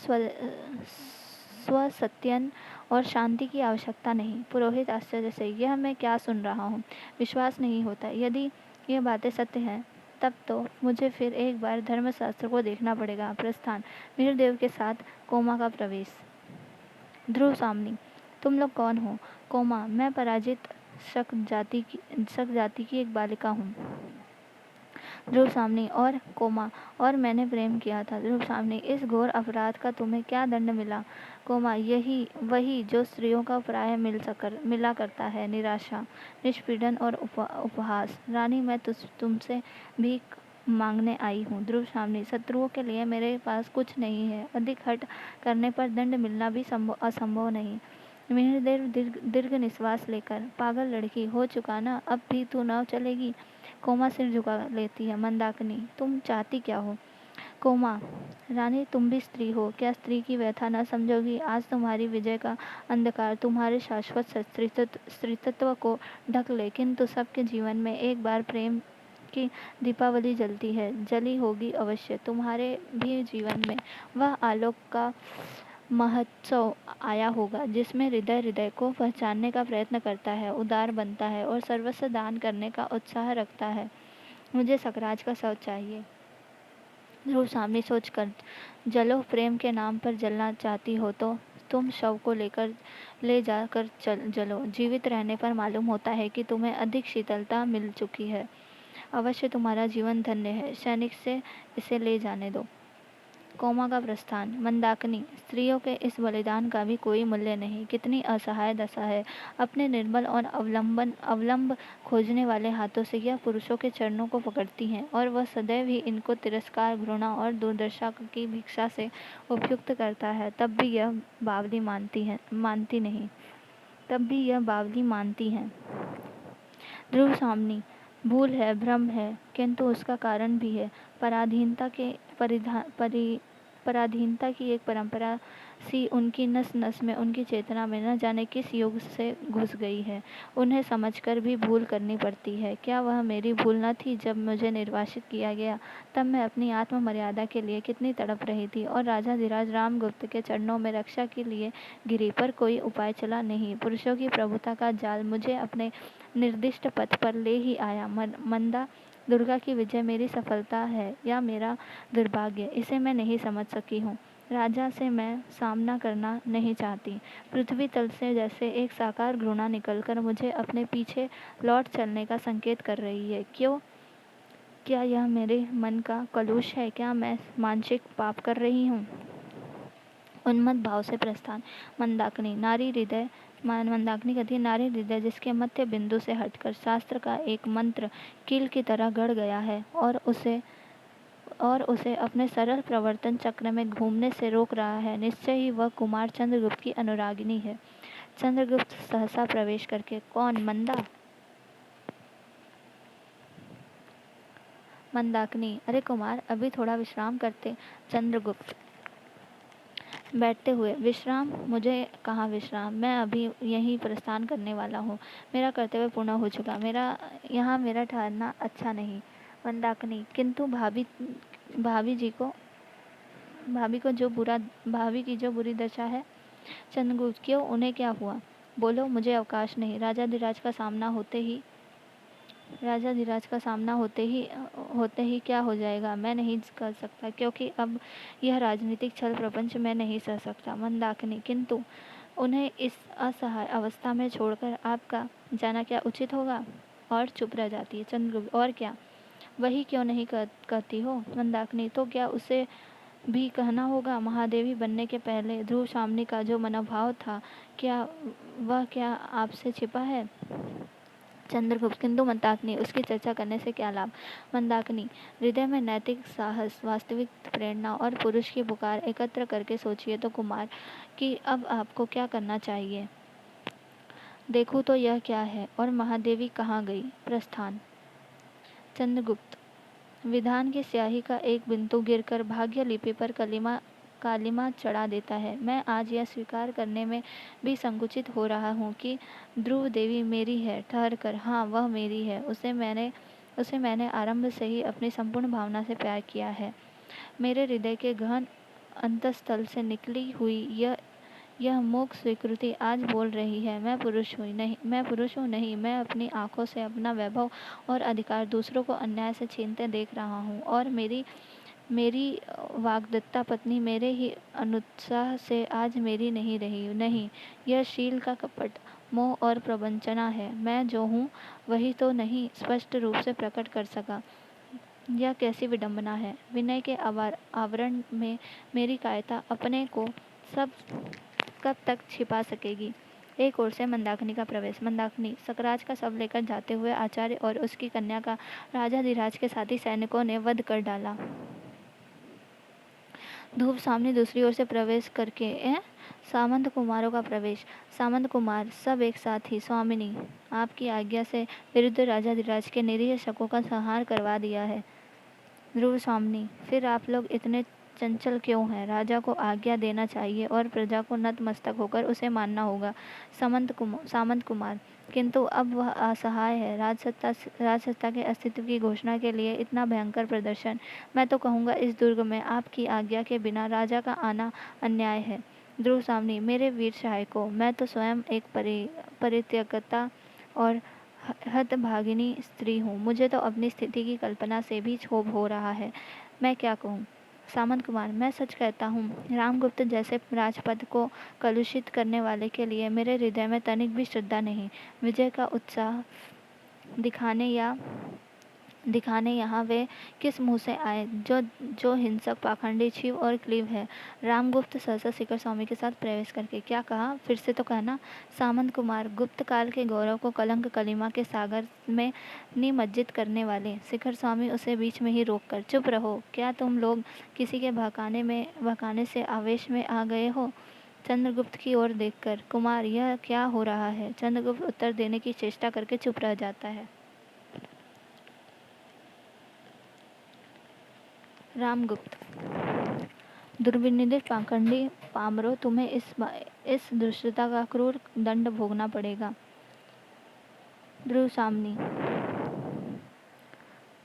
स्वसत्यन और शांति की आवश्यकता नहीं। पुरोहित आश्चर्य से, यह मैं क्या सुन रहा हूँ? विश्वास नहीं होता। यदि ये बातें सत्य हैं तब तो मुझे फिर एक बार धर्मशास्त्र को देखना पड़ेगा। प्रस्थान। मिहिरदेव के साथ कोमा का प्रवेश। ध्रुव सामनी, तुम लोग कौन हो? कोमा, मैं पराजित शक जाति की एक बालिका हूँ। ध्रुव सामनी, और कोमा, और मैंने प्रेम किया था। ध्रुव सामनी, इस घोर अपराध का तुम्हें क्या दंड मिला? कोमा, यही वही जो स्त्रियों का प्राय मिला करता है, निराशा, निष्पीड़न और उपहास। रानी, मैं तुमसे भीख मांगने आई हूँ। ध्रुव सामनी, शत्रुओं के लिए मेरे पास कुछ नहीं है। अधिक हठ करने पर दंड मिलना भी असंभव नहीं। मिहिरदेव दीर्घ निश्वास लेकर, पागल लड़की, हो चुका ना, अब भी तू न चलेगी? कोमा सिर झुका लेती है। मंदाकिनी, तुम चाहती क्या हो? कोमा, रानी, तुम भी स्त्री हो, क्या स्त्री की व्यथा न समझोगी? आज तुम्हारी विजय का अंधकार तुम्हारे शाश्वत स्त्रीत्व को ढक ले, किंतु सबके जीवन में एक बार प्रेम की दीपावली जलती है, जली होगी अवश्य। तुम्हारे भी जीवन में वह आलोक का महोत्सव आया होगा जिसमें हृदय हृदय को पहचानने का प्रयत्न करता है, उदार बनता है और सर्वस्व दान करने का उत्साह रखता है। मुझे सकराज का शव चाहिए। ध्रुव सामने सोचकर, जलो, प्रेम के नाम पर जलना चाहती हो तो तुम शव को ले जाकर जलो। जीवित रहने पर मालूम होता है कि तुम्हें अधिक शीतलता मिल चुकी है। अवश्य तुम्हारा जीवन धन्य है। सैनिक से इसे ले जाने दो। कोमा का प्रस्थान। मंदाकिनी, स्त्रियों के इस बलिदान का भी कोई मूल्य नहीं। कितनी असहाय दशा है। अपने निर्बल और अवलंब खोजने वाले हाथों से यह पुरुषों के चरणों को पकड़ती हैं और वह सदैव ही इनको तिरस्कार, घृणा और दुर्दशा की भिक्षा से उपयुक्त करता है। तब भी यह बावली मानती नहीं। तब भी यह बावली मानती हैं। ध्रुव सामनी, भूल है, भ्रम है, किंतु उसका कारण भी है। पराधीनता की एक परंपरा सी उनकी नस नस में, उनकी चेतना में न जाने किस युग से घुस गई है। उन्हें समझकर भी भूल करनी पड़ती है। क्या वह मेरी भूल न थी? जब मुझे निर्वासित किया गया तब मैं अपनी आत्म मर्यादा के लिए कितनी तड़प रही थी और राजाधिराज रामगुप्त के चरणों में रक्षा के लिए गिरी, पर कोई उपाय चला नहीं। पुरुषों की प्रभुता का जाल मुझे अपने निर्दिष्ट पथ पर ले ही आया। मंदा, दुर्गा की विजय मेरी सफलता है या मेरा दुर्भाग्य, इसे मैं नहीं समझ सकी हूँ। राजा से मैं सामना करना नहीं चाहती। पृथ्वी तल से जैसे एक साकार घृणा निकलकर मुझे अपने पीछे लौट चलने का संकेत कर रही है। क्यों? क्या यह मेरे मन का कलुष है? क्या मैं मानसिक पाप कर रही हूँ? उन्मत्त भाव से प्रस्थान। मंदाकिनी, मंदाकिनी कहती है, नारी हृदय जिसके मध्य बिंदु से हटकर शास्त्र का एक मंत्र कील की तरह गड़ गया है और उसे अपने सरल प्रवर्तन चक्र में घूमने से रोक रहा है, निश्चय ही वह कुमार चंद्रगुप्त की अनुरागिनी है। चंद्रगुप्त सहसा प्रवेश करके, कौन? मंदा। मंदाकिनी, अरे कुमार, अभी थोड़ा विश्राम करते। चंद्रगुप्त, बैठते हुए, विश्राम? मुझे कहाँ विश्राम, मैं अभी यहीं प्रस्थान करने वाला हूँ। मेरा कर्तव्य पूर्ण हो चुका, मेरा ठहरना अच्छा नहीं। मंदाकिनी, किंतु भाभी जी को भाभी को जो बुरा भाभी की जो बुरी दशा है। चंद्रगुप्त, क्यों, उन्हें क्या हुआ? बोलो, मुझे अवकाश नहीं। राजा धीराज का सामना होते ही क्या हो जाएगा, मैं नहीं कर सकता, क्योंकि अब यह राजनीतिक छल प्रपंच मैं नहीं सह सकता। मंदाकिनी, किंतु उन्हें इस असहाय अवस्था में छोड़कर आपका जाना क्या उचित होगा? और चुप रह जाती है। चंद्रगुप्त, और क्या, वही क्यों नहीं कहती हो? मंदाकिनी, तो क्या उसे भी कहना होगा? महादेवी बनने के पहले ध्रुव सामने का जो मनोभाव था, क्या आपसे छिपा है? चंद्रगुप्त, किंतु मंदाकिनी, उसकी चर्चा करने से क्या लाभ? मंदाकिनी, हृदय में नैतिक साहस, वास्तविक प्रेरणा और पुरुष की पुकार एकत्र करके सोचिए तो कुमार, कि अब आपको क्या करना चाहिए। देखूं तो यह क्या है, और महादेवी कहाँ गई? प्रस्थान। चंद्रगुप्त, विधान की स्याही का एक बिंदु गिरकर भाग्य लिपि पर कालिमा चढ़ा देता है। मैं आज यह स्वीकार करने में भी संकुचित हो रहा हूँ कि ध्रुव देवी मेरी है। ठहर कर, हाँ, वह मेरी है। उसे मैंने आरंभ से ही अपनी संपूर्ण भावना से प्यार किया है। मेरे हृदय के गहन अंतस्थल से निकली हुई यह मूक स्वीकृति आज बोल रही है, मैं पुरुष हूँ नहीं, मैं अपनी आंखों से अपना वैभव और अधिकार दूसरों को अन्याय से छीनते देख रहा हूँ, और मेरी मेरी वाग्दत्ता पत्नी मेरे ही अनुत्साह से आज मेरी नहीं रही। नहीं, यह शील का कपट, मोह और प्रवंचना है। मैं जो हूँ वही तो नहीं स्पष्ट रूप से प्रकट कर सका। यह कैसी विडंबना है। विनय के आवरण में मेरी कायरता अपने को सब कब तक छिपा सकेगी। एक ओर से मंदाकिनी का प्रवेश। मंदाकिनी, सकराज का शव लेकर जाते हुए आचार्य और उसकी कन्या का राजाधिराज के साथी सैनिकों ने वध कर डाला। धूप सामने दूसरी ओर से प्रवेश करके सामंत कुमारों का प्रवेश। सामंत कुमार सब एक साथ ही, स्वामिनी, आपकी आज्ञा से विरुद्ध राजाधिराज के निरीह शकों का संहार करवा दिया है। ध्रुव स्वामिनी, फिर आप लोग इतने चंचल क्यों हैं? राजा को आज्ञा देना चाहिए और प्रजा को नतमस्तक होकर उसे मानना होगा। सामंत कुमार, किंतु अब वह असहाय है। राजसत्ता के अस्तित्व की घोषणा के लिए इतना भयंकर प्रदर्शन, मैं तो कहूँगा इस दुर्ग में आपकी आज्ञा के बिना राजा का आना अन्याय है। ध्रुव स्वामिनी, मेरे वीर सहायकों, मैं तो स्वयं एक परित्यक्ता और हतभागिनी स्त्री हूँ। मुझे तो अपनी स्थिति की कल्पना से भी क्षोभ हो रहा है। मैं क्या कहूँ? सामंत कुमार, मैं सच कहता हूँ, रामगुप्त जैसे राजपद को कलुषित करने वाले के लिए मेरे हृदय में तनिक भी श्रद्धा नहीं। विजय का उत्साह दिखाने यहाँ वे किस मुँह से आए, जो हिंसक, पाखंडी, छिव और क्लीव है। रामगुप्त सहसा शिखर स्वामी के साथ प्रवेश करके, क्या कहा, फिर से तो कहना। सामंत कुमार, गुप्त काल के गौरव को कलंक कलिमा के सागर में निमज्जित करने वाले। शिखर स्वामी उसे बीच में ही रोककर, चुप रहो, क्या तुम लोग किसी के बहकाने से आवेश में आ गए हो? चंद्रगुप्त की ओर देखकर, कुमार, यह क्या हो रहा है? चंद्रगुप्त उत्तर देने की चेष्टा करके चुप रह जाता है। रामगुप्त, दुर्विनित पाखंडी पामरों, तुम्हें इस दुष्टता का क्रूर दंड भोगना पड़ेगा। ध्रुव सामनी,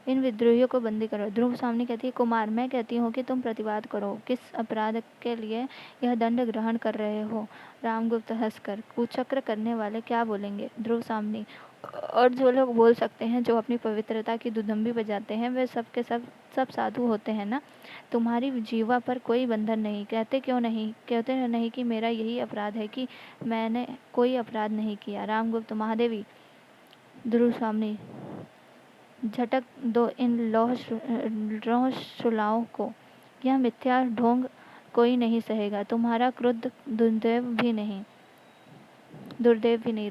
इन विद्रोहियों को बंदी करो। ध्रुव सामनी कहती है, कुमार, मैं कहती हूँ कि तुम प्रतिवाद करो, किस अपराध के लिए यह दंड ग्रहण कर रहे हो? रामगुप्त हंसकर, कुचक्र करने वाले क्या बोलेंगे? ध्रुव सामनी, और जो लोग बोल सकते हैं, जो अपनी पवित्रता की दुदंबी बजाते हैं, वे सब के सब साधु होते हैं ना? तुम्हारी जीवा पर कोई बंधन नहीं। कहते नहीं कि मेरा यही अपराध है कि मैंने कोई अपराध नहीं किया। रामगुप्त, महादेवी। ध्रुव सामनी, झटक दो इन लौह शुलाओं को। यह मिथ्या ढोंग कोई नहीं सहेगा। तुम्हारा क्रोध दुर्देव भी नहीं।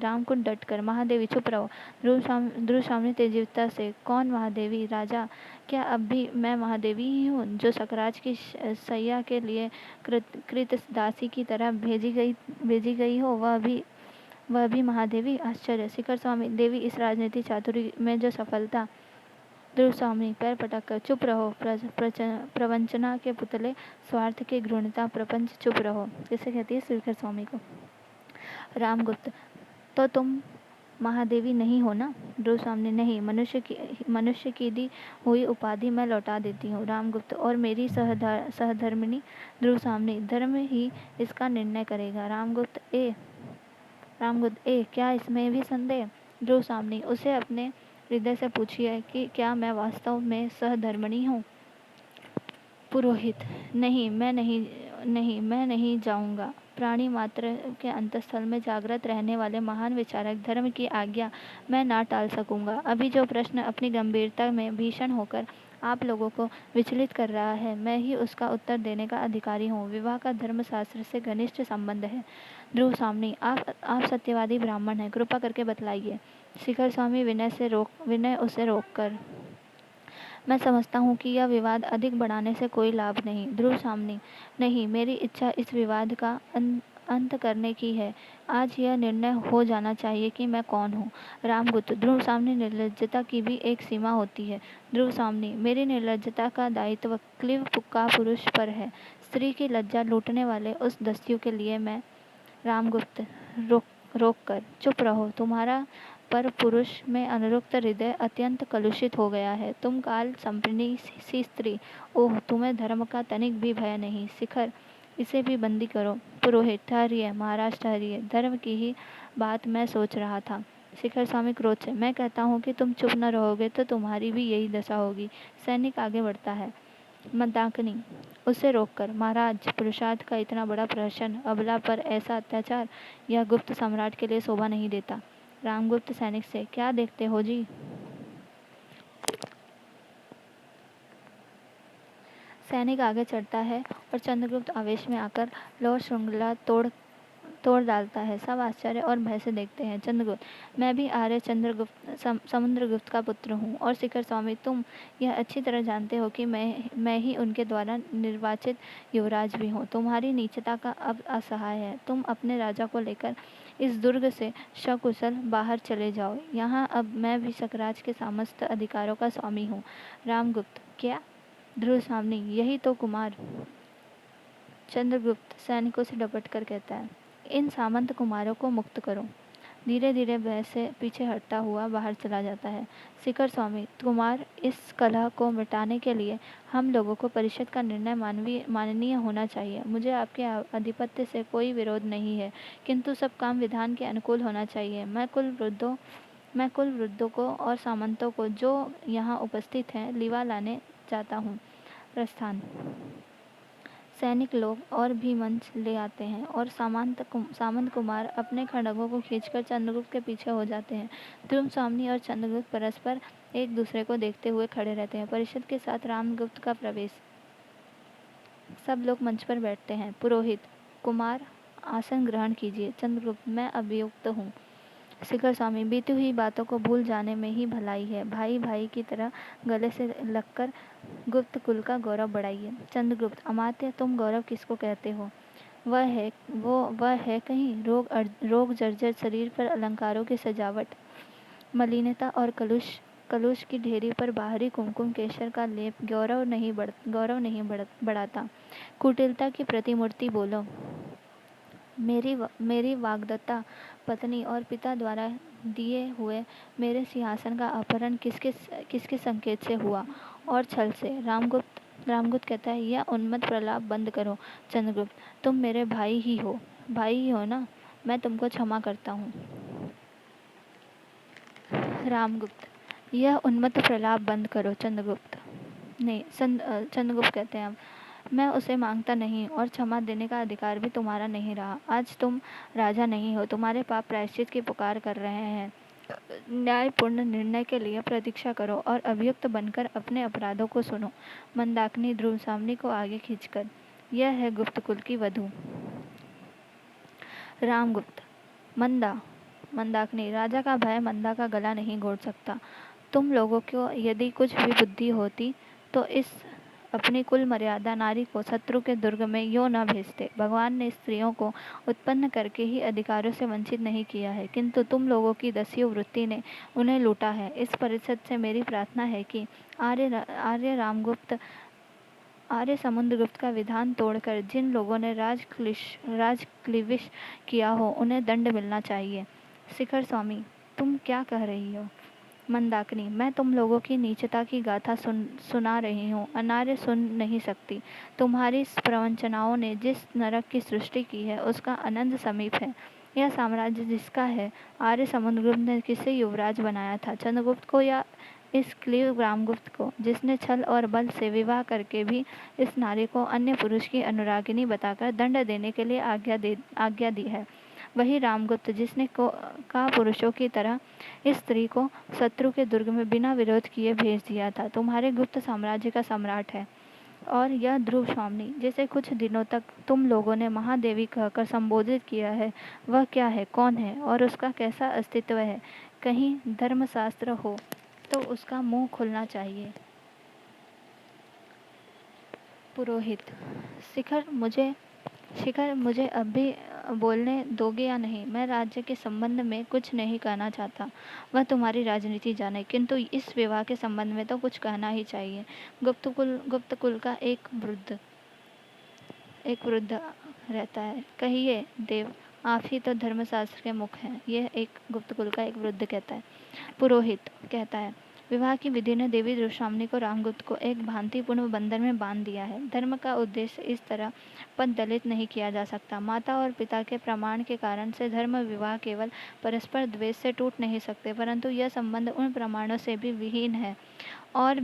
रामकुंड डटकर, महादेवी, चुप रहो। ध्रुव सामने तेजस्विता से, कौन महादेवी? राजा, क्या अब भी मैं महादेवी ही हूँ, जो सकराज की सैया के लिए कृत दासी की तरह भेजी गई हो? वह भी महादेवी? आश्चर्य। शिखर स्वामी, देवी, इस राजनीति चातुरी में जो सफलता ध्रुव स्वामी पैर पटक कर, चुप रहो प्रवंचना के पुतले, स्वार्थ की घृणता प्रपंच, चुप रहो। किसे कहती है? शिखर स्वामी को। रामगुप्त, तो तुम महादेवी नहीं हो ना? ध्रुव स्वामी, नहीं, मनुष्य की दी हुई उपाधि मैं लौटा देती हूँ। रामगुप्त, और मेरी सहधर्मिणी? ध्रुव स्वामी, धर्म ही इसका निर्णय करेगा। रामगुप्त, क्या इसमें भी संदेह? ध्रुव स्वामी, उसे अपने हृदय से पूछिए कि क्या मैं वास्तव में सहधर्मिणी हूँ। पुरोहित, नहीं, मैं नहीं जाऊंगा। प्राणी मात्र के अंतस्थल में जागृत रहने वाले महान विचारक धर्म की आज्ञा मैं ना टाल सकूंगा। अभी जो प्रश्न अपनी गंभीरता में भीषण होकर आप लोगों को विचलित कर रहा है, मैं ही उसका उत्तर देने का अधिकारी हूँ। विवाह का धर्मशास्त्र से घनिष्ठ संबंध है। ध्रुव स्वामी, आप सत्यवादी ब्राह्मण हैं, कृपा करके बतलाइए। शिखर स्वामी विनय उसे रोककर, मैं समझता हूँ कि यह विवाद अधिक बढ़ाने से कोई लाभ नहीं। ध्रुव सामने, नहीं, मेरी इच्छा इस विवाद का अंत करने की है। आज यह निर्णय हो जाना चाहिए कि मैं कौन हूँ। रामगुप्त, ध्रुव सामने, निर्लज्जता की भी एक सीमा होती है। ध्रुव सामने, मेरी निर्लज्जता का दायित्व क्लीव का पुरुष पर है। स्त्री की लज्जा लूटने वाले उस दस्यु के लिए मैं। रामगुप्त रोक कर, चुप रहो, तुम्हारा पर पुरुष में अनुरक्त हृदय अत्यंत कलुषित हो गया है। तुम काल संपन्नी सी स्त्री, ओह, तुम्हें धर्म का तनिक भी भय नहीं। शिखर, इसे भी बंदी करो। पुरोहित, ठहरिए महाराज, ठहरिए, धर्म की ही बात मैं सोच रहा था। शिखर स्वामी क्रोध से, मैं कहता हूँ कि तुम चुप न रहोगे तो तुम्हारी भी यही दशा होगी। सैनिक आगे बढ़ता है। मंदाकिनी उसे रोककर, महाराज, पुरुषार्थ का इतना बड़ा प्रहसन, अबला पर ऐसा अत्याचार, यह गुप्त सम्राट के लिए शोभा नहीं देता। रामगुप्त सैनिक से, क्या देखते हो जी? सैनिक आगे चढ़ता है और चंद्रगुप्त आवेश में आकर लौह श्रृंखला तोड़ डालता है। सब आश्चर्य और भय से देखते हैं। चंद्रगुप्त, मैं भी आर्य समुद्रगुप्त का पुत्र हूँ। और शिखर स्वामी, तुम यह अच्छी तरह जानते हो कि मैं ही उनके द्वारा निर्वाचित युवराज भी हूँ। तुम्हारी नीचता का अब असहाय है। तुम अपने राजा को लेकर इस दुर्ग से सकुशल बाहर चले जाओ। यहाँ अब मैं भी सकराज के समस्त अधिकारों का स्वामी हूँ। रामगुप्त, क्या? ध्रुव सामने, यही तो कुमार। चंद्रगुप्त सैनिकों से डपट कर कहता है, इन सामंत कुमारों को मुक्त करो। धीरे धीरे वह से पीछे हटता हुआ बाहर चला जाता है। शिखर स्वामी, कुमार, इस कलह को मिटाने के लिए हम लोगों को परिषद का निर्णय माननीय होना चाहिए। मुझे आपके आधिपत्य से कोई विरोध नहीं है, किंतु सब काम विधान के अनुकूल होना चाहिए। मैं कुल वृद्धों को और सामंतों को जो यहाँ उपस्थित हैं लिवा लाने जाता हूँ। प्रस्थान। सैनिक लोग और भी मंच ले आते हैं और सामंत कुमार अपने खड्गों को खींचकर चंद्रगुप्त के पीछे हो जाते हैं। ध्रुव स्वामी और चंद्रगुप्त परस्पर एक दूसरे को देखते हुए खड़े रहते हैं। परिषद के साथ रामगुप्त का प्रवेश। सब लोग मंच पर बैठते हैं। पुरोहित, कुमार, आसन ग्रहण कीजिए। चंद्रगुप्त, मैं अभियुक्त हूँ। शिखर स्वामी, बीती हुई बातों को भूल जाने में ही भलाई है। भाई भाई की तरह गले से लगकर गुप्त कुल का गौरव बढ़ाइए। चंद्रगुप्त, अमात्य, तुम गौरव किसको कहते हो? वह है कहीं रोग जर्जर शरीर पर अलंकारों की सजावट, मलिनता और कलुष की ढेरी पर बाहरी कुमकुम केशर का लेप गौरव नहीं बढ़ाता। कुटिलता की प्रतिमूर्ति बोलो। मेरी वाग्दत्ता पत्नी और पिता द्वारा दिए हुए मेरे सिंहासन का अपहरण किसके संकेत से हुआ? और छल से। रामगुप्त कहता है, यह उन्मत्त प्रलाप बंद करो। चंद्रगुप्त, तुम मेरे भाई ही हो ना? मैं तुमको क्षमा करता हूँ। रामगुप्त, यह उन्मत्त प्रलाप बंद करो। चंद्रगुप्त, नहीं, चंद्रगुप्त कहते हैं, मैं उसे मांगता नहीं और क्षमा देने का अधिकार भी तुम्हारा नहीं रहा। आज तुम राजा नहीं हो, तुम्हारे पाप प्रायश्चित की पुकार कर रहे हैं। न्यायपूर्ण निर्णय के लिए प्रतीक्षा करो और अभियुक्त बनकर अपने अपराधों को सुनो। मंदाकिनी ध्रुव सामने को आगे खींचकर, यह है गुप्त कुल की वधू। रामगुप्त, मंदाकिनी, राजा का भय मंदा का गला नहीं घोट सकता। तुम लोगों को यदि कुछ भी बुद्धि होती तो इस अपनी कुल मर्यादा नारी को शत्रु के दुर्ग में यूं न भेजते। भगवान ने स्त्रियों को उत्पन्न करके ही अधिकारों से वंचित नहीं किया है, किंतु तुम लोगों की दस्यु वृत्ति ने उन्हें लूटा है। इस परिषद से मेरी प्रार्थना है कि आर्य समुद्रगुप्त का विधान तोड़कर जिन लोगों ने राजक्लीविश किया हो उन्हें दंड मिलना चाहिए। शिखर स्वामी, तुम क्या कह रही हो? मंदाकिनी, मैं तुम लोगों की नीचता की गाथा सुना रही हूँ। अनार्य सुन नहीं सकती। तुम्हारी प्रवंचनाओं ने जिस नरक की सृष्टि की है उसका अनंत समीप है। यह साम्राज्य जिसका है, आर्य समुद्रगुप्त ने किसे युवराज बनाया था? चंद्रगुप्त को या इस क्लीव रामगुप्त को, जिसने छल और बल से विवाह करके भी इस नारी को अन्य पुरुष की अनुरागिनी बताकर दंड देने के लिए आज्ञा दी है? वही रामगुप्त जिसने का पुरुषों की तरह इस स्त्री को शत्रु के दुर्ग में बिना विरोध किए भेज दिया था, तुम्हारे गुप्त साम्राज्य का सम्राट है। और यह ध्रुव स्वामी, जिसे कुछ दिनों तक तुम लोगों ने महादेवी कहकर संबोधित किया है, वह क्या है, कौन है और उसका कैसा अस्तित्व है? कहीं धर्मशास्त्र हो तो उसका मुंह खुलना चाहिए। पुरोहित, शिखर मुझे अब भी बोलने दोगे या नहीं? मैं राज्य के संबंध में कुछ नहीं कहना चाहता, वह तुम्हारी राजनीति जाने, किंतु इस विवाह के संबंध में तो कुछ कहना ही चाहिए। गुप्त कुल का एक वृद्ध रहता है। कहिए देव, आप ही तो धर्मशास्त्र के मुख हैं। यह एक गुप्त कुल का एक वृद्ध कहता है। पुरोहित कहता है, विवाह की विधि ने देवी दुर्शामनी को रामगुप्त को एक भांतिपूर्ण बंधन में बांध दिया है। धर्म का उद्देश्य इस तरह पद दलित नहीं किया जा सकता। माता और पिता के प्रमाण के कारण से धर्म विवाह केवल परस्पर द्वेष से टूट नहीं सकते, परंतु यह संबंध उन प्रमाणों से भी विहीन है। और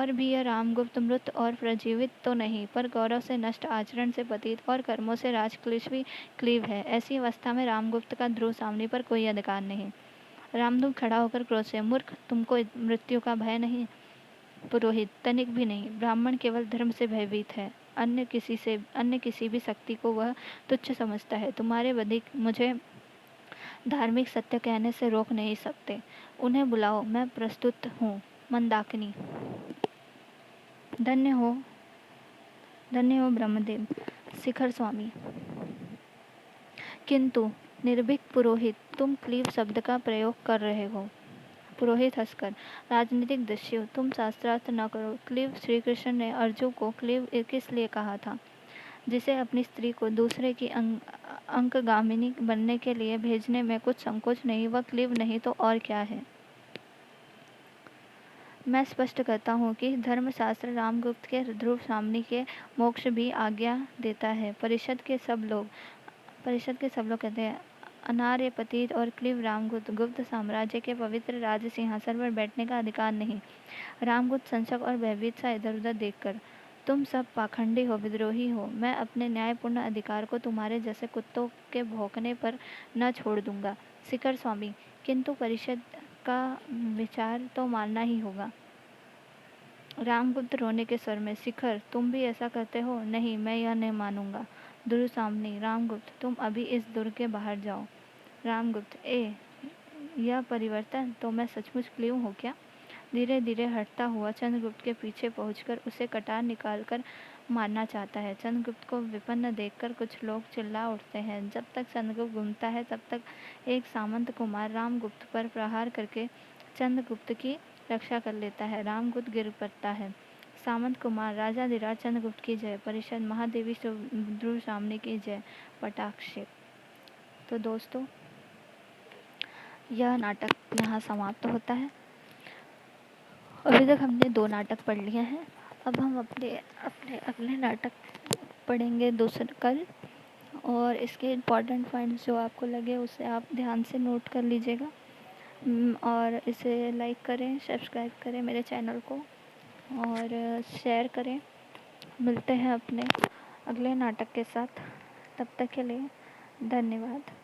भी यह रामगुप्त मृत और प्रजीवित तो नहीं, पर गौरव से नष्ट, आचरण से पतित और कर्मों से क्लीव है। ऐसी अवस्था में रामगुप्त का ध्रुव सामने पर कोई अधिकार नहीं। रामदूत खड़ा होकर क्रोध से, मूर्ख, तुमको मृत्यु का भय नहीं? पुरोहित, तनिक भी नहीं। ब्राह्मण केवल धर्म से भयभीत है, अन्य किसी भी शक्ति को वह तुच्छ समझता है। तुम्हारे वधिक मुझे धार्मिक सत्य कहने से रोक नहीं सकते। उन्हें बुलाओ, मैं प्रस्तुत हूँ। मंदाकिनी, धन्य हो ब्रह्मदेव। शिखर स्वामी, किंतु निर्भीक पुरोहित, तुम क्लीव शब्द का प्रयोग कर रहे हो। पुरोहित हंसकर, राजनीतिक दस्यु, तुम शास्त्रार्थ न करो। क्लीव, श्री कृष्ण ने अर्जुन को क्लीव किस लिए कहा था? जिसे अपनी स्त्री को दूसरे की अंकगामिनी बनने के लिए भेजने में कुछ संकोच नहीं, वह क्लीव नहीं तो और क्या है? मैं स्पष्ट करता हूँ कि धर्मशास्त्र रामगुप्त के ध्रुव सामनी के मोक्ष भी आज्ञा देता है। परिषद के सब लोग कहते हैं, अनार्य, पतित और क्लीव रामगुप्त गुप्त साम्राज्य के पवित्र राज सिंहासन पर बैठने का अधिकार नहीं। रामगुप्त संशक और भयभीत सा इधर उधर देखकर, तुम सब पाखंडी हो, विद्रोही हो। मैं अपने न्यायपूर्ण अधिकार को तुम्हारे जैसे कुत्तों के भौंकने पर न छोड़ दूंगा। शिखर स्वामी, किंतु परिषद का विचार तो मानना ही होगा। रामगुप्त रोने के स्वर में, शिखर, तुम भी ऐसा कहते हो? नहीं, मैं यह नहीं मानूंगा। ध्रुव सामनी, रामगुप्त, तुम अभी इस दुर्ग के बाहर जाओ। रामगुप्त, यह परिवर्तन, तो मैं सचमुच क्लीव हूँ क्या? धीरे धीरे हटता हुआ चंद्रगुप्त के पीछे पहुंचकर उसे कटार निकालकर मारना चाहता है। चंद्रगुप्त को विपन्न देखकर कुछ लोग चिल्ला उठते हैं। जब तक चंद्रगुप्त घूमता है तब तक एक सामंत कुमार रामगुप्त पर प्रहार करके चंद्रगुप्त की रक्षा कर लेता है। रामगुप्त गिर पड़ता है। सामंत कुमार, राजाधिराज चंद्रगुप्त की जय। परिषद, महादेवी ध्रुव सामने की जय। पटाक्षेप। तो दोस्तों, यह नाटक यहाँ समाप्त होता है। अभी तक हमने 2 नाटक पढ़ लिए हैं। अब हम अपने अगले नाटक पढ़ेंगे दूसरे कल, और इसके इम्पॉर्टेंट पॉइंट्स जो आपको लगे उसे आप ध्यान से नोट कर लीजिएगा। और इसे लाइक करें, सब्सक्राइब करें मेरे चैनल को, और शेयर करें। मिलते हैं अपने अगले नाटक के साथ। तब तक के लिए धन्यवाद।